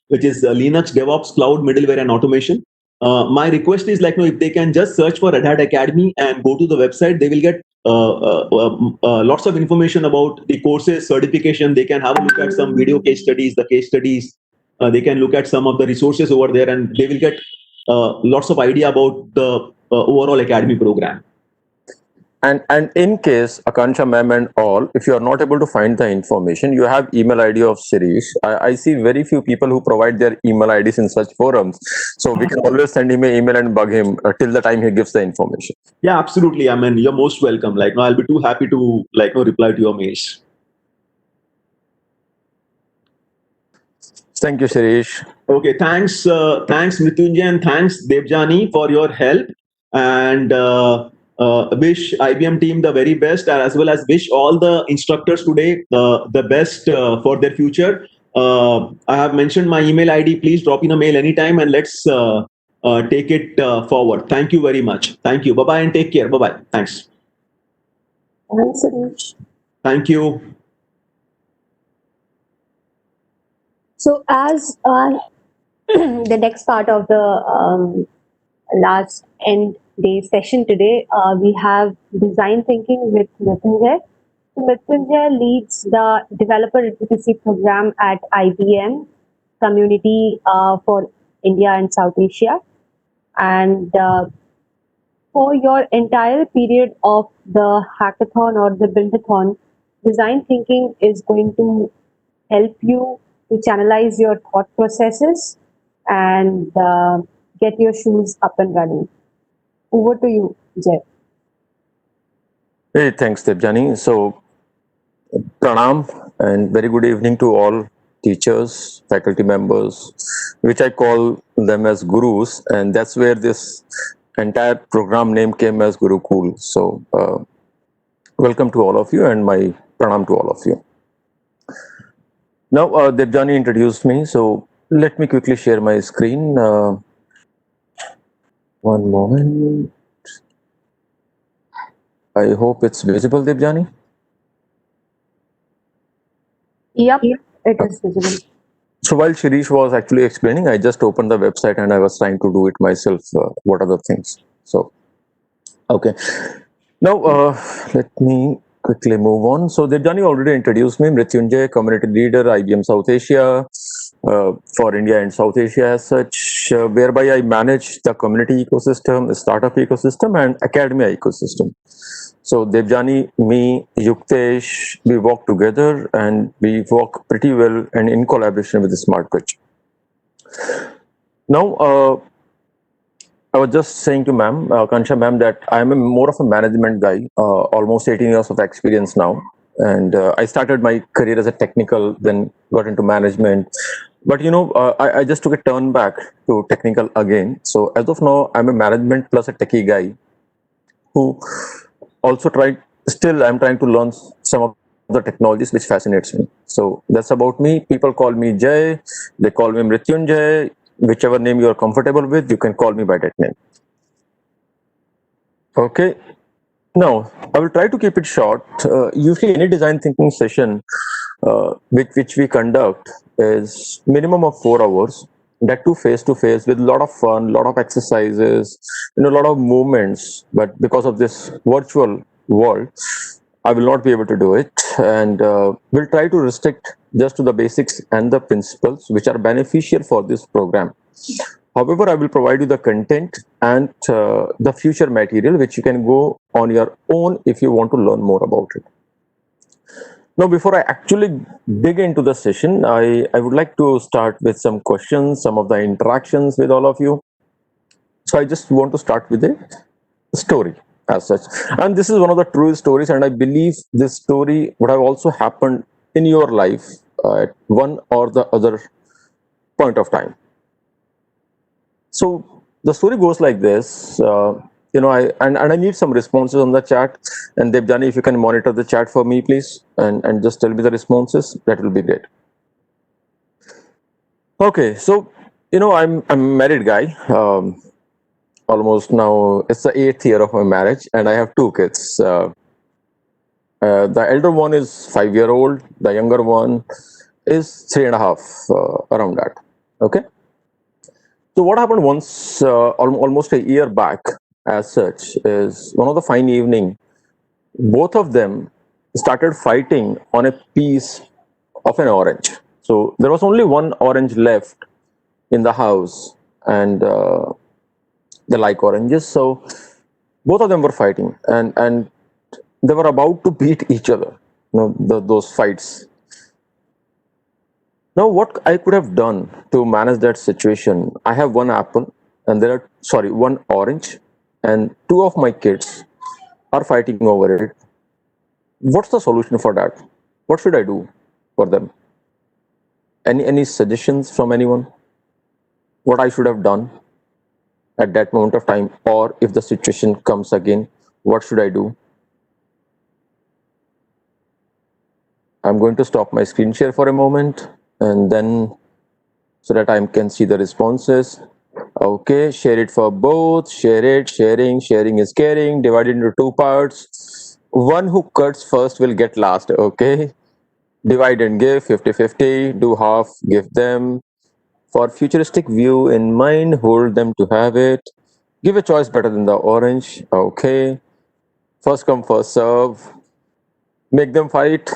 S3: which is Linux, DevOps, cloud, middleware, and automation. My request is, like, no, if they can just search for Red Hat Academy and go to the website, they will get lots of information about the courses, certification. They can have a look at some video case studies, the case studies. They can look at some of the resources over there, and they will get lots of idea about the overall academy program.
S4: And in case Akansha ma'am and all, if you are not able to find the information, you have email ID of Shirish. I see very few people who provide their email IDs in such forums. So we can always send him an email and bug him till the time he gives the information.
S3: Yeah, absolutely. I mean, you're most welcome. Like, no, I'll be too happy to, like, no, reply to your mails.
S4: Thank you, Shirish.
S3: Okay, thanks Mrityunjay, and thanks Devjani for your help, and wish IBM team the very best, as well as wish all the instructors today the best for their future. I have mentioned my email ID. Please drop in a mail anytime, and let's take it forward. Thank you very much. Thank you. Bye bye, and take care. Bye bye. Thanks.
S2: Thanks, Shirish.
S3: Thank you.
S2: So, as the next part of the last end day session today, we have design thinking with Mrityunjay. So Mrityunjay leads the developer advocacy program at IBM community for India and South Asia. And for your entire period of the hackathon or the buildathon, design thinking is going to help you to channelize your thought processes and get your shoes up and running. Over to you, Jay.
S4: Hey, thanks, Devjani. So, pranam and very good evening to all teachers, faculty members, which I call them as gurus, and that's where this entire program name came as GuruCool. So, welcome to all of you, and my pranam to all of you. Now, Devjani introduced me, so let me quickly share my screen. One moment. I hope it's visible, Devjani.
S2: Yep, it is visible.
S4: So while Shirish was actually explaining, I just opened the website and I was trying to do it myself. What are the things? So, okay. Now, let me quickly move on. So Devjani already introduced me, Mrityunjay, community leader, IBM South Asia, for India and South Asia as such, whereby I manage the community ecosystem, the startup ecosystem, and academia ecosystem. So Devjani, me, Yuktesh, we work together and we work pretty well and in collaboration with the Smart Bridge. Now, was just saying to ma'am, Kansha ma'am, that I'm more of a management guy, almost 18 years of experience now. And I started my career as a technical, then got into management. But I just took a turn back to technical again. So as of now, I'm a management plus a techie guy who also still I'm trying to learn some of the technologies which fascinates me. So that's about me. People call me Jay, they call me Mrityunjay, whichever name you are comfortable with, you can call me by that name. Okay. Now, I will try to keep it short. Usually, any design thinking session which we conduct is minimum of 4 hours. That too face to face with a lot of fun, lot of exercises, a lot of movements. But because of this virtual world, I will not be able to do it, and we'll try to restrict just to the basics and the principles which are beneficial for this program. However, I will provide you the content and the future material which you can go on your own if you want to learn more about it. Now, before I actually dig into the session, I would like to start with some questions, some of the interactions with all of you. So I just want to start with a story as such. And this is one of the true stories, and I believe this story would have also happened in your life at one or the other point of time. So the story goes like this. I need some responses on the chat. And Debjani, if you can monitor the chat for me, please, and just tell me the responses, that will be great. Okay, so I'm a married guy. Almost now it's the 8th year of my marriage, and I have 2 kids. The elder one is 5 year old. The younger one is 3.5, around that. Okay. So what happened once, almost a year back, as such, is one of the fine evening, both of them started fighting on a piece of an orange. So there was only one orange left in the house, and they like oranges. So both of them were fighting, and they were about to beat each other. Those fights. Now, what I could have done to manage that situation, I have one apple, and one orange, and 2 of my kids are fighting over it. What's the solution for that? What should I do for them? Any suggestions from anyone? What I should have done at that moment of time, or if the situation comes again, what should I do? I'm going to stop my screen share for a moment, and then so that I can see the responses. Okay, share it for both. Share it. Sharing is caring. Divided into 2 parts. One who cuts first will get last. Okay. Divide and give 50-50. Do half, give them. For futuristic view in mind, hold them to have it. Give a choice better than the orange. Okay. First come, first serve. Make them fight.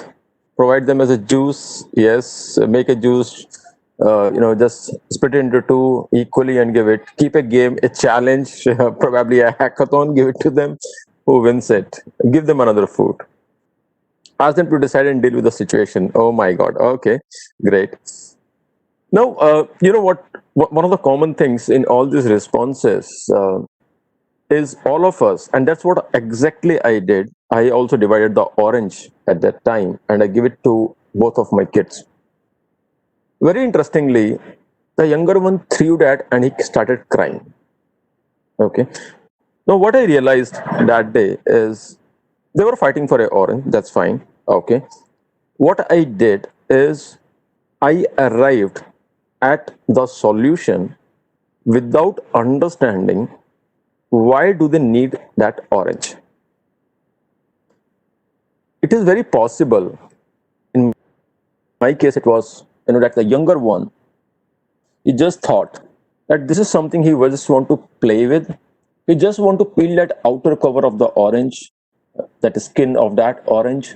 S4: Provide them as a juice. Yes. Make a juice. Just split it into 2 equally and give it. Keep a game, a challenge, probably a hackathon. Give it to them. Who wins it? Give them another food. Ask them to decide and deal with the situation. Oh my God. Okay, great. Now, you know what? One of the common things in all these responses is all of us, and that's what exactly I did. I also divided the orange at that time, and I give it to both of my kids. Very interestingly, the younger one threw that and he started crying. Okay. Now, what I realized that day is they were fighting for a orange. That's fine. Okay. What I did is I arrived at the solution without understanding why do they need that orange. It is very possible. In my case, it was that the younger one, he just thought that this is something he just want to play with. He just want to peel that outer cover of the orange, that skin of that orange,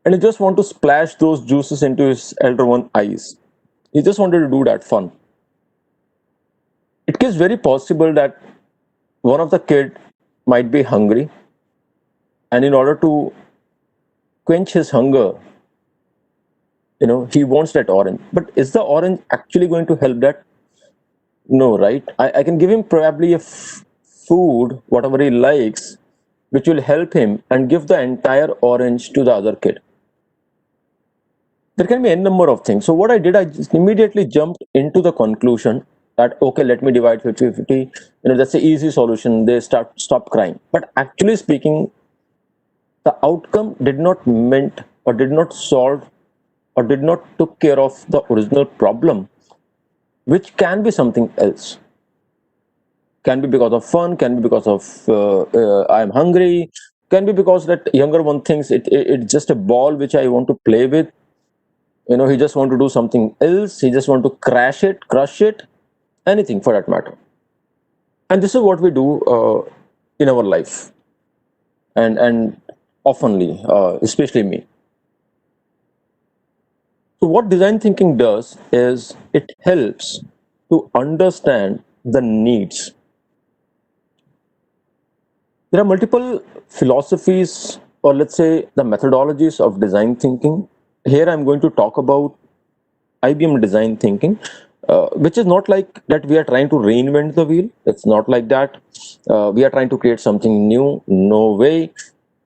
S4: and he just want to splash those juices into his elder one eyes. He just wanted to do that fun. It is very possible that one of the kid might be hungry, and in order to quench his hunger, he wants that orange. But is the orange actually going to help that? No, right? I can give him probably a food, whatever he likes, which will help him and give the entire orange to the other kid. There can be a number of things. So what I did, I just immediately jumped into the conclusion that, okay, let me divide 50-50. That's the easy solution. They stop crying. But actually speaking, the outcome did not meant or did not solve or did not took care of the original problem, which can be something else. Can be because of fun, can be because of I'm hungry, can be because that younger one thinks it's just a ball which I want to play with. He just want to do something else. He just want to crush it, anything for that matter. And this is what we do in our life, and oftenly, especially me. So what design thinking does is it helps to understand the needs. There are multiple philosophies, or let's say the methodologies of design thinking. Here I'm going to talk about IBM design thinking, which is not like that we are trying to reinvent the wheel. It's not like that. We are trying to create something new. No way.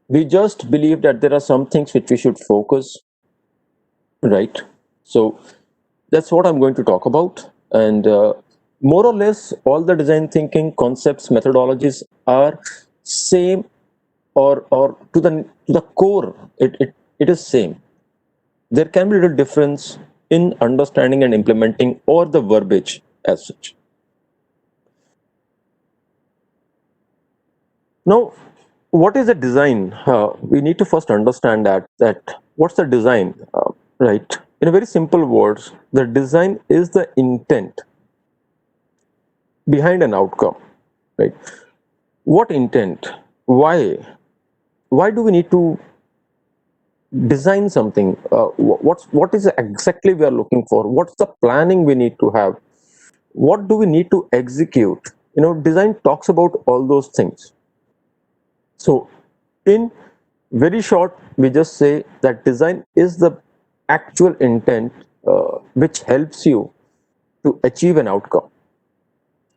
S4: We just believe that there are some things which we should focus, right? So that's what I'm going to talk about. And more or less, all the design thinking concepts, methodologies are same, or to the core. It is same. There can be a little difference in understanding and implementing or the verbiage as such. Now, what is a design? We need to first understand that what's the design, right? In a very simple words, the design is the intent behind an outcome, right? What intent? Why? Why do we need to design something? What is exactly we are looking for? What's the planning we need to have? What do we need to execute? Design talks about all those things. So in very short, we just say that design is the actual intent which helps you to achieve an outcome.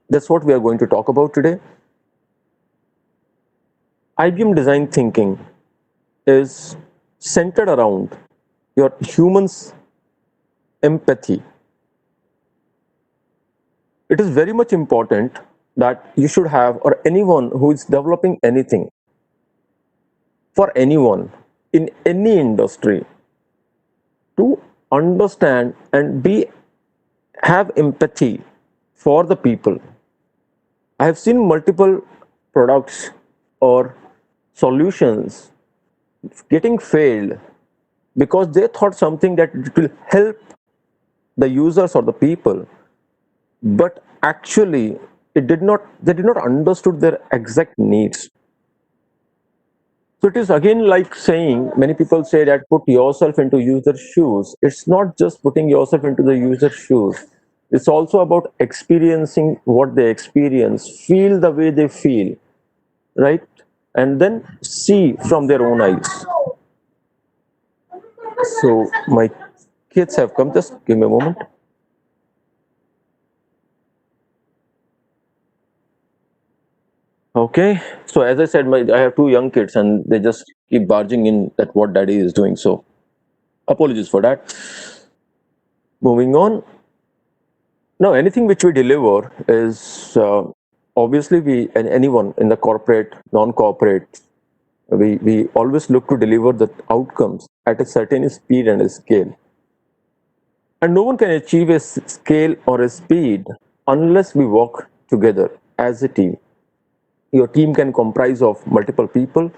S4: That's what we are going to talk about today. IBM design thinking is centered around your human's empathy. It is very much important that you should have, or anyone who is developing anything, for anyone in any industry, to understand and have empathy for the people. I have seen multiple products or solutions getting failed because they thought something that it will help the users or the people, but actually they did not understood their exact needs. So it is again like saying, many people say that put yourself into user shoes. It's not just putting yourself into the user shoes. It's also about experiencing what they experience, feel the way they feel, right? And then see from their own eyes. So my kids have come. Just give me a moment. Okay. So as I said, I have two young kids, and they just keep barging in at what daddy is doing. So apologies for that. Moving on. Now, anything which we deliver is obviously and anyone in the corporate, non-corporate, we always look to deliver the outcomes at a certain speed and a scale. And no one can achieve a scale or a speed unless we work together as a team. Your team can comprise of multiple people,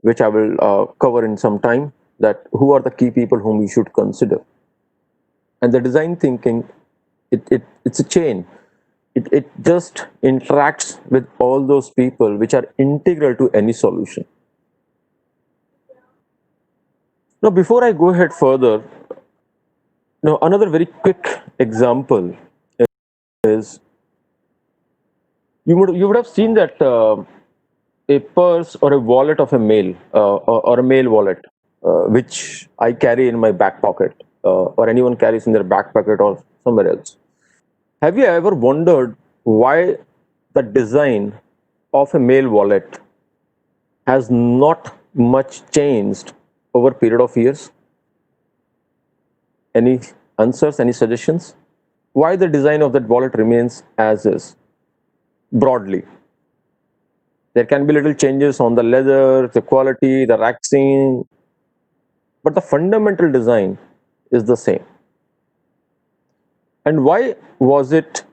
S4: which I will cover in some time, that who are the key people whom we should consider. And the design thinking, it's a chain. It just interacts with all those people which are integral to any solution. Now, before I go ahead further, another very quick example is you would have seen that a purse or a wallet of a male or a male wallet, which I carry in my back pocket, or anyone carries in their back pocket or somewhere else. Have you ever wondered why the design of a mail wallet has not much changed over a period of years? Any answers, any suggestions? Why the design of that wallet remains as is, broadly? There can be little changes on the leather, the quality, the waxing, but the fundamental design is the same. And why the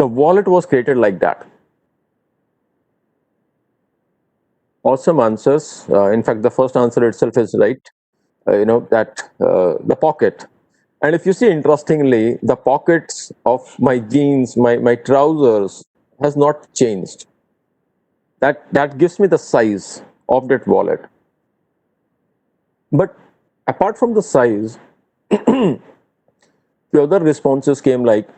S4: wallet was created like that? Awesome answers. In fact, the first answer itself is right. That the pocket. And if you see, interestingly, the pockets of my jeans, my trousers has not changed. That gives me the size of that wallet. But apart from the size, the other responses came like,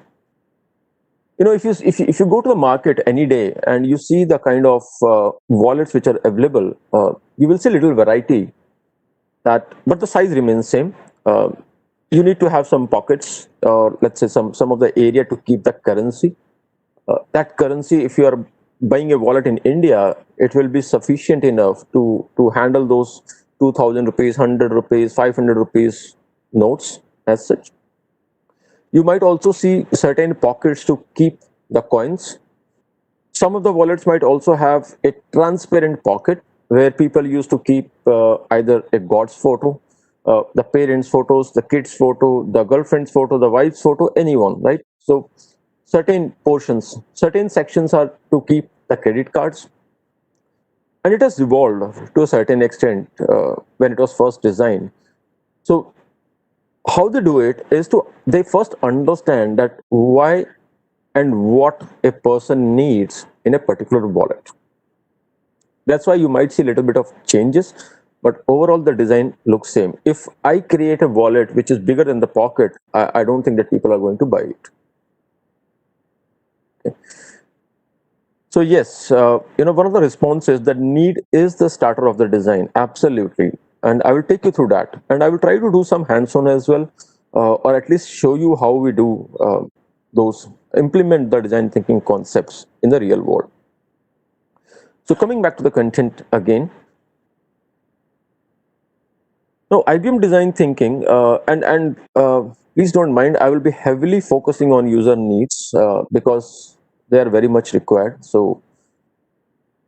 S4: if you go to the market any day and you see the kind of wallets which are available, you will see little variety. But the size remains same. You need to have some pockets, or let's say some of the area to keep the currency. That currency, if you are buying a wallet in India, it will be sufficient enough to handle those 2,000 rupees, 100 rupees, 500 rupees notes as such. You might also see certain pockets to keep the coins. Some of the wallets might also have a transparent pocket where people used to keep either a god's photo, the parents' photos, the kids' photo, the girlfriend's photo, the wife's photo, anyone, right? So certain portions, certain sections are to keep the credit cards. And it has evolved to a certain extent when it was first designed. So how they do it is they first understand that why and what a person needs in a particular wallet. That's why you might see a little bit of changes, but overall the design looks same. If I create a wallet which is bigger than the pocket, I don't think that people are going to buy it. Okay. So yes, one of the responses that need is the starter of the design. Absolutely. And I will take you through that. And I will try to do some hands-on as well, or at least show you how we do implement the design thinking concepts in the real world. So coming back to the content again. Now, IBM design thinking, and please don't mind, I will be heavily focusing on user needs because they are very much required. So,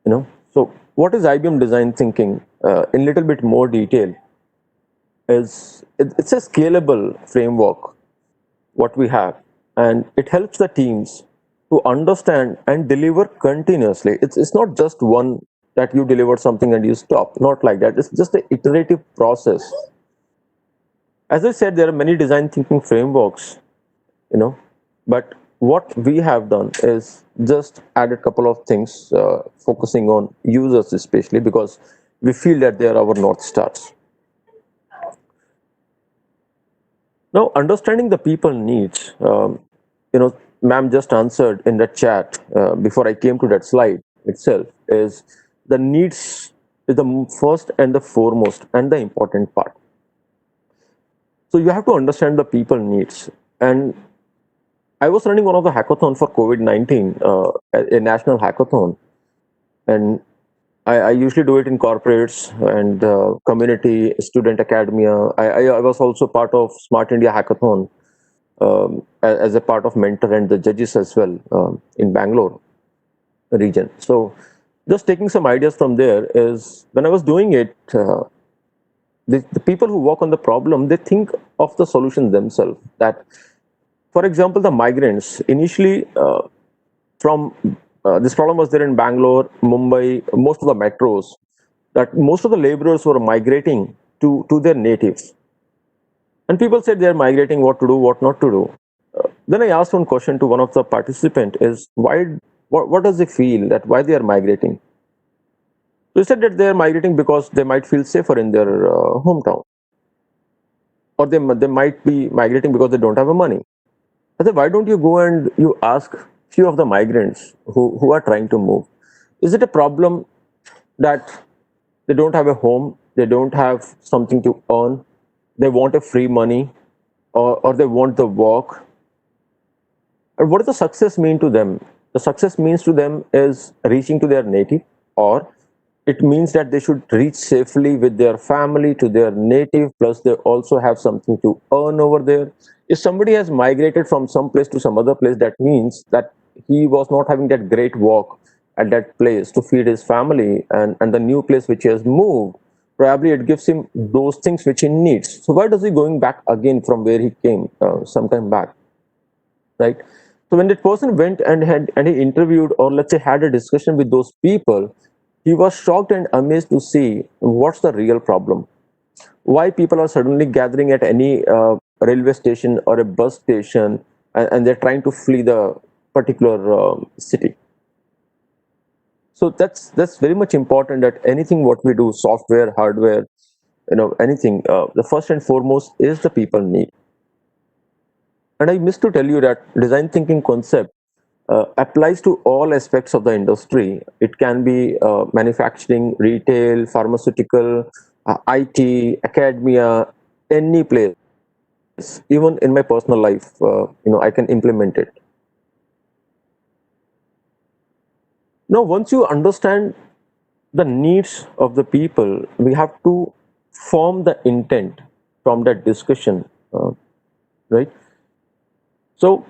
S4: what is IBM design thinking in little bit more detail? It's a scalable framework, what we have, and it helps the teams to understand and deliver continuously. It's not just one that you deliver something and you stop, not like that. It's just an iterative process. As I said, there are many design thinking frameworks, but what we have done is just add a couple of things, focusing on users especially because we feel that they are our North Stars. Now, understanding the people needs, ma'am just answered in the chat before I came to that slide itself, is the needs is the first and the foremost and the important part. So you have to understand the people needs. And I was running one of the hackathon for COVID-19, a national hackathon, and I usually do it in corporates and community, student academia. I was also part of Smart India Hackathon as a part of mentor and the judges as well in Bangalore region. So just taking some ideas from there is when I was doing it, the people who work on the problem, they think of the solution themselves. That, for example, the migrants initially from this problem was there in Bangalore, Mumbai, most of the metros, that most of the laborers were migrating to their natives. And people said they're migrating, what to do, what not to do. Then I asked one question to one of the participant is, what does they feel that why they are migrating? They said that they are migrating because they might feel safer in their hometown. Or they might be migrating because they don't have the money. I said, why don't you go and you ask few of the migrants who are trying to move? Is it a problem that they don't have a home, they don't have something to earn, they want a free money, or they want the work? And what does the success mean to them? the success means to them is reaching to their native, or it means that they should reach safely with their family to their native, plus they also have something to earn over there. If somebody has migrated from some place to some other place, that means that he was not having that great work at that place to feed his family, and the new place which he has moved, probably it gives him those things which he needs. So why does he going back again from where he came some time back, right? So when that person went and he interviewed, or let's say had a discussion with those people, he was shocked and amazed to see what's the real problem. Why people are suddenly gathering at any railway station or a bus station, and they're trying to flee the particular city. So that's very much important, that anything what we do, software, hardware, anything, the first and foremost is the people need. And I missed to tell you that design thinking concept applies to all aspects of the industry. It can be manufacturing, retail, pharmaceutical, IT, academia, any place. Even in my personal life, I can implement it. Now, once you understand the needs of the people, we have to form the intent from that discussion, right? So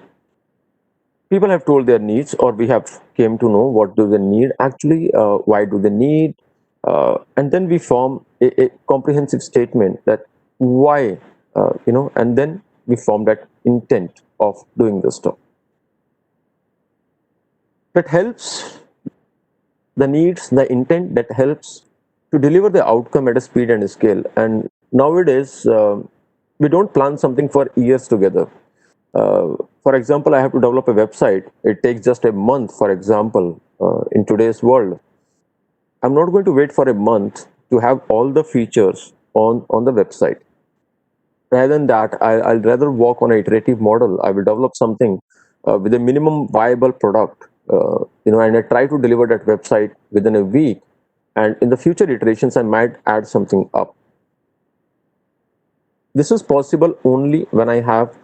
S4: people have told their needs, or we have came to know what do they need actually, why do they need, and then we form a comprehensive statement that why, and then we form that intent of doing this stuff. That helps, the needs, the intent, that helps to deliver the outcome at a speed and a scale. And nowadays, we don't plan something for years together. For example, I have to develop a website. It takes just a month, for example, in today's world. I'm not going to wait for a month to have all the features on the website. Rather than that, I'll rather work on an iterative model. I will develop something with a minimum viable product, and I try to deliver that website within a week. And in the future iterations, I might add something up. This is possible only when I have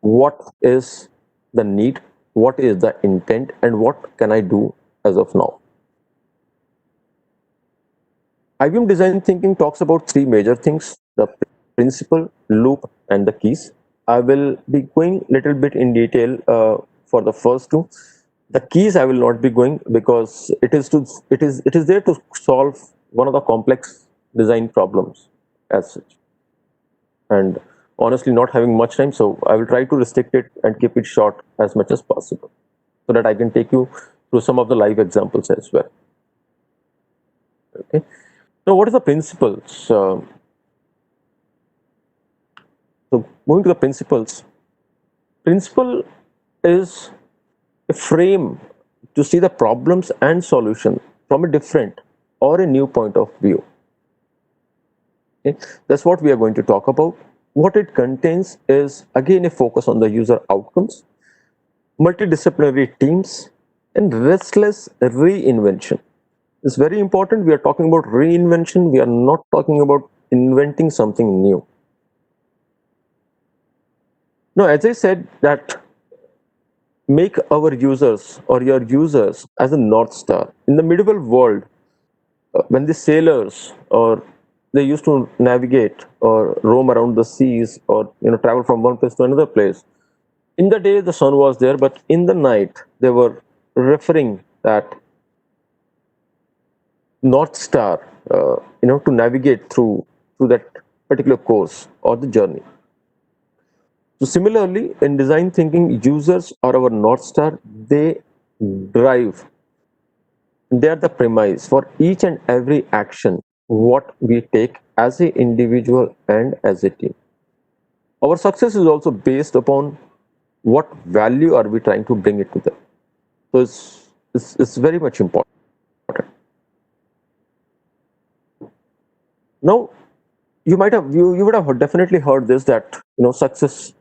S4: what is the need, what is the intent, and what can I do as of now. IBM design thinking talks about three major things: the principle, loop, and the keys. I will be going little bit in detail for the first two. The keys I will not be going, because it is there to solve one of the complex design problems as such. And honestly, not having much time, so I will try to restrict it and keep it short as much as possible, so that I can take you through some of the live examples as well. Okay. Now, what is the principles? So moving to the principles, principle is a frame to see the problems and solution from a different or a new point of view. Okay? That's what we are going to talk about. What it contains is again a focus on the user outcomes, multidisciplinary teams, and restless reinvention. It's very important. We are talking about reinvention. We are not talking about inventing something new. Now, as I said, that make our users or your users as a North Star. In the medieval world, when the sailors, or they used to navigate or roam around the seas, or travel from one place to another place, in the day the sun was there, but in the night they were referring that North Star, to navigate through that particular course or the journey. So similarly, in design thinking, users are our North Star. They drive, they are the premise for each and every action what we take as an individual and as a team. Our success is also based upon what value are we trying to bring it to them. So it's very much important. Now, you would have definitely heard this, that success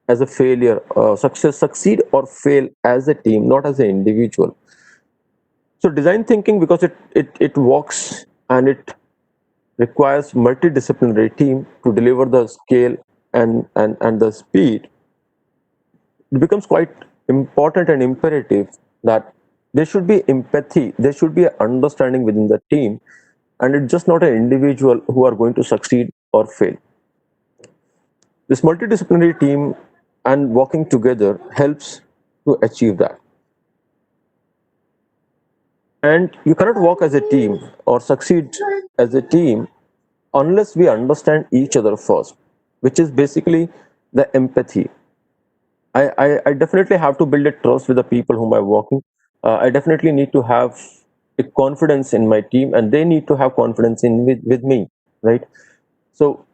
S4: as a failure, succeed or fail as a team, not as an individual. So design thinking, because it works and it requires multidisciplinary team to deliver the scale and the speed, it becomes quite important and imperative that there should be empathy, there should be an understanding within the team, and it's just not an individual who are going to succeed or fail. This multidisciplinary team and working together helps to achieve that. And you cannot work as a team or succeed as a team unless we understand each other first, which is basically the empathy. I definitely have to build a trust with the people whom I'm working. I definitely need to have a confidence in my team, and they need to have confidence in with me, right? So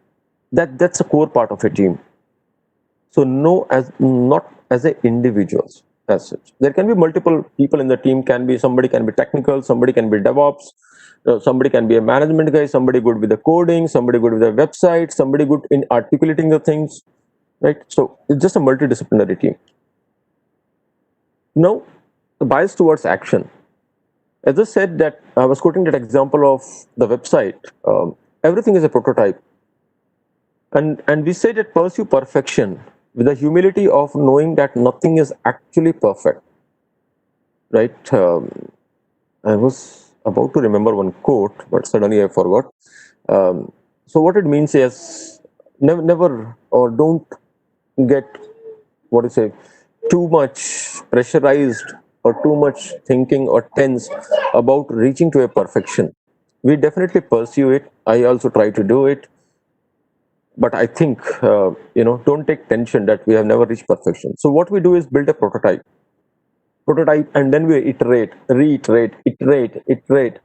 S4: that's a core part of a team. So no, as not as a individuals as such. There can be multiple people in the team. Can be somebody can be technical, somebody can be DevOps, somebody can be a management guy, somebody good with the coding, somebody good with the website, somebody good in articulating the things, right? So it's just a multidisciplinary team. Now, the bias towards action. As I said that I was quoting that example of the website. Everything is a prototype, and we say that pursue perfection with the humility of knowing that nothing is actually perfect, right? I was about to remember one quote, but suddenly I forgot. So what it means is never or don't get what you say too much pressurized or too much thinking or tense about reaching to a perfection. We definitely pursue it. I also try to do it, but I think don't take tension that we have never reached perfection. So what we do is build a prototype, and then we iterate, reiterate, iterate.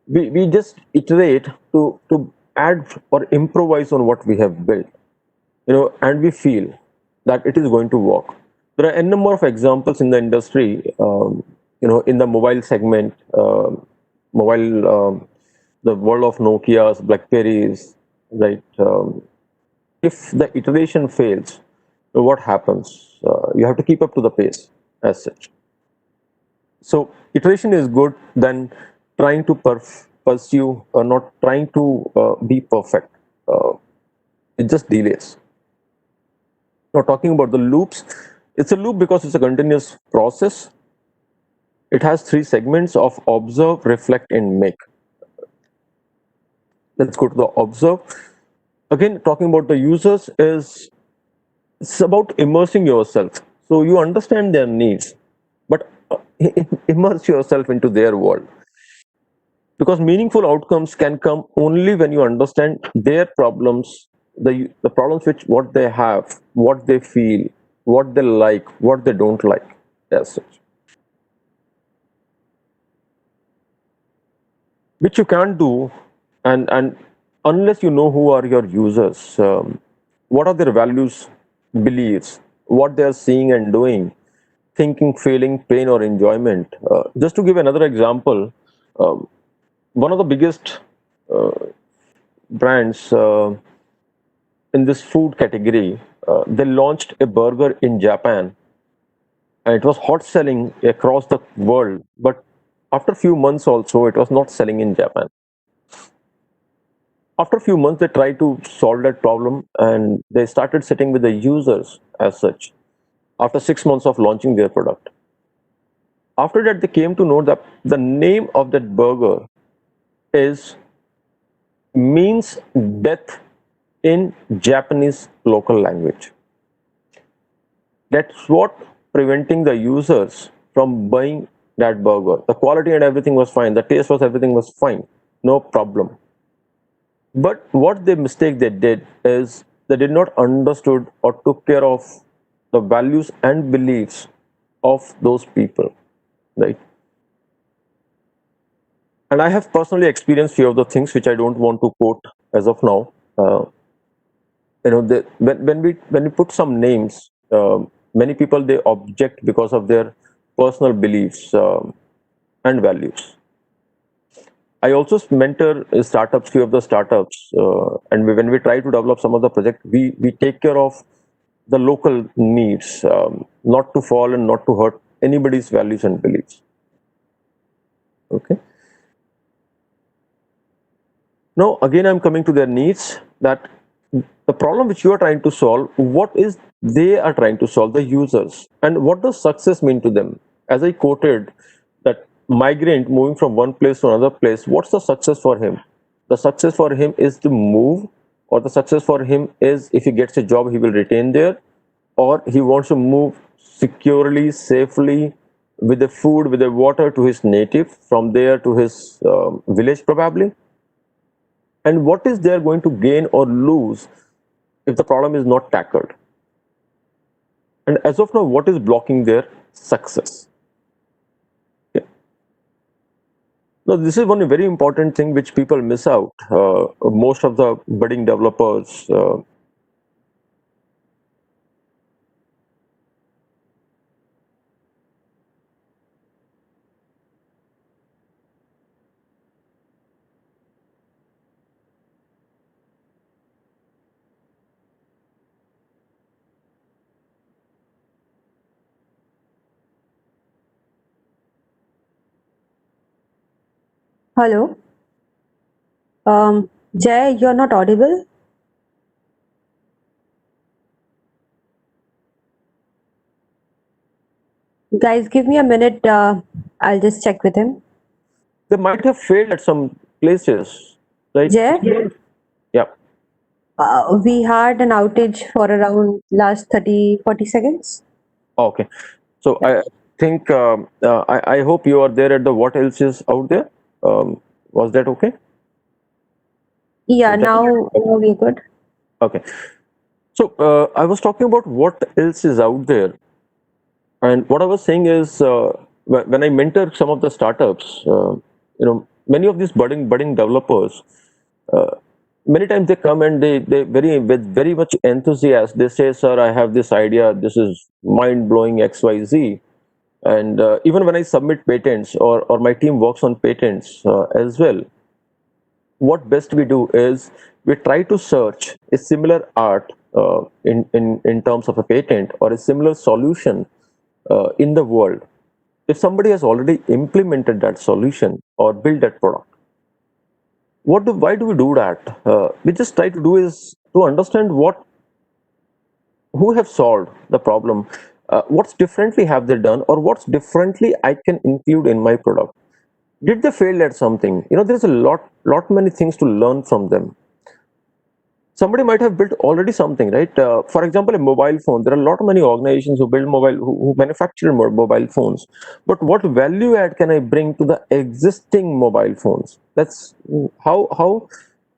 S4: We just iterate to add or improvise on what we have built, and we feel that it is going to work. There are a number of examples in the industry, in the mobile segment, mobile, the world of Nokia's, Blackberries, right? If the iteration fails, what happens? You have to keep up to the pace as such. So iteration is good than trying to pursue or not trying to be perfect. It just delays. Now, talking about the loops, it's a loop because it's a continuous process. It has three segments of observe, reflect, and make. Let's go to the observe. Again, talking about the users is it's about immersing yourself. So you understand their needs, but immerse yourself into their world. Because meaningful outcomes can come only when you understand their problems, the problems which what they have, what they feel, what they like, what they don't like, as such, which you can't do, and unless you know who are your users, what are their values, beliefs, what they are seeing and doing, thinking, feeling, pain, or enjoyment. Just to give another example, um, one of the biggest uh, brands in this food category, they launched a burger in Japan, and it was hot selling across the world. But after a few months, also, it was not selling in Japan. After a few months, they tried to solve that problem, and they started sitting with the users as such. After 6 months of launching their product, after that, they came to know that the name of that burger is means death in Japanese local language. That's what preventing the users from buying that burger. The quality and everything was fine. The taste was everything was fine. No problem. But what the mistake they did is they did not understood or took care of the values and beliefs of those people, right? And I have personally experienced few of the things which I don't want to quote as of now. When we put some names, many people they object because of their personal beliefs and values. I also mentor startups, few of the startups, and when we try to develop some of the project, we take care of the local needs, not to fall and not to hurt anybody's values and beliefs. Okay. Now again, I'm coming to their needs. That the problem which you are trying to solve, what is they are trying to solve, the users, and what does success mean to them as I quoted, that migrant moving from one place to another place, what's the success for him? The success for him is to move, or the success for him is if he gets a job, he will retain there, or he wants to move securely, safely, with the food, with the water to his native, from there to his village probably. And what is there going to gain or lose if the problem is not tackled? And as of now, what is blocking their success? Yeah. Now, this is one very important thing which people miss out. Most of the budding developers.
S2: Hello. Jay, you're not audible. Guys, give me a minute. I'll just check with him.
S4: They might have failed at some places, right?
S2: Jay,
S4: Yeah.
S2: we had an outage for around last 30-40 seconds.
S4: Okay. So I think I hope you are there at the what else is out there. Was that okay?
S2: Yeah,
S4: Is that
S2: now we're good.
S4: okay? So I was talking about what else is out there, and what I was saying is when I mentor some of the startups, many of these budding developers, uh, many times they come and they very with very much enthusiasm they say, "Sir, I have this idea. This is mind blowing X Y Z." And even when I submit patents, or my team works on patents as well, what best we do is we try to search a similar art in terms of a patent or a similar solution in the world. If somebody has already implemented that solution or built that product, why do we do that? We just try to do is to understand who have solved the problem, what's differently have they done, or what's differently I can include in my product. Did they fail at something? There's a lot many things to learn from them. Somebody might have built already something, right? For example, a mobile phone. There are a lot many organizations who build who manufacture mobile phones. But what value add can I bring to the existing mobile phones? That's how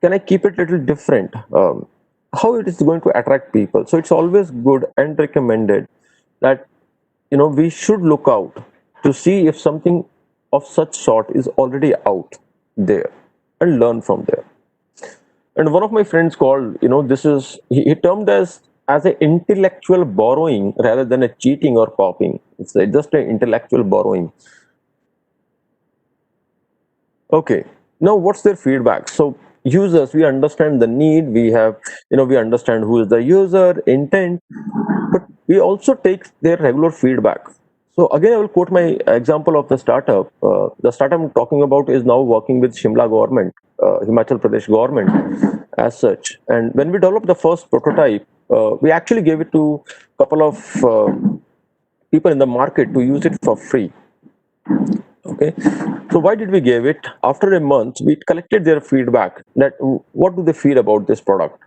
S4: can I keep it a little different? How it is going to attract people? So it's always good and recommended that we should look out to see if something of such sort is already out there and learn from there. And one of my friends called, this is he termed as an intellectual borrowing rather than a cheating or copying. It's just an intellectual borrowing. Okay, now what's their feedback? So users, we understand the need, we understand who is the user intent, but we also take their regular feedback. So again, I will quote my example of the startup. The startup I'm talking about is now working with Shimla government, Himachal Pradesh government as such. And when we developed the first prototype, we actually gave it to a couple of people in the market to use it for free. Okay, so why did we give it? After a month, we collected their feedback. That what do they feel about this product?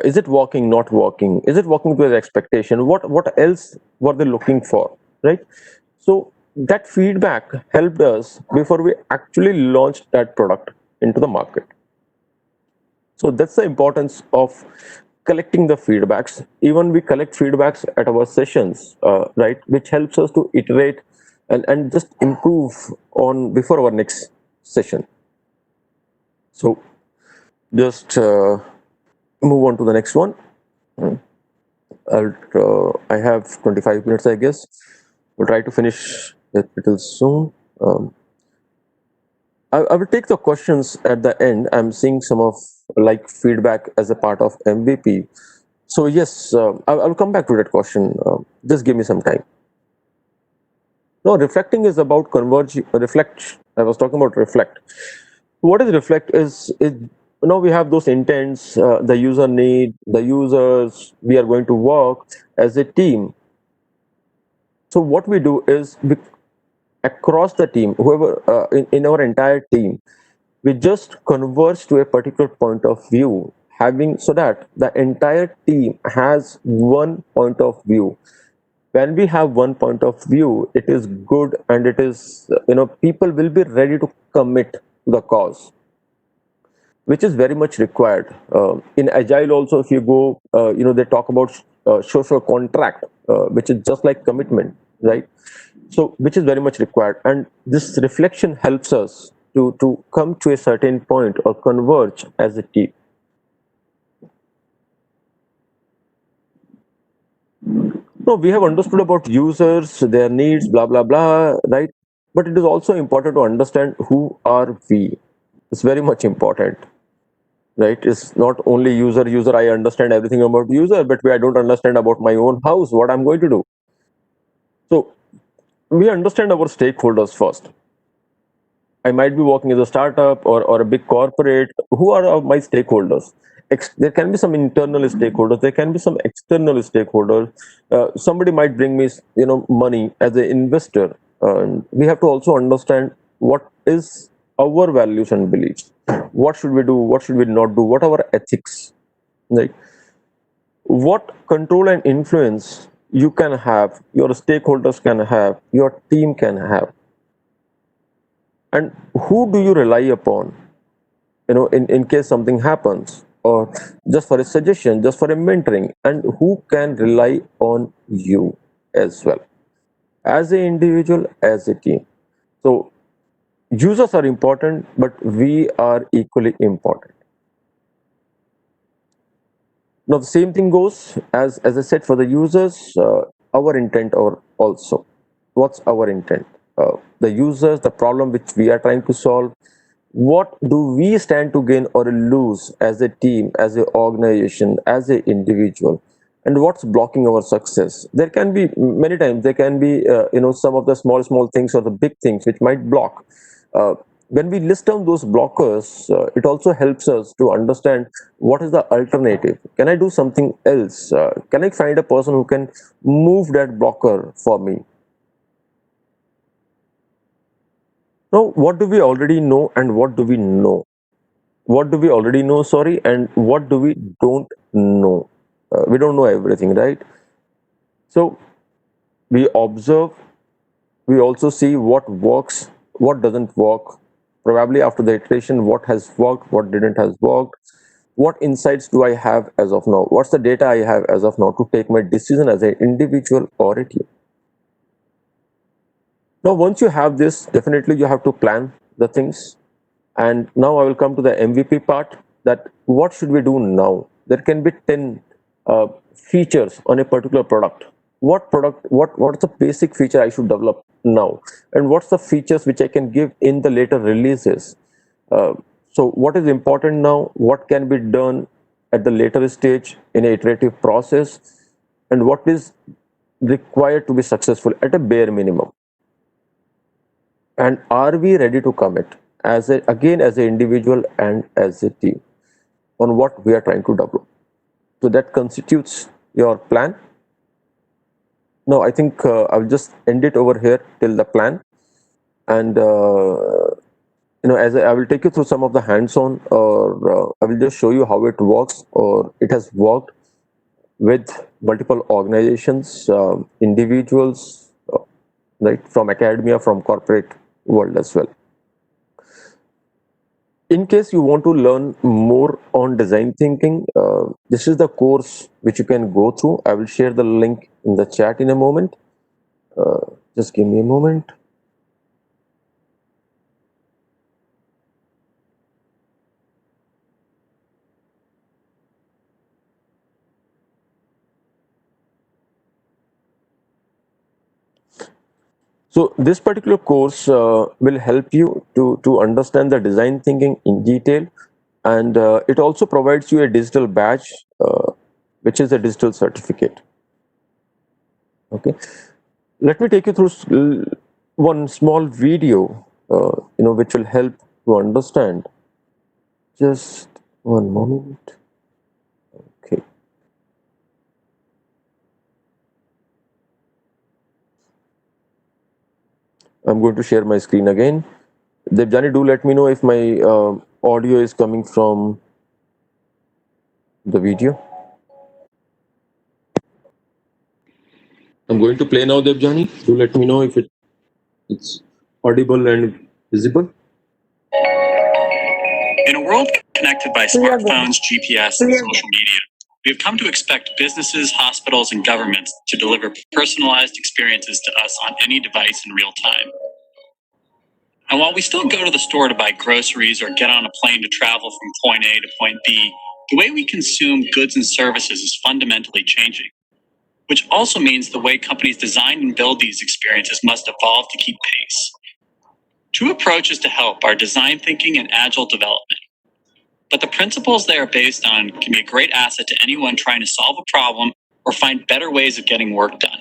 S4: Is it working? Not working? Is it working to their expectation? What else were they looking for? Right. So that feedback helped us before we actually launched that product into the market. So that's the importance of collecting the feedbacks. Even we collect feedbacks at our sessions, right, which helps us to iterate and just improve on before our next session. So just move on to the next one. I have 25 minutes, I guess. We'll try to finish it little soon. I will take the questions at the end. I'm seeing some of like feedback as a part of MVP. So yes, I'll come back to that question. Just give me some time. No, reflecting is about converge. Reflect. I was talking about reflect. What is reflect is we have those intents, the user need, the users. We are going to work as a team. So what we do is across the team, whoever in our entire team, we just converge to a particular point of view, having so that the entire team has one point of view. When we have one point of view, it is good, and it is, people will be ready to commit to the cause, which is very much required in agile. Also, if you go, they talk about social contract, which is just like commitment, right? So which is very much required, and this reflection helps us to come to a certain point or converge as a team. No, we have understood about users, their needs, blah blah blah, right? But it is also important to understand who are we. It's very much important, right? It's not only user. I understand everything about user, but I don't understand about my own house, what I'm going to do. So we understand our stakeholders first. I might be working as a startup or a big corporate. Who are my stakeholders? There can be some internal stakeholders. There can be some external stakeholders. Somebody might bring me, money as an investor. We have to also understand what is our values and beliefs. What should we do? What should we not do? What are our ethics? Right? What control and influence you can have, your stakeholders can have, your team can have, and who do you rely upon, in case something happens, or just for a suggestion, just for a mentoring, and who can rely on you as well, as an individual, as a team. So users are important, but we are equally important. Now the same thing goes, as I said, for the users. Our intent, or also, what's our intent? The users, the problem which we are trying to solve, what do we stand to gain or lose as a team, as an organization, as an individual, and what's blocking our success? There can be many times, there can be, some of the small things or the big things which might block. When we list down those blockers, it also helps us to understand what is the alternative. Can I do something else? Can I find a person who can move that blocker for me? Now, what do we already know, and what do we know? What do we already know, sorry, and what do we don't know? We don't know everything, right? So we observe, we also see what works, what doesn't work, probably after the iteration, what has worked, what didn't has worked, what insights do I have as of now, what's the data I have as of now to take my decision as an individual or a team. Now once you have this, definitely you have to plan the things. And now I will come to the MVP part, that what should we do now? There can be 10 features on a particular product. What's the basic feature I should develop now? And what's the features which I can give in the later releases? Uh, so what is important now? What can be done at the later stage in an iterative process? And what is required to be successful at a bare minimum? And are we ready to commit, again, as an individual and as a team, on what we are trying to develop? So that constitutes your plan. Now I think I'll just end it over here till the plan. And as I will take you through some of the hands-on, or I will just show you how it works, or it has worked with multiple organizations, individuals, right, from academia, from corporate world as well. In case you want to learn more on design thinking, this is the course which you can go through. I will share the link in the chat in a moment. Just give me a moment. So this particular course will help you to understand the design thinking in detail, and it also provides you a digital badge, which is a digital certificate. Okay, let me take you through one small video, which will help to understand. Just one moment. Okay. I'm going to share my screen again. Debjani, do let me know if my audio is coming from the video. I'm going to play now, Debjani. Do let me know if it's audible and visible. In a world connected by smartphones, GPS, and social media, we have come to expect businesses, hospitals, and governments to deliver personalized experiences to us on any device in real time. And while we still go to the store to buy groceries or get on a plane to travel from point A to point B, the way we consume goods and services is fundamentally changing, which also means the way companies design and build these experiences must evolve to keep pace. Two approaches to help are design thinking and agile development. But the principles they are based on can be a great asset to anyone trying to solve a problem or find better ways of getting work done.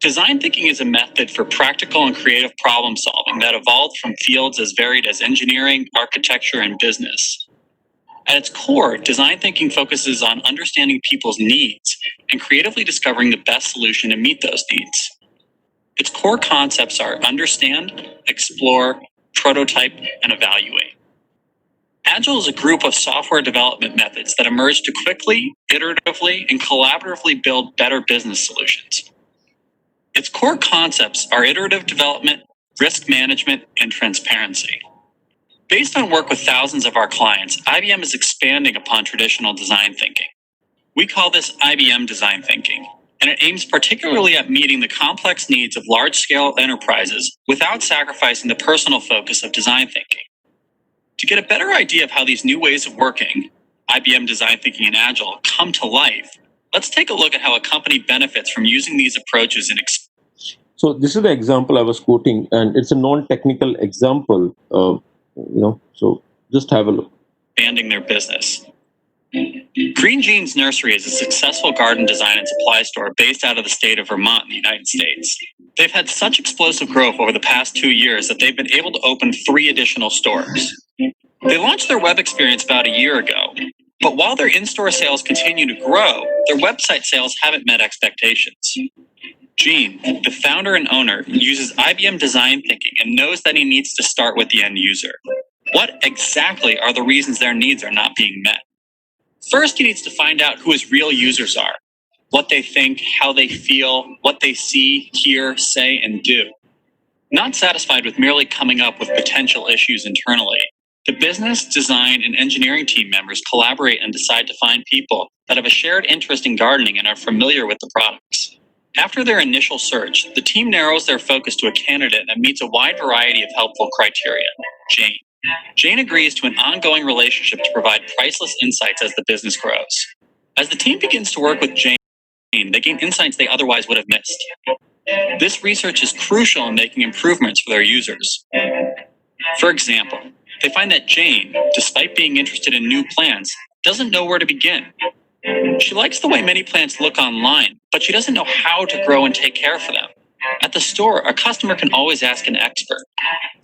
S4: Design thinking is a method for practical and creative problem solving that evolved from fields as varied as engineering, architecture, and business. At its core, design thinking focuses on understanding people's needs and creatively discovering the best solution to meet those needs. Its core concepts are understand, explore, prototype, and evaluate. Agile is a group of software development methods that emerge to quickly, iteratively, and collaboratively build better business solutions. Its core concepts are iterative development, risk management, and transparency. Based on work with thousands of our clients, IBM is expanding upon traditional design thinking. We call this IBM design thinking, and it aims particularly at meeting the complex needs of large-scale enterprises without sacrificing the personal focus of design thinking. To get a better idea of how these new ways of working, IBM design thinking and Agile, come to life, let's take a look at how a company benefits from using these approaches in So this is the example I was quoting, and it's a non-technical example, so just have a look. Expanding their business. Green Jeans Nursery is a successful garden design and supply store based out of the state of Vermont in the United States. They've had such explosive growth over the past 2 years that they've been able to open 3 additional stores. They launched their web experience about a year ago, but while their in-store sales continue to grow, their website sales haven't met expectations. Gene, the founder and owner, uses IBM design thinking and knows that he needs to start with the end user. What exactly are the reasons their needs are not being met? First, he needs to find out who his real users are, what they think, how they feel, what they see, hear, say, and do. Not satisfied with merely coming up with potential issues internally, the business, design, and engineering team members collaborate and decide to find people that have a shared interest in gardening and are familiar with the products. After their initial search, the team narrows their focus to a candidate that meets a wide variety of helpful criteria. Jane. Jane agrees to an ongoing relationship to provide priceless insights as the business grows. As the team begins to work with Jane, they gain insights they otherwise would have missed. This research is crucial in making improvements for their users. For example, they find that Jane, despite being interested in new plants, doesn't know where to begin. She likes the way many plants look online, but she doesn't know how to grow and take care of them. At the store, a customer can always ask an expert,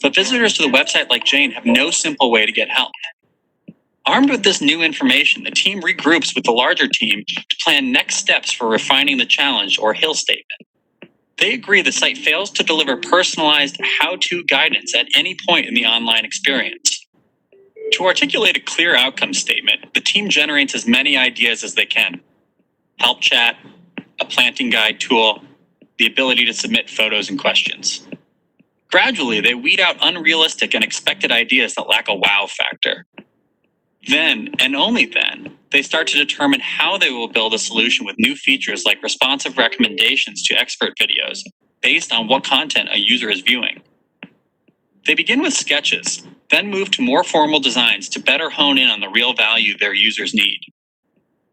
S4: but visitors to the website like Jane have no simple way to get help. Armed with this new information, the team regroups with the larger team to plan next steps for refining the challenge or hill statement. They agree the site fails to deliver personalized how-to guidance at any point in the online experience. To articulate a clear outcome statement, the team generates as many ideas as they can. Help chat, a planting guide tool, the ability to submit photos and questions. Gradually, they weed out unrealistic and expected ideas that lack a wow factor. Then, and only then, they start to determine how they will build a solution with new features like responsive recommendations to expert videos based on what content a user is viewing. They begin with sketches, then move to more formal designs to better hone in on the real value their users need.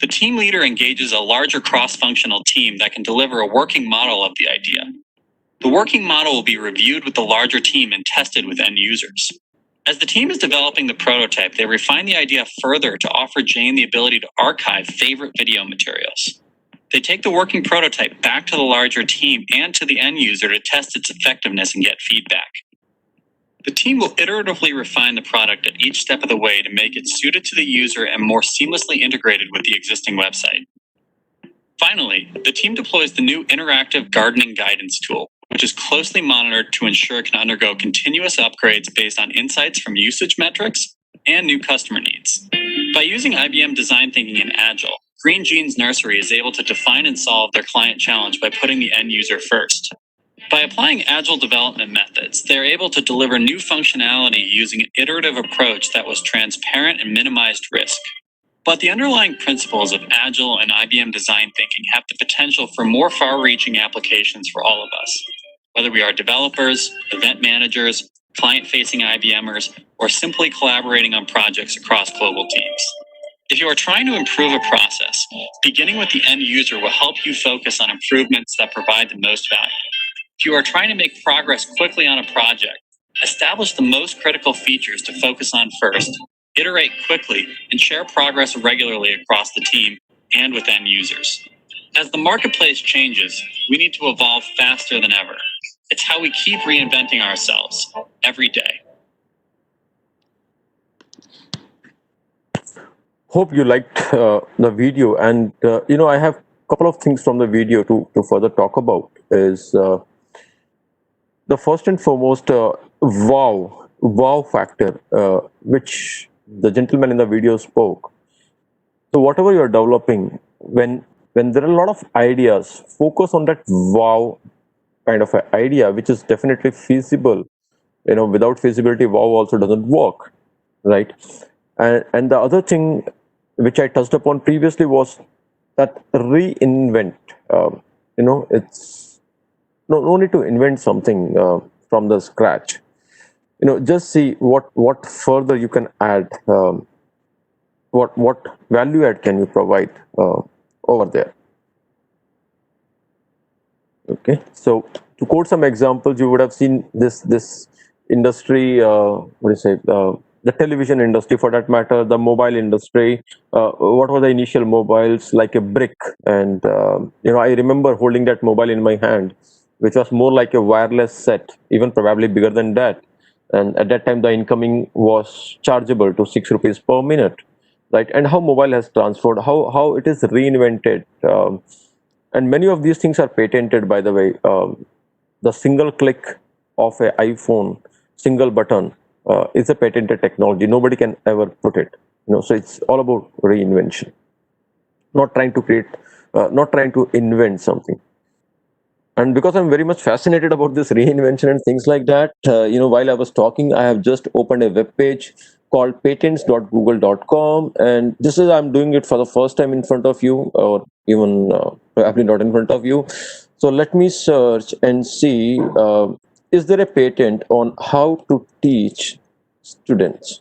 S4: The team leader engages a larger cross-functional team that can deliver a working model of the idea. The working model will be reviewed with the larger team and tested with end users. As the team is developing the prototype, they refine the idea further to offer Jane the ability to archive favorite video materials. They take the working prototype back to the larger team and to the end user to test its effectiveness and get feedback. The team will iteratively refine the product at each step of the way to make it suited to the user and more seamlessly integrated with the existing website. Finally, the team deploys the new interactive gardening guidance tool,
S5: which is closely monitored to ensure it can undergo continuous upgrades based on insights from usage metrics and new customer needs. By using IBM design thinking in Agile, Green Jeans Nursery is able to define and solve their client challenge by putting the end user first. By applying Agile development methods, they're able to deliver new functionality using an iterative approach that was transparent and minimized risk. But the underlying principles of Agile and IBM design thinking have the potential for more far-reaching applications for all of us, whether we are developers, event managers, client-facing IBMers, or simply collaborating on projects across global teams. If you are trying to improve a process, beginning with the end user will help you focus on improvements that provide the most value. If you are trying to make progress quickly on a project, establish the most critical features to focus on first, iterate quickly, and share progress regularly across the team and with end users. As the marketplace changes, we need to evolve faster than ever. It's how we keep reinventing ourselves every day.
S4: Hope you liked the video, and I have a couple of things from the video to further talk about. Is the first and foremost wow factor, which the gentleman in the video spoke. So whatever you're developing, when there are a lot of ideas, focus on that wow kind of an idea, which is definitely feasible. Without feasibility, wow also doesn't work, right? And the other thing which I touched upon previously was that reinvent. It's no need to invent something from the scratch. Just see what further you can add. What value add can you provide over there? Okay, so to quote some examples, you would have seen this industry. What do you say? The television industry, for that matter, the mobile industry. What were the initial mobiles? Like a brick, and I remember holding that mobile in my hand, which was more like a wireless set, even probably bigger than that. And at that time, the incoming was chargeable to 6 rupees per minute, right? And how mobile has transformed, how it is reinvented. And many of these things are patented, by the way. The single click of an iPhone, single button, is a patented technology. Nobody can ever put it. So it's all about reinvention, not trying to create, not trying to invent something. And because I'm very much fascinated about this reinvention and things like that, while I was talking, I have just opened a web page called patents.google.com, and this is, I'm doing it for the first time in front of you, or even probably not in front of you. So let me search and see, is there a patent on how to teach students?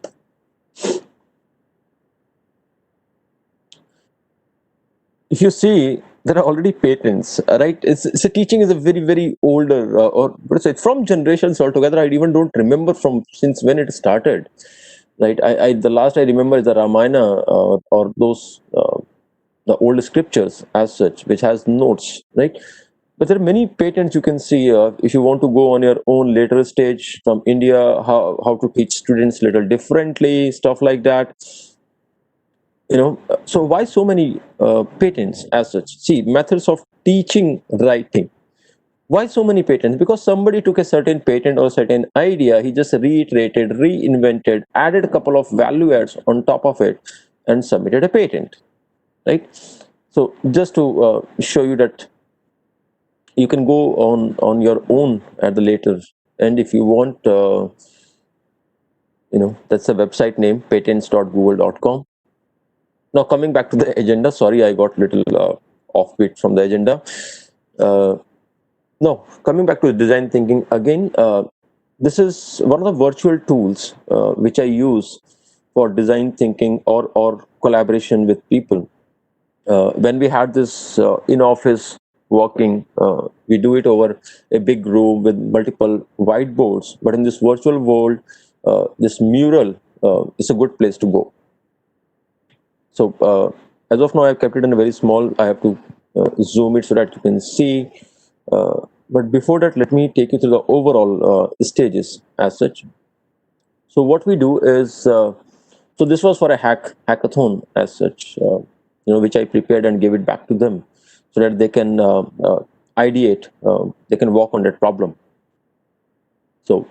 S4: If you see, there are already patents, right? It's a teaching is a very older, or what to say, from generations altogether. I even don't remember from since when it started, right? I the last I remember is the Ramayana, or those the old scriptures as such, which has notes, right? But there are many patents you can see. If you want to go on your own later stage from India, how to teach students little differently, stuff like that. So why so many patents as such? See, methods of teaching writing. Why so many patents? Because somebody took a certain patent or certain idea, he just reiterated, reinvented, added a couple of value adds on top of it, and submitted a patent, right? So just to show you that you can go on your own at the later, and if you want, that's the website name, patents.google.com. Now, coming back to the agenda, sorry, I got a little offbeat from the agenda. No, coming back to design thinking again, this is one of the virtual tools which I use for design thinking or collaboration with people. When we had this in-office working, we do it over a big room with multiple whiteboards. But in this virtual world, this mural is a good place to go. So as of now, I've kept it in a very small. I have to zoom it so that you can see. But before that, let me take you through the overall stages as such. So what we do is, so this was for a hackathon as such, which I prepared and gave it back to them so that they can ideate, they can work on that problem. So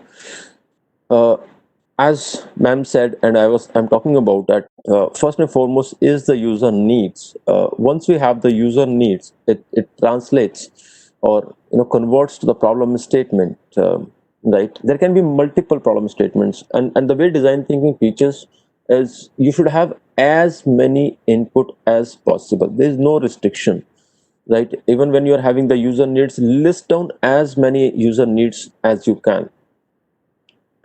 S4: as ma'am said, and I'm talking about that, first and foremost is the user needs. Once we have the user needs, it translates or converts to the problem statement. Right, there can be multiple problem statements, and the way design thinking teaches is you should have as many input as possible. There is no restriction, right? Even when you are having the user needs, list down as many user needs as you can.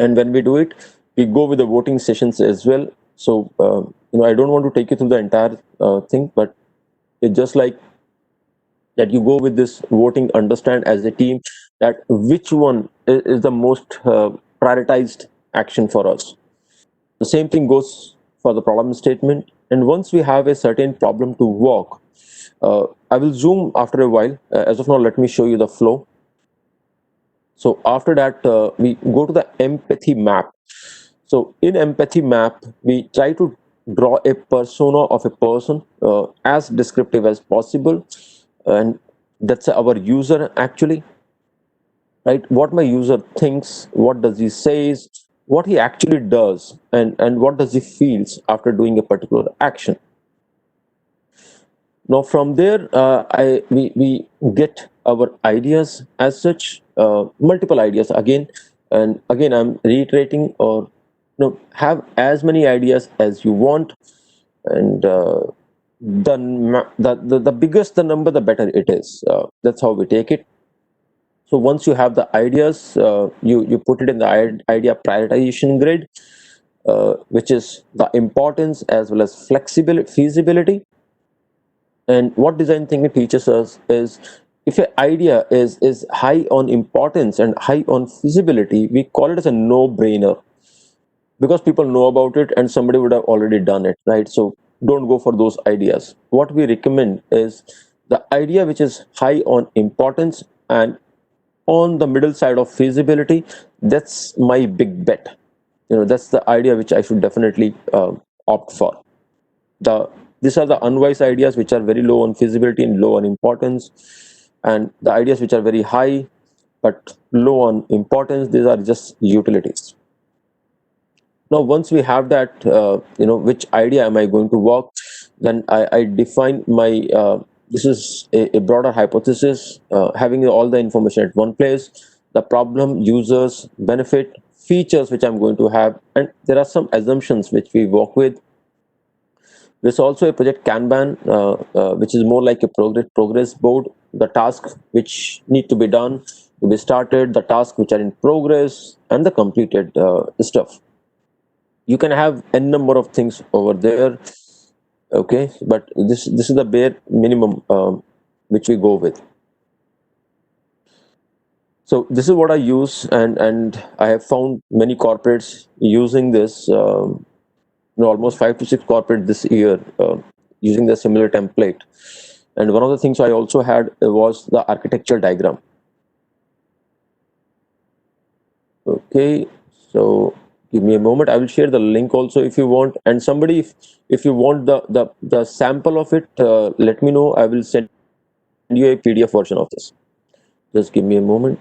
S4: And when we do it, we go with the voting sessions as well. So I don't want to take you through the entire thing, but it's just like that you go with this voting, understand as a team that which one is the most prioritized action for us. The same thing goes for the problem statement. And once we have a certain problem to work, I will zoom after a while. As of now, let me show you the flow. So after that, we go to the empathy map. So in empathy map, we try to draw a persona of a person as descriptive as possible, and that's our user actually, right? What my user thinks, what does he says, what he actually does, and what does he feels after doing a particular action. Now from there, we get our ideas as such, multiple ideas again and again. I'm reiterating, or have as many ideas as you want, and the biggest the number, the better it is. That's how we take it. So once you have the ideas, you put it in the idea prioritization grid, which is the importance as well as flexibility, feasibility. And what design thinking teaches us is, if an idea is high on importance and high on feasibility, we call it as a no-brainer, because people know about it and somebody would have already done it, right? So don't go for those ideas. What we recommend is the idea which is high on importance and on the middle side of feasibility. That's my big bet. That's the idea which I should definitely opt for. These are the unwise ideas which are very low on feasibility and low on importance, and the ideas which are very high but low on importance, these are just utilities. Now once we have that, which idea am I going to work, then I define my this is a broader hypothesis, having all the information at one place, the problem, users, benefit, features which I'm going to have, and there are some assumptions which we work with. There's also a project Kanban, which is more like a progress board. The tasks which need to be done, to be started, the tasks which are in progress, and the completed stuff. You can have n number of things over there, okay? But this is the bare minimum which we go with. So this is what I use, and I have found many corporates using this. Almost 5 to 6 corporate this year using the similar template. And one of the things I also had was the architecture diagram. Okay, so give me a moment. I will share the link also if you want. And somebody, if you want the sample of it, let me know. I will send you a PDF version of this. Just give me a moment.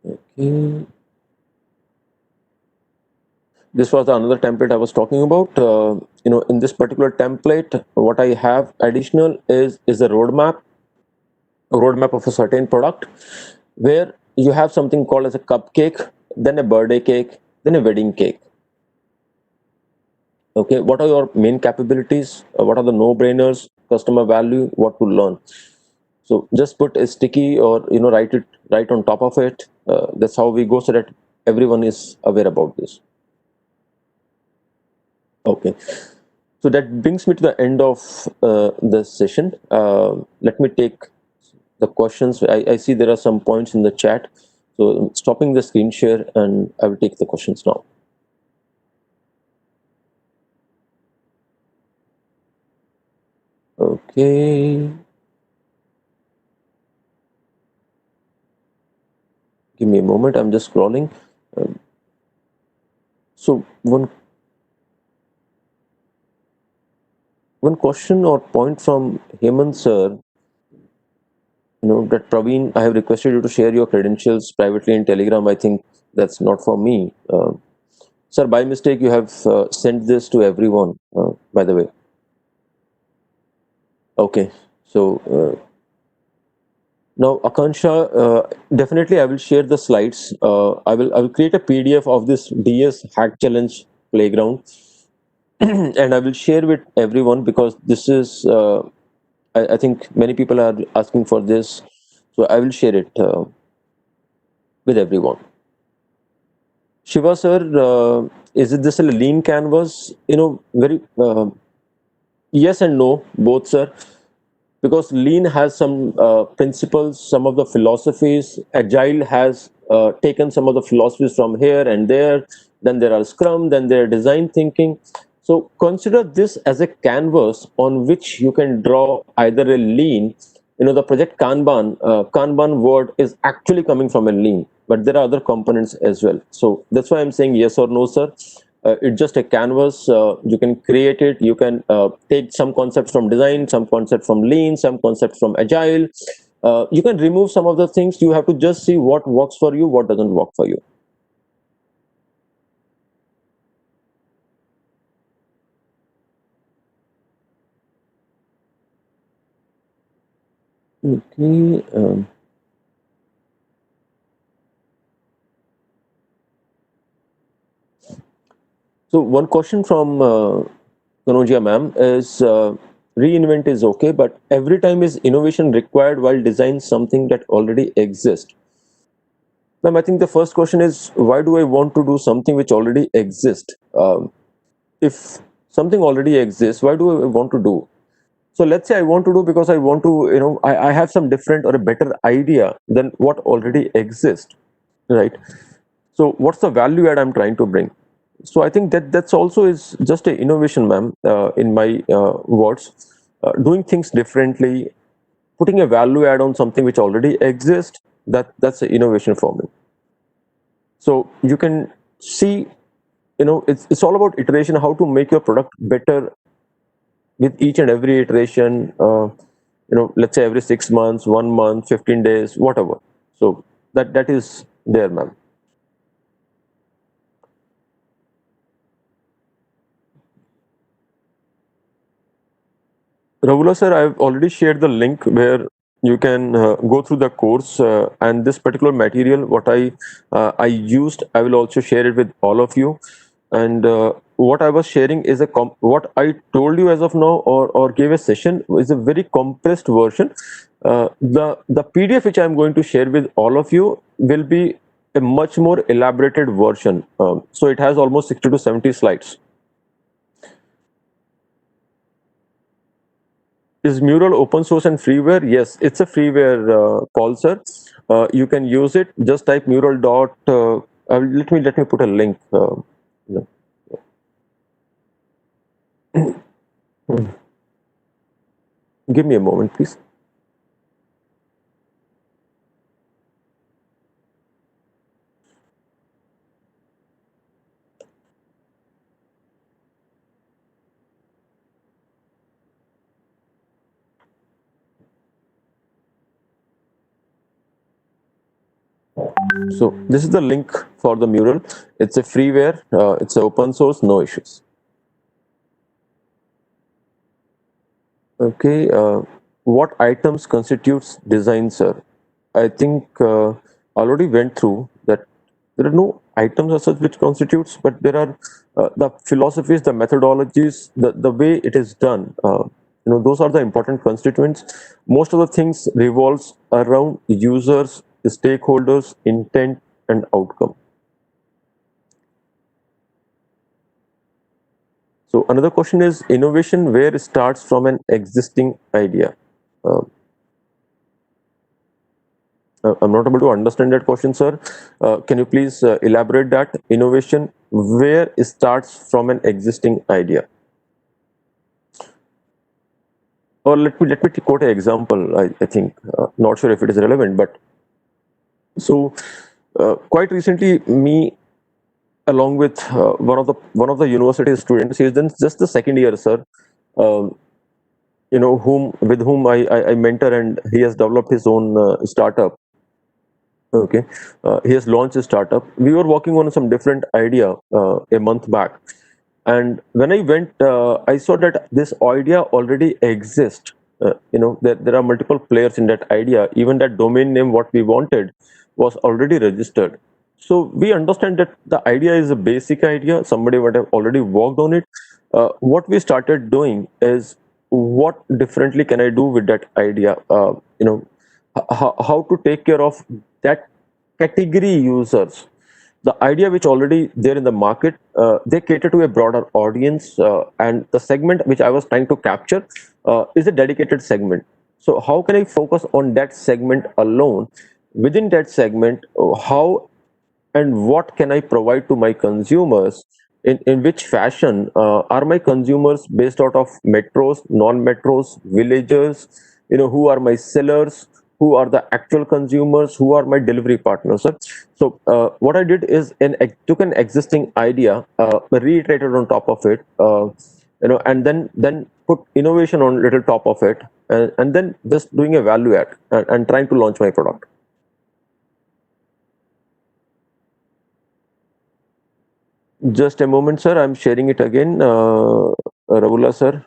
S4: Okay. This was another template I was talking about. In this particular template, what I have additional is a roadmap of a certain product, where you have something called as a cupcake, then a birthday cake, then a wedding cake. Okay, what are your main capabilities? What are the no-brainers, customer value, what to learn? So just put a sticky, or write it right on top of it. That's how we go, so that everyone is aware about this. Okay, so that brings me to the end of the session. Let me take the questions. I see there are some points in the chat, so I'm stopping the screen share and I will take the questions now. Okay, give me a moment, I'm just scrolling. So one question or point from Hemant sir, that Praveen, I have requested you to share your credentials privately in Telegram. I think that's not for me. Sir, by mistake, you have sent this to everyone, by the way. Okay. So now, Akansha, definitely I will share the slides. I will create a PDF of this DS Hack Challenge playground, and I will share with everyone because this is I think many people are asking for this, so I will share it with everyone. Shiva sir, is it this a lean canvas? Very yes and no, both sir. Because lean has some principles, some of the philosophies. Agile has taken some of the philosophies from here and there. Then there are Scrum, then there are design thinking. So consider this as a canvas on which you can draw either a lean. The project Kanban word is actually coming from a lean, but there are other components as well. So that's why I'm saying yes or no, sir. It's just a canvas. You can create it. You can take some concepts from design, some concept from lean, some concept from agile. You can remove some of the things. You have to just see what works for you, what doesn't work for you. Okay. So one question from Kanojia ma'am is reinvent is okay, but every time is innovation required while design something that already exists? Ma'am, I think the first question is why do I want to do something which already exists? If something already exists, why do I want to do? So let's say I want to do because I want to, I have some different or a better idea than what already exists, right? So what's the value add I'm trying to bring? So I think that's also is just a innovation, ma'am, in my words. Doing things differently, putting a value add on something which already exists, that's an innovation for me. So you can see, it's all about iteration, how to make your product better with each and every iteration. Let's say every 6 months, 1 month, 15 days, whatever. So that is there, ma'am. Ravula sir, I've already shared the link where you can go through the course and this particular material. What I used, I will also share it with all of you. And what I was sharing is what I told you as of now, or gave a session, is a very compressed version. The PDF which I'm going to share with all of you will be a much more elaborated version. So it has almost 60 to 70 slides. Is Mural open source and freeware? Yes, it's a freeware, Paul sir. You can use it. Just type Mural dot. Let me put a link. No. Give me a moment, please. So this is the link for the Mural. It's a freeware. It's open source. No issues. Okay. What items constitutes design, sir? I think already went through that. There are no items as such which constitutes, but there are the philosophies, the methodologies, the way it is done. Those are the important constituents. Most of the things revolves around users, stakeholders, intent, and outcome. So another question is innovation where it starts from an existing idea. Uh, I'm not able to understand that question, sir. Can you please elaborate that? Innovation where it starts from an existing idea. Or let me quote an example. I think not sure if it is relevant, but so quite recently, me along with one of the university students. He's in just the second year, sir. Um, with whom I mentor, and he has developed his own startup. Okay, he has launched a startup. We were working on some different idea a month back, and when I went, I saw that this idea already exists. There are multiple players in that idea. Even that domain name, what we wanted, was already registered. So we understand that the idea is a basic idea. Somebody would have already worked on it. What we started doing is, what differently can I do with that idea? How to take care of that category users, the idea which already there in the market. They cater to a broader audience, and the segment which I was trying to capture is a dedicated segment. So how can I focus on that segment alone? Within that segment, how and what can I provide to my consumers? In which fashion are my consumers based out of metros, non-metros, villagers? Who are my sellers? Who are the actual consumers? Who are my delivery partners? So what I did is took an existing idea, reiterated on top of it, and then put innovation on little top of it, and then just doing a value add, and trying to launch my product. Just a moment, sir. I'm sharing it again. Ravula, sir.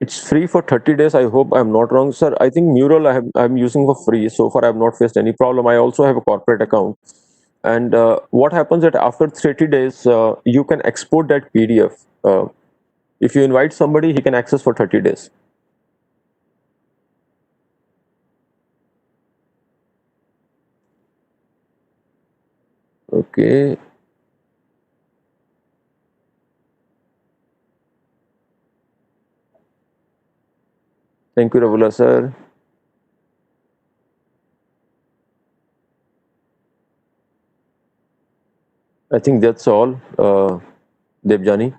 S4: It's free for 30 days. I hope I'm not wrong, sir. I think Mural I'm using for free. So far, I've not faced any problem. I also have a corporate account. And what happens that after 30 days, you can export that PDF. If you invite somebody, he can access for 30 days. Okay. Thank you, Ravula, sir. I think that's all, Debjani.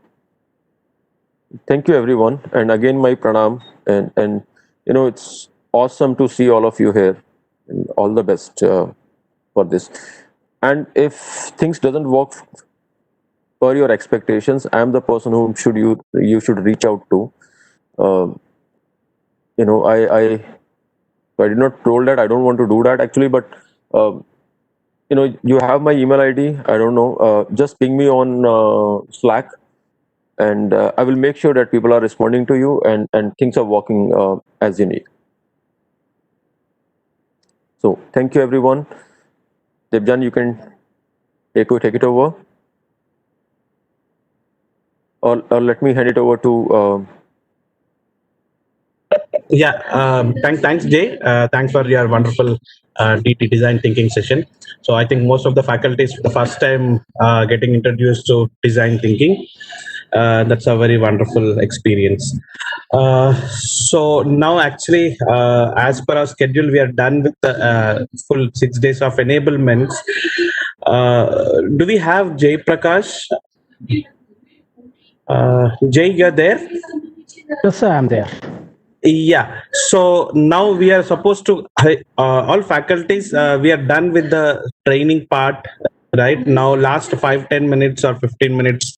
S4: Thank you, everyone. And again, my pranam. And it's awesome to see all of you here. And all the best for this. And if things doesn't work per your expectations, I'm the person whom you should reach out to. Um, I did not told that I don't want to do that actually, but you have my email ID. I don't know. Just ping me on Slack, and I will make sure that people are responding to you, and things are working as you need. So thank you, everyone. Debjan, you can take it over, or let me hand it over to.
S1: Yeah, thanks, Jay. Thanks for your wonderful DT design thinking session. So I think most of the faculties for the first time getting introduced to design thinking. That's a very wonderful experience. So now, actually, as per our schedule, we are done with the full 6 days of enablements. Do we have Jay Prakash? Jay, you're there?
S6: Yes, sir, I'm there.
S1: Yeah. So now we are supposed to all faculties. We are done with the training part. Right now, last 5-10 minutes or 15 minutes,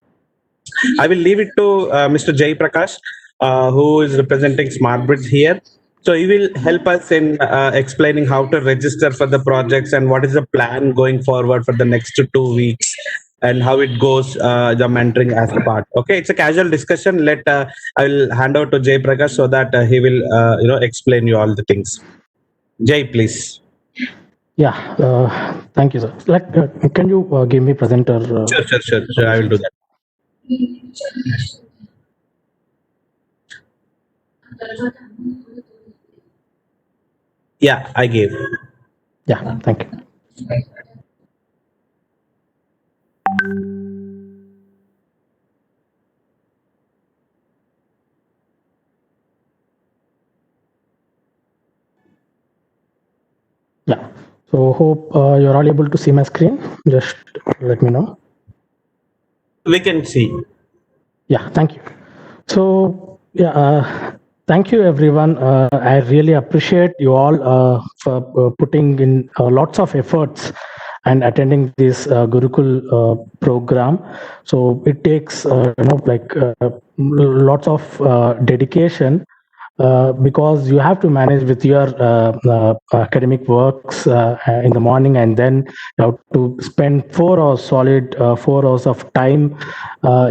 S1: I will leave it to Mr. Jay Prakash, who is representing SmartBridge here. So he will help us in explaining how to register for the projects and what is the plan going forward for the next 2 weeks and how it goes, the mentoring as a part. Okay, it's a casual discussion. I will hand over to Jay Prakash so that he will explain you all the things. Jay, please.
S6: Yeah, thank you, sir. Can you give me presenter?
S1: Sure. I will do that. Yeah, I gave.
S6: Yeah, thank you. Yeah. So hope you're all able to see my screen. Just let me know.
S1: We can see.
S6: Yeah, thank you. So, yeah, thank you, everyone. I really appreciate you all for putting in lots of efforts and attending this Gurukul program. So it takes, lots of dedication because you have to manage with your academic works in the morning, and then you have to spend 4 hours solid 4 hours of time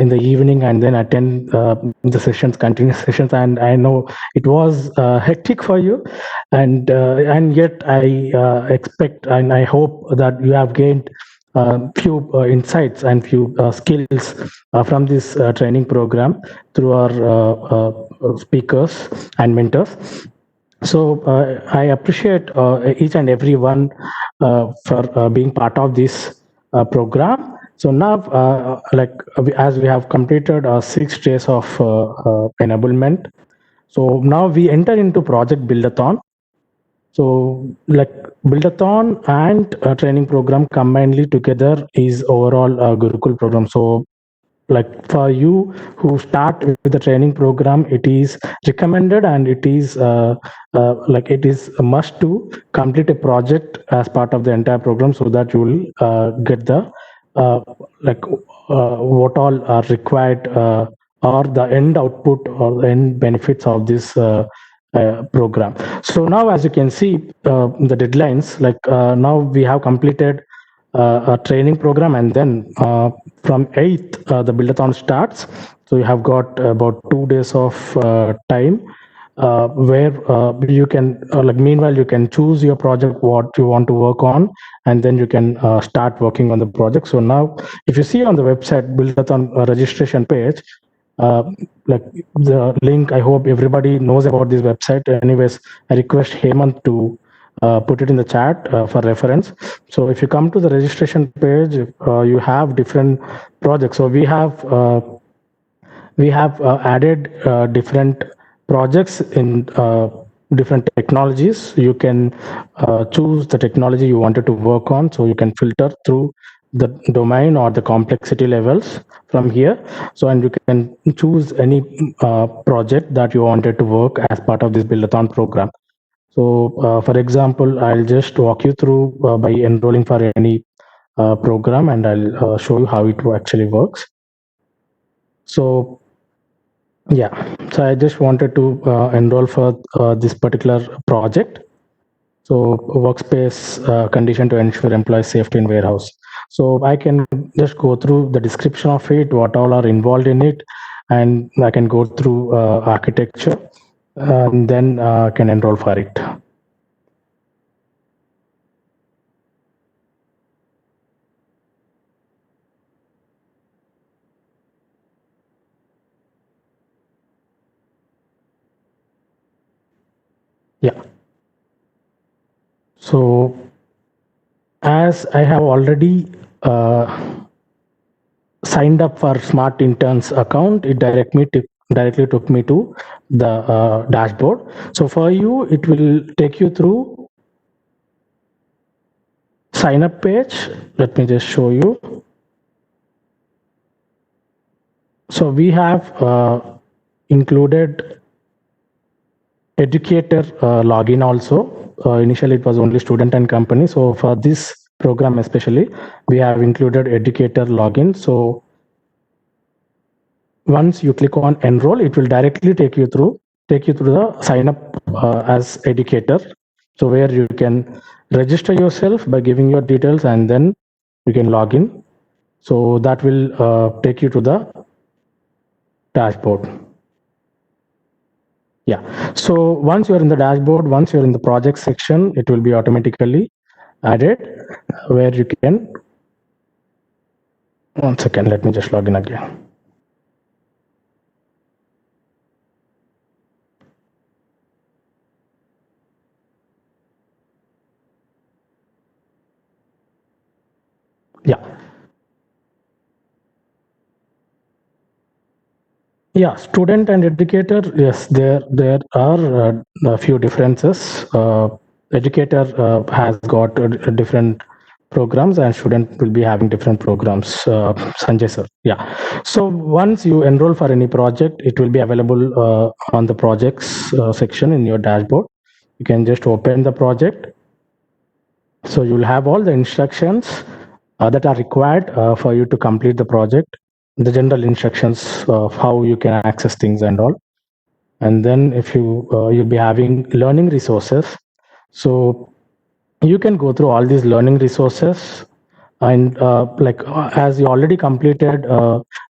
S6: in the evening, and then attend the sessions, continuous sessions. And I know it was hectic for you, and yet I expect and I hope that you have gained few insights and few skills from this training program through our speakers and mentors. So I appreciate each and every one for being part of this program. So now, as we have completed 6 days of enablement, so now we enter into Project Buildathon. So, like Buildathon and training program combinedly together is overall a Gurukul program. So, like for you who start with the training program, it is recommended and it is it is a must to complete a project as part of the entire program, so that you will get the uh, like what all are required or the end output or the end benefits of this program. So now, as you can see, the deadlines, now we have completed a training program, and then from 8th the buildathon starts. So you have got about 2 days of time where you can meanwhile you can choose your project, what you want to work on, and then you can start working on the project. So now if you see on the website buildathon registration page, uh, like the link, I hope everybody knows about this website. Anyways, I request Hemant to put it in the chat for reference. So if you come to the registration page, you have different projects. So we have added different projects in different technologies. You can choose the technology you wanted to work on, so you can filter through the domain or the complexity levels from here. So, and you can choose any project that you wanted to work as part of this buildathon program. So, for example, I'll just walk you through by enrolling for any program, and I'll show you how it actually works. So, yeah, so I just wanted to enroll for this particular project. So, workspace condition to ensure employee safety in warehouse. So, I can just go through the description of it, what all are involved in it, and I can go through architecture, and then can enroll for it. Yeah. So, as I have already signed up for Smart Interns account, it directly took me to the dashboard. So for you, it will take you through sign up page. Let me just show you. So we have included educator login also. Initially, it was only student and company. So for this program especially, we have included educator login. So once you click on enroll, it will directly take you through the sign up as educator. So where you can register yourself by giving your details, and then you can log in. So that will take you to the dashboard. Yeah. So once you're in the dashboard, once you're in the project section, it will be automatically added where you can. One second, let me just log in again. Yeah. Yeah, student and educator. Yes, there are a few differences. Educator has got a different programs and student will be having different programs. Sanjay sir, yeah. So once you enroll for any project, it will be available on the projects section in your dashboard. You can just open the project. So you'll have all the instructions that are required for you to complete the project, the general instructions of how you can access things and all. And then if you'll be having learning resources. So you can go through all these learning resources, and as you already completed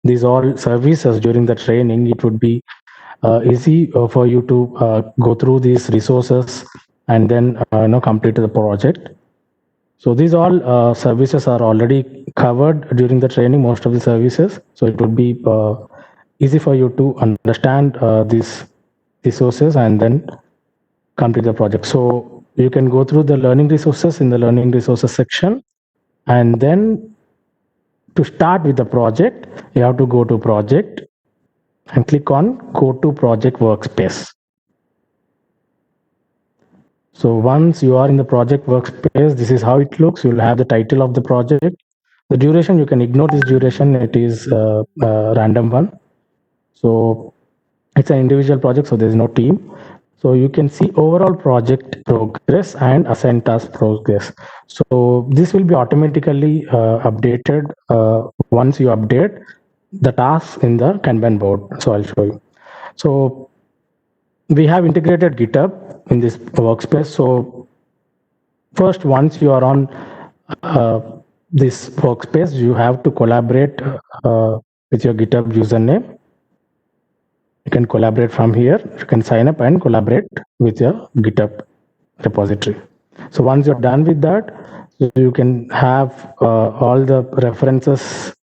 S6: these all services during the training, it would be easy for you to go through these resources and then complete the project. So these all services are already covered during the training, most of the services. So it would be easy for you to understand these resources and then complete the project. So you can go through the learning resources in the learning resources section, and then to start with the project, you have to go to project and click on go to project workspace. So once you are in the project workspace, this is how it looks. You'll have the title of the project. The duration, you can ignore this duration. It is a random one. So it's an individual project, so there's no team. So you can see overall project progress and assign task progress. So this will be automatically updated once you update the tasks in the Kanban board. So I'll show you. So we have integrated GitHub in this workspace. So first, once you are on this workspace, you have to collaborate with your GitHub username. You can collaborate from here. You can sign up and collaborate with your GitHub repository. So once you're done with that, you can have all the references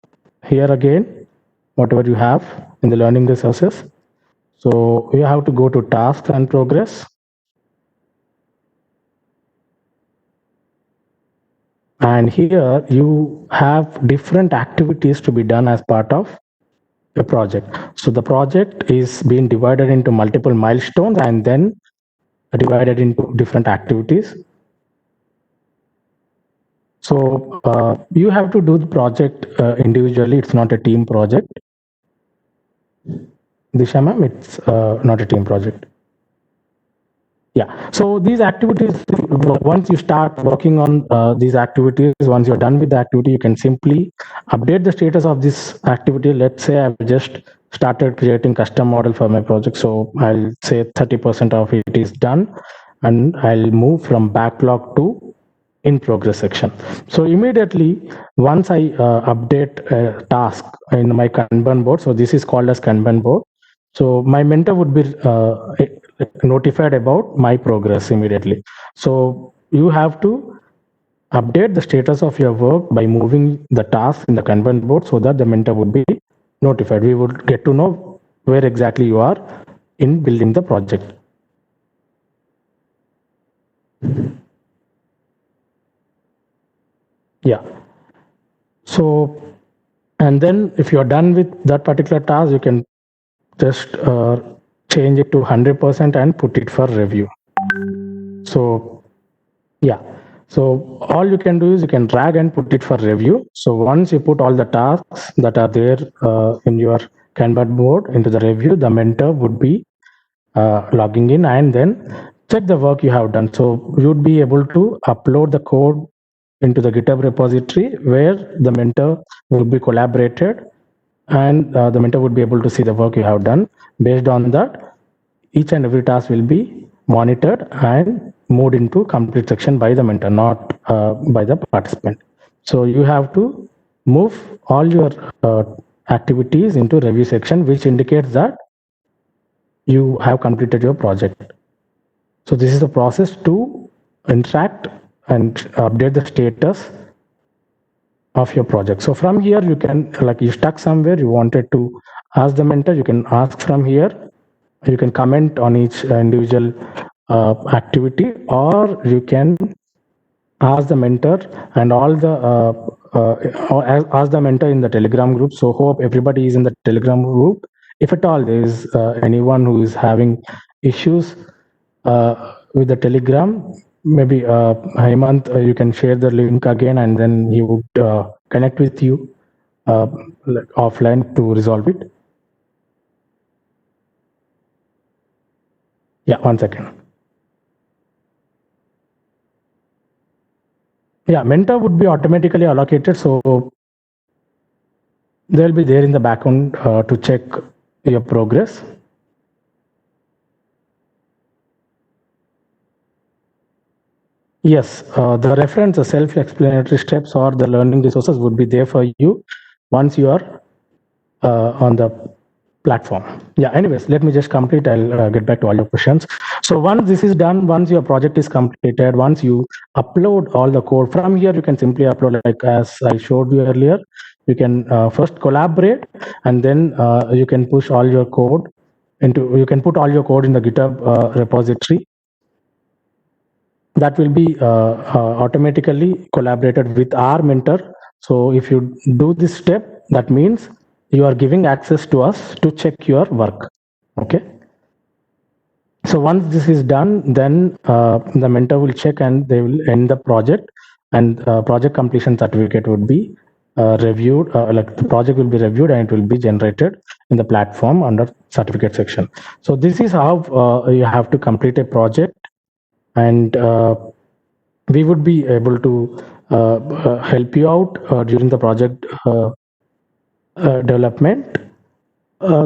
S6: here again, whatever you have in the learning resources. So you have to go to tasks and progress. And here you have different activities to be done as part of a project. So the project is being divided into multiple milestones and then divided into different activities. So you have to do the project individually. It's not a team project. Disha ma'am, it's not a team project. Yeah, so these activities, once you start working on these activities, once you're done with the activity, you can simply update the status of this activity. Let's say I've just started creating custom model for my project. So I'll say 30% of it is done, and I'll move from backlog to in progress section. So immediately, once I update a task in my Kanban board, so this is called as Kanban board. So my mentor would be notified about my progress immediately. So you have to update the status of your work by moving the task in the Kanban board so that the mentor would be notified. We would get to know where exactly you are in building the project. Yeah. So, and then if you're done with that particular task, you can just change it to 100% and put it for review. So yeah, so all you can do is you can drag and put it for review. So once you put all the tasks that are there in your Kanban board into the review, the mentor would be logging in and then check the work you have done. So you'd be able to upload the code into the GitHub repository where the mentor will be collaborated, and the mentor would be able to see the work you have done. Based on that, each and every task will be monitored and moved into complete section by the mentor, not by the participant. So you have to move all your activities into review section, which indicates that you have completed your project. So this is the process to interact and update the status of your project. So from here, you can, like you stuck somewhere, you wanted to ask the mentor, you can ask from here. You can comment on each individual activity, or you can ask the mentor and all the ask the mentor in the Telegram group. So hope everybody is in the Telegram group. If at all there is anyone who is having issues with the Telegram, maybe Hemant, you can share the link again, and then he would connect with you offline to resolve it. Yeah, 1 second. Yeah, mentor would be automatically allocated, so they'll be there in the background to check your progress. Yes, the reference, the self-explanatory steps or the learning resources would be there for you once you are on the platform. Yeah, anyways, let me just complete. I'll get back to all your questions. So once this is done, once your project is completed, once you upload all the code, from here you can simply upload, like as I showed you earlier. You can first collaborate, and then you can push all your code into, you can put all your code in the GitHub repository. That will be automatically collaborated with our mentor. So if you do this step, that means you are giving access to us to check your work. Okay. So once this is done, then the mentor will check and they will end the project, and project completion certificate would be reviewed, like the project will be reviewed and it will be generated in the platform under certificate section. So this is how you have to complete a project, and we would be able to help you out during the project development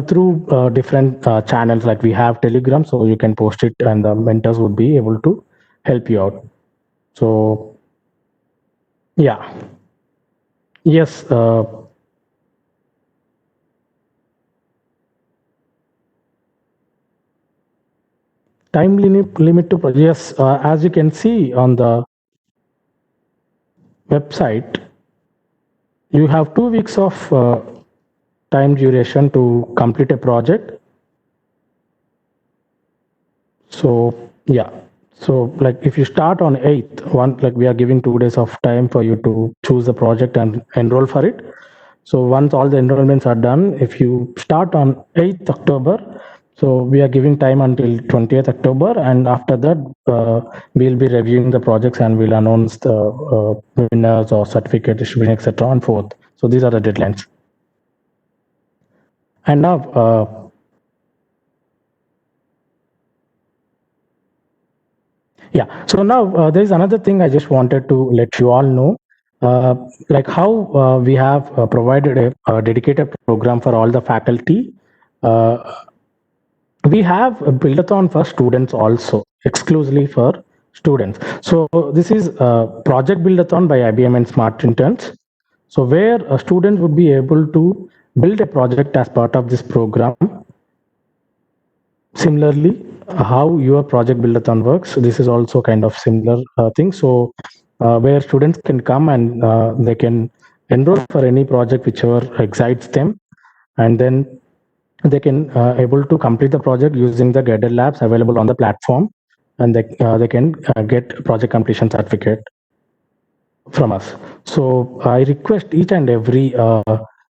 S6: through different channels. Like we have Telegram, so you can post it and the mentors would be able to help you out. So yeah, yes, time limit to yes, as you can see on the website, you have 2 weeks of time duration to complete a project. So yeah, so like if you start on 8th, one, like we are giving 2 days of time for you to choose the project and enroll for it. So once all the enrollments are done, if you start on 8th October, so we are giving time until 20th October, and after that we'll be reviewing the projects and we'll announce the winners or certificate distribution, etc. on 4th. So these are the deadlines. And now yeah, so now there is another thing I just wanted to let you all know, like how we have provided a dedicated program for all the faculty. We have a build-a-thon for students also, exclusively for students. So this is a project build-a-thon by IBM and Smart Interns. So where a student would be able to build a project as part of this program. Similarly, how your project build-a-thon works, this is also kind of similar thing. So where students can come and they can enroll for any project whichever excites them, and then they can able to complete the project using the guided labs available on the platform, and they can get project completion certificate from us. So I request each and every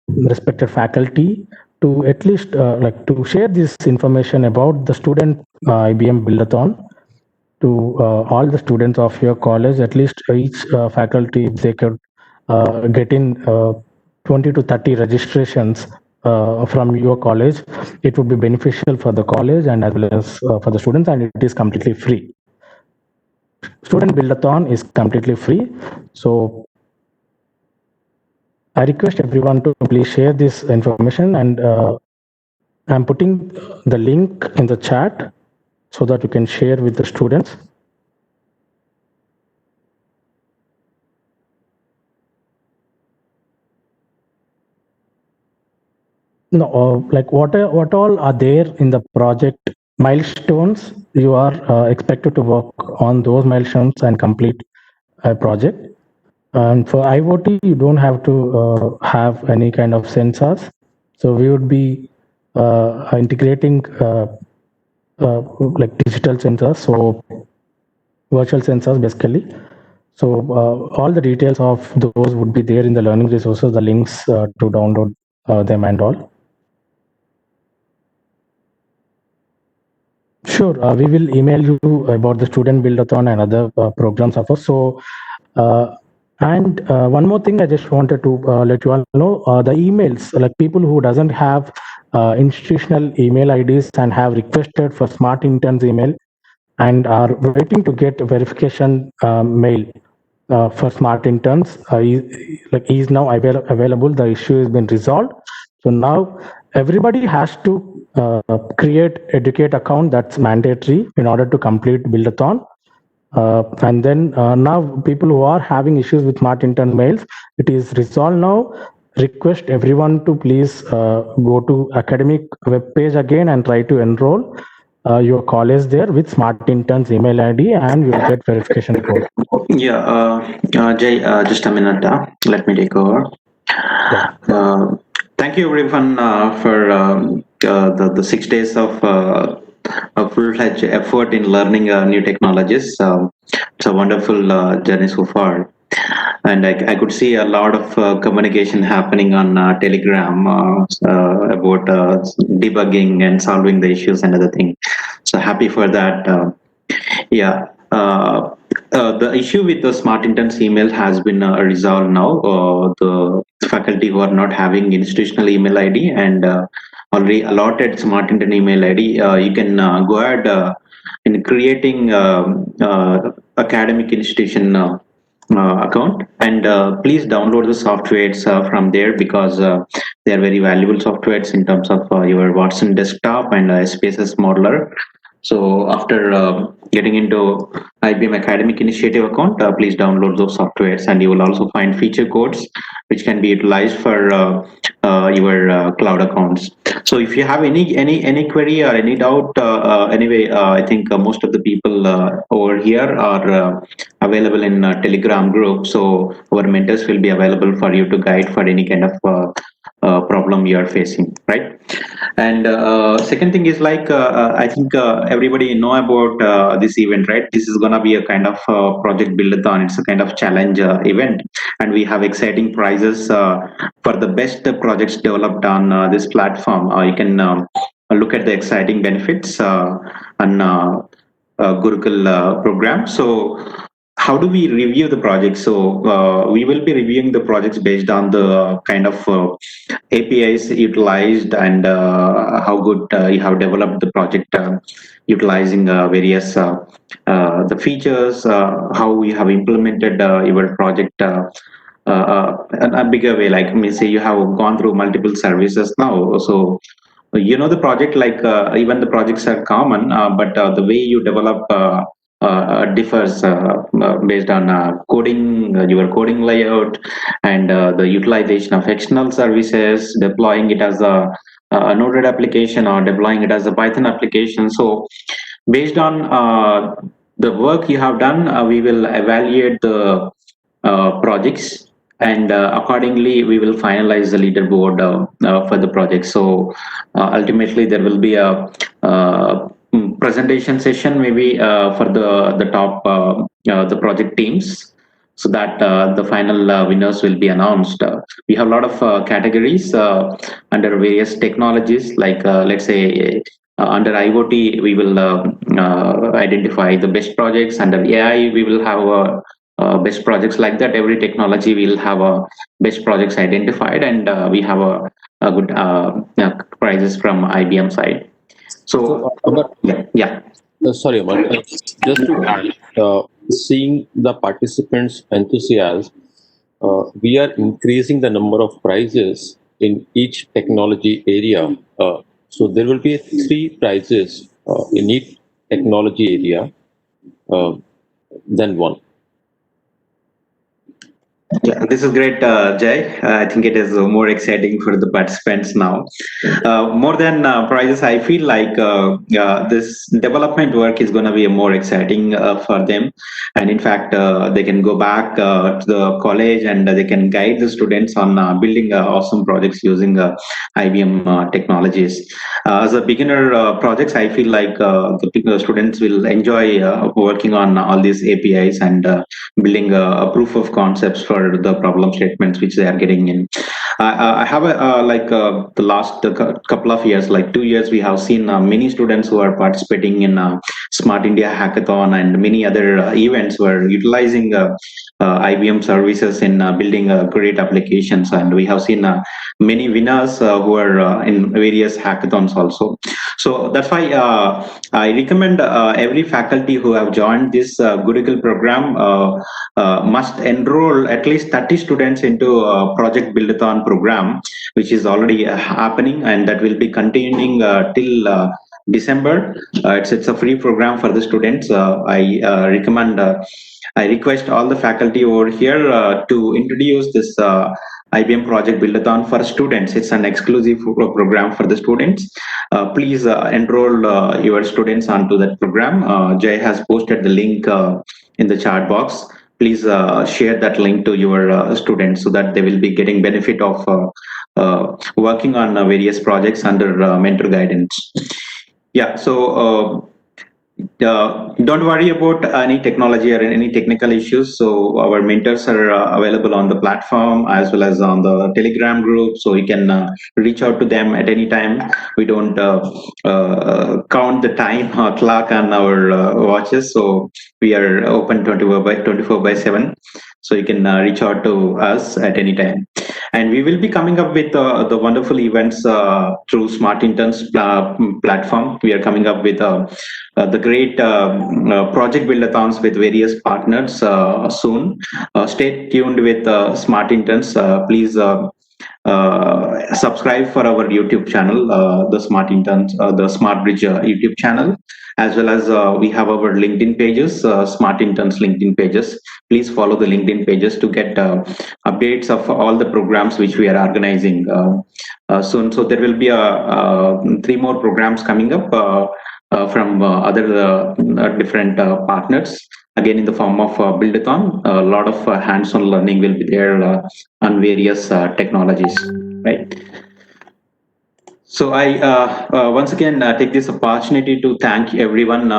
S6: respected faculty to at least like to share this information about the student IBM Buildathon to all the students of your college. At least each faculty, if they could get in 20 to 30 registrations from your college, it would be beneficial for the college and as well as for the students, and it is completely free. Student Buildathon is completely free. So I request everyone to please share this information, and I'm putting the link in the chat so that you can share with the students. No, like what all are there in the project milestones? You are expected to work on those milestones and complete a project. And for IoT, you don't have to have any kind of sensors. So we would be integrating like digital sensors, so virtual sensors basically. So all the details of those would be there in the learning resources, the links to download them and all. Sure, we will email you about the student buildathon and other programs of us. So, and one more thing, I just wanted to let you all know the emails, like people who doesn't have institutional email IDs and have requested for Smart Interns email and are waiting to get verification mail for Smart Interns. Like is now available. The issue has been resolved. So now everybody has to create educate account. That's mandatory in order to complete buildathon. And then now people who are having issues with Smart Intern mails, it is resolved now. Request everyone to please go to academic web page again and try to enroll your college there with Smart Intern's email ID, and you will get verification code.
S5: Yeah, Jay, just a minute. Let me take over.
S6: Yeah.
S5: Thank you everyone for the 6 days of full-fledged effort in learning new technologies. It's a wonderful journey so far. And I could see a lot of communication happening on Telegram about debugging and solving the issues and other things. So happy for that. Yeah. The issue with the Smart Interns email has been resolved now. The faculty who are not having institutional email ID and already allotted Smart Intern email ID, you can go ahead in creating academic institution account, and please download the softwares from there, because they are very valuable softwares in terms of your Watson desktop and SPSS modeler. So after getting into IBM Academic Initiative account, please download those softwares, and you will also find feature codes which can be utilized for your cloud accounts. So if you have any query or any doubt, anyway, I think most of the people over here are available in Telegram group. So our mentors will be available for you to guide for any kind of problem you are facing, right? And second thing is like I think everybody know about this event, right? This is gonna be a kind of project buildathon. It's a kind of challenge event, and we have exciting prizes for the best projects developed on this platform. You can look at the exciting benefits on GuruCool program. So how do we review the project? So we will be reviewing the projects based on the kind of APIs utilized, and how good you have developed the project utilizing various the features, how you have implemented your project in a bigger way. Like, me say you have gone through multiple services now, so you know the project, like even the projects are common, but the way you develop differs based on coding, your coding layout, and the utilization of external services, deploying it as a Node application or deploying it as a Python application. So based on the work you have done, we will evaluate the projects, and accordingly we will finalize the leaderboard for the project. So ultimately there will be a presentation session, maybe for the top the project teams, so that the final winners will be announced. We have a lot of categories under various technologies, like let's say under IoT, we will identify the best projects. Under AI, we will have best projects. Like that, every technology will have best projects identified, and we have a good prizes from IBM side. So,
S4: But
S5: yeah.
S4: sorry, Aman, just to add, seeing the participants' enthusiasm, we are increasing the number of prizes in each technology area. So there will be three prizes in each technology area, uh, then one.
S5: Yeah, this is great, Jay. I think it is more exciting for the participants now. More than prizes, I feel like this development work is going to be more exciting for them. And in fact, they can go back to the college, and they can guide the students on building awesome projects using IBM technologies. As a beginner projects, I feel like the students will enjoy working on all these APIs and building a proof of concepts for the problem statements which they are getting in. I have the last couple of years, like 2 years, we have seen many students who are participating in Smart India Hackathon and many other events were utilizing IBM services in building great applications. And we have seen many winners who are in various hackathons also. So that's why I recommend every faculty who have joined this GuruCool program must enroll at least 30 students into Project Buildathon program, which is already happening and that will be continuing till December. It's a free program for the students. I recommend. I request all the faculty over here to introduce this IBM Project Buildathon for students. It's an exclusive program for the students. Please enroll your students onto that program. Jay has posted the link in the chat box. Please share that link to your students so that they will be getting benefit of working on various projects under mentor guidance. Yeah, so don't worry about any technology or any technical issues. So our mentors are available on the platform as well as on the Telegram group. So you can reach out to them at any time. We don't count the time clock on our watches. So we are open 24/7. So you can reach out to us at any time. And we will be coming up with the wonderful events through Smart Interns platform. We are coming up with the great project buildathons with various partners soon. Stay tuned with Smart Interns. Please subscribe for our YouTube channel, the Smart Interns, the Smart Bridge YouTube channel, as well as we have our LinkedIn pages, Smart Interns LinkedIn pages. Please follow the LinkedIn pages to get updates of all the programs which we are organizing soon. So there will be 3 more programs coming up from other different partners, again in the form of buildathon. A lot of hands-on learning will be there on various technologies, right? So I once again take this opportunity to thank everyone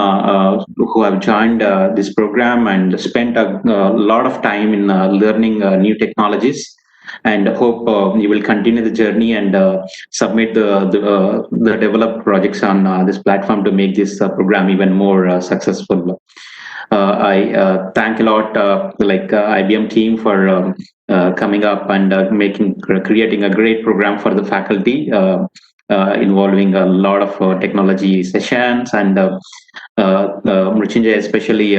S5: who have joined this program and spent a lot of time in learning new technologies, and hope you will continue the journey and submit the developed projects on this platform to make this program even more successful. I thank a lot, IBM team for coming up and creating a great program for the faculty, involving a lot of technology sessions and Mrutyunjay especially.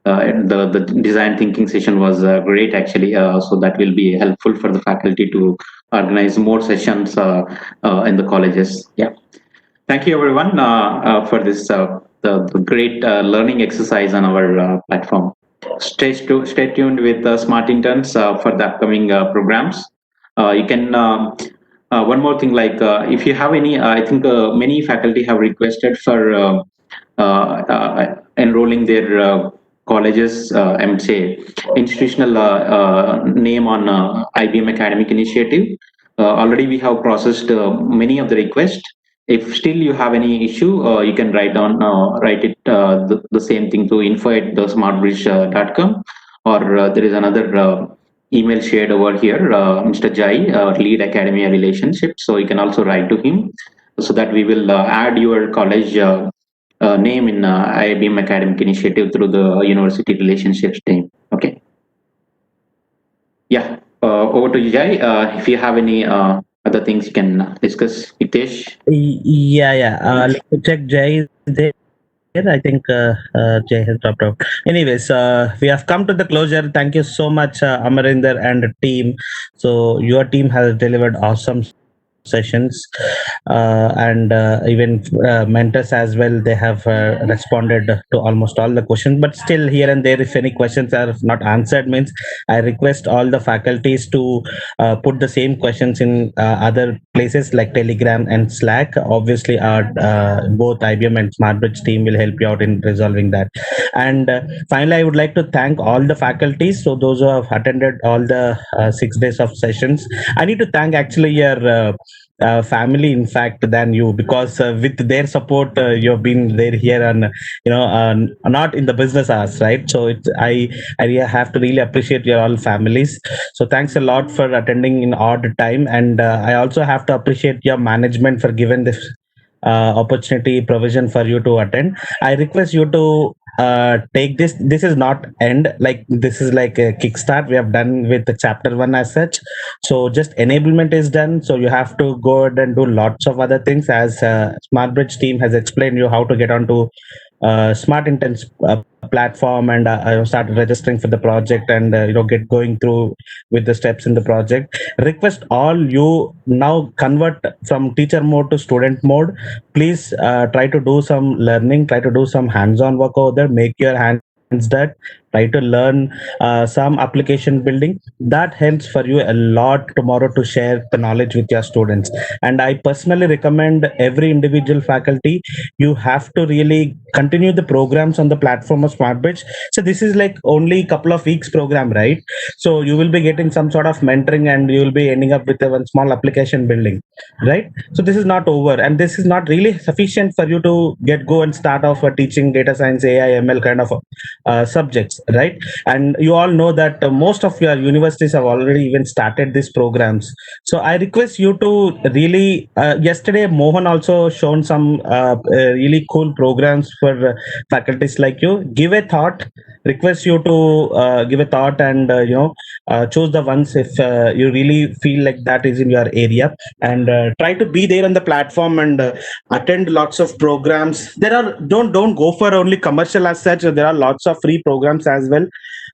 S5: The design thinking session was great actually, so that will be helpful for the faculty to organize more sessions in the colleges. Yeah. Thank you, everyone, for this the great learning exercise on our platform. Stay tuned with Smart Interns for the upcoming programs. You can one more thing, if you have any, I think many faculty have requested for enrolling their colleges, I would say, institutional name on IBM Academic Initiative. Already we have processed many of the requests. If still you have any issue, you can write it the same thing to info@thesmartbridge.com, or there is another email shared over here, Mr. Jai, lead academia relationship. So you can also write to him so that we will add your college name in IBM Academic Initiative through the university relationships team. Okay. Yeah. Over to you, Jai. If you have any other things you can discuss, Hitesh.
S1: Yeah. Let me check Jay is there. I think Jay has dropped out. Anyways, we have come to the closure. Thank you so much, Amarinder and team. So your team has delivered awesome sessions, and even mentors as well. They have responded to almost all the questions, but still here and there, if any questions are not answered, means I request all the faculties to put the same questions in other places like Telegram and Slack. Obviously, our both IBM and SmartBridge team will help you out in resolving that. And finally, I would like to thank all the faculties. So those who have attended all the 6 days of sessions, I need to thank actually your family, in fact, than you, because with their support, you've been there here, and not in the business hours, right? So I have to really appreciate your all families. So thanks a lot for attending in odd time, and I also have to appreciate your management for giving this opportunity provision for you to attend. I request you to take this is not end, like this is like a kickstart. We have done with the chapter 1 as such, so just enablement is done. So you have to go ahead and do lots of other things, as smart bridge team has explained you how to get onto smart intense platform, and start registering for the project, and get going through with the steps in the project. Request all you now convert from teacher mode to student mode. Please try to do some learning, try to do some hands-on work over there, make your hands dirt, try to learn some application building. That helps for you a lot tomorrow to share the knowledge with your students. And I personally recommend every individual faculty, you have to really continue the programs on the platform of SmartBridge. So this is like only couple of weeks program, right? So you will be getting some sort of mentoring, and you will be ending up with a one small application building, right? So this is not over, and this is not really sufficient for you to get go and start off teaching data science, AI, ML kind of subjects, right? And you all know that most of your universities have already even started these programs. So I request you to really yesterday Mohan also shown some really cool programs for faculties like you. Give a thought, request you to give a thought, and choose the ones if you really feel like that is in your area, and try to be there on the platform, and attend lots of programs. There are, don't go for only commercial as such. There are lots of free programs as well,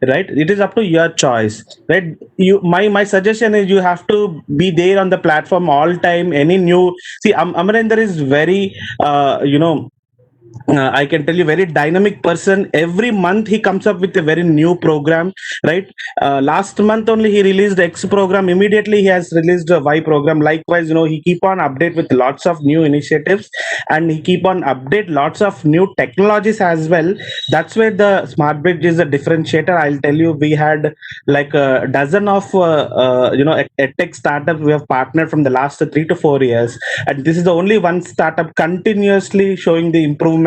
S1: right? It is up to your choice, right? You, my suggestion is you have to be there on the platform all time. Any new, see, Amarinder is very I can tell you, very dynamic person. Every month he comes up with a very new program, right? Last month only he released X program. Immediately he has released a Y program. Likewise, he keep on update with lots of new initiatives, and he keep on update lots of new technologies as well. That's where the smart bridge is a differentiator. I'll tell you, we had like a dozen of tech startups we have partnered from the last 3 to 4 years, and this is the only one startup continuously showing the improvement.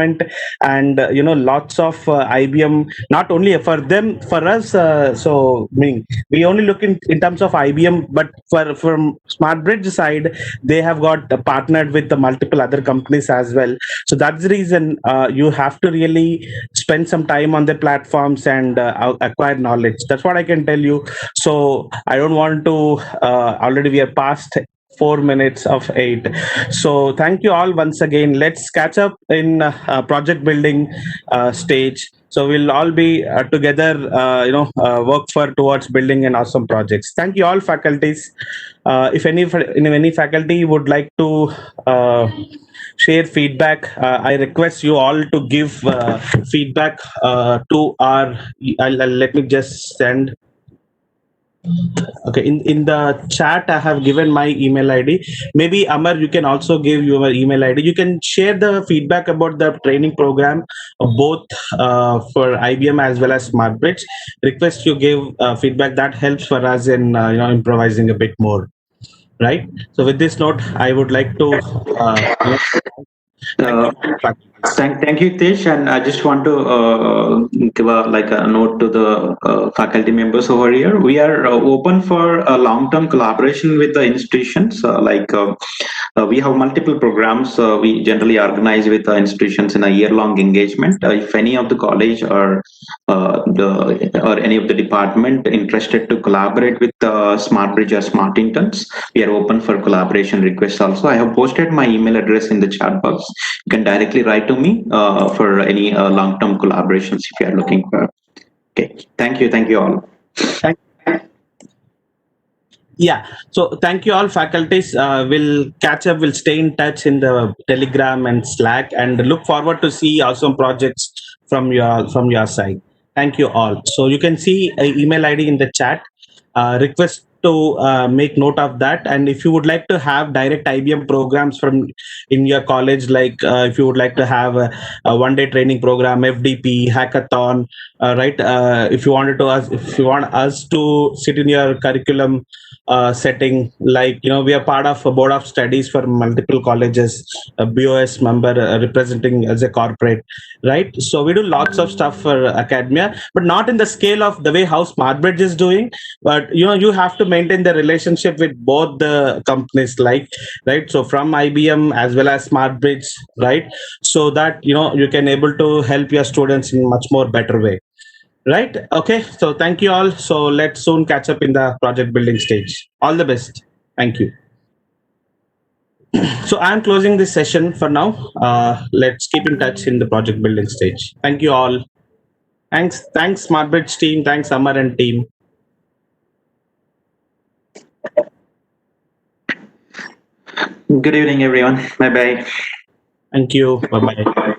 S1: And lots of IBM, not only for them, for us, so I mean, we only look in terms of IBM, but from smart bridge side, they have got partnered with the multiple other companies as well. So that's the reason you have to really spend some time on the platforms, and acquire knowledge. That's what I can tell you. So I don't want to already we are past 4 minutes of 8. So thank you all once again. Let's catch up in project building stage. So we'll all be together, work for towards building an awesome projects. Thank you all faculties. If any faculty would like to share feedback, I request you all to give feedback to our. Let me just send. Okay, in the chat I have given my email ID. Maybe Amar, you can also give your email ID. You can share the feedback about the training program, both for IBM as well as SmartBridge. Request you give feedback. That helps for us in improvising a bit more, right? So with this note, I would like to thank
S5: Uh,
S1: you, faculties.
S5: thank you, Tish. And I just want to give a note to the faculty members over here. We are open for a long-term collaboration with the institutions. We have multiple programs we generally organize with the institutions in a year-long engagement. If any of the college or any of the department interested to collaborate with SmartBridge or Smart Interns, we are open for collaboration requests also. I have posted my email address in the chat box. You can directly write to me for any long-term collaborations if you are looking for. Okay, thank you all.
S1: Thank Yeah, so thank you all faculties. We'll catch up, we'll stay in touch in the Telegram and Slack, and look forward to see awesome projects from your side. Thank you all. So you can see a email ID in the chat. Request to make note of that. And if you would like to have direct IBM programs from in your college, like if you would like to have a one-day training program, FDP, hackathon, right? If you wanted to us, if you want us to sit in your curriculum setting, like we are part of a board of studies for multiple colleges, a BOS member representing as a corporate, right? So we do lots of stuff for academia, but not in the scale of the way how SmartBridge is doing. But you have to maintain the relationship with both the companies, like, right? So from IBM as well as SmartBridge, right? So that you can able to help your students in much more better way. Right. Okay. So thank you all. So let's soon catch up in the project building stage. All the best. Thank you. So I'm closing this session for now. Let's keep in touch in the project building stage. Thank you all. Thanks, SmartBridge team. Thanks, Amar and team.
S5: Good evening, everyone. Bye bye.
S1: Thank you. Bye bye.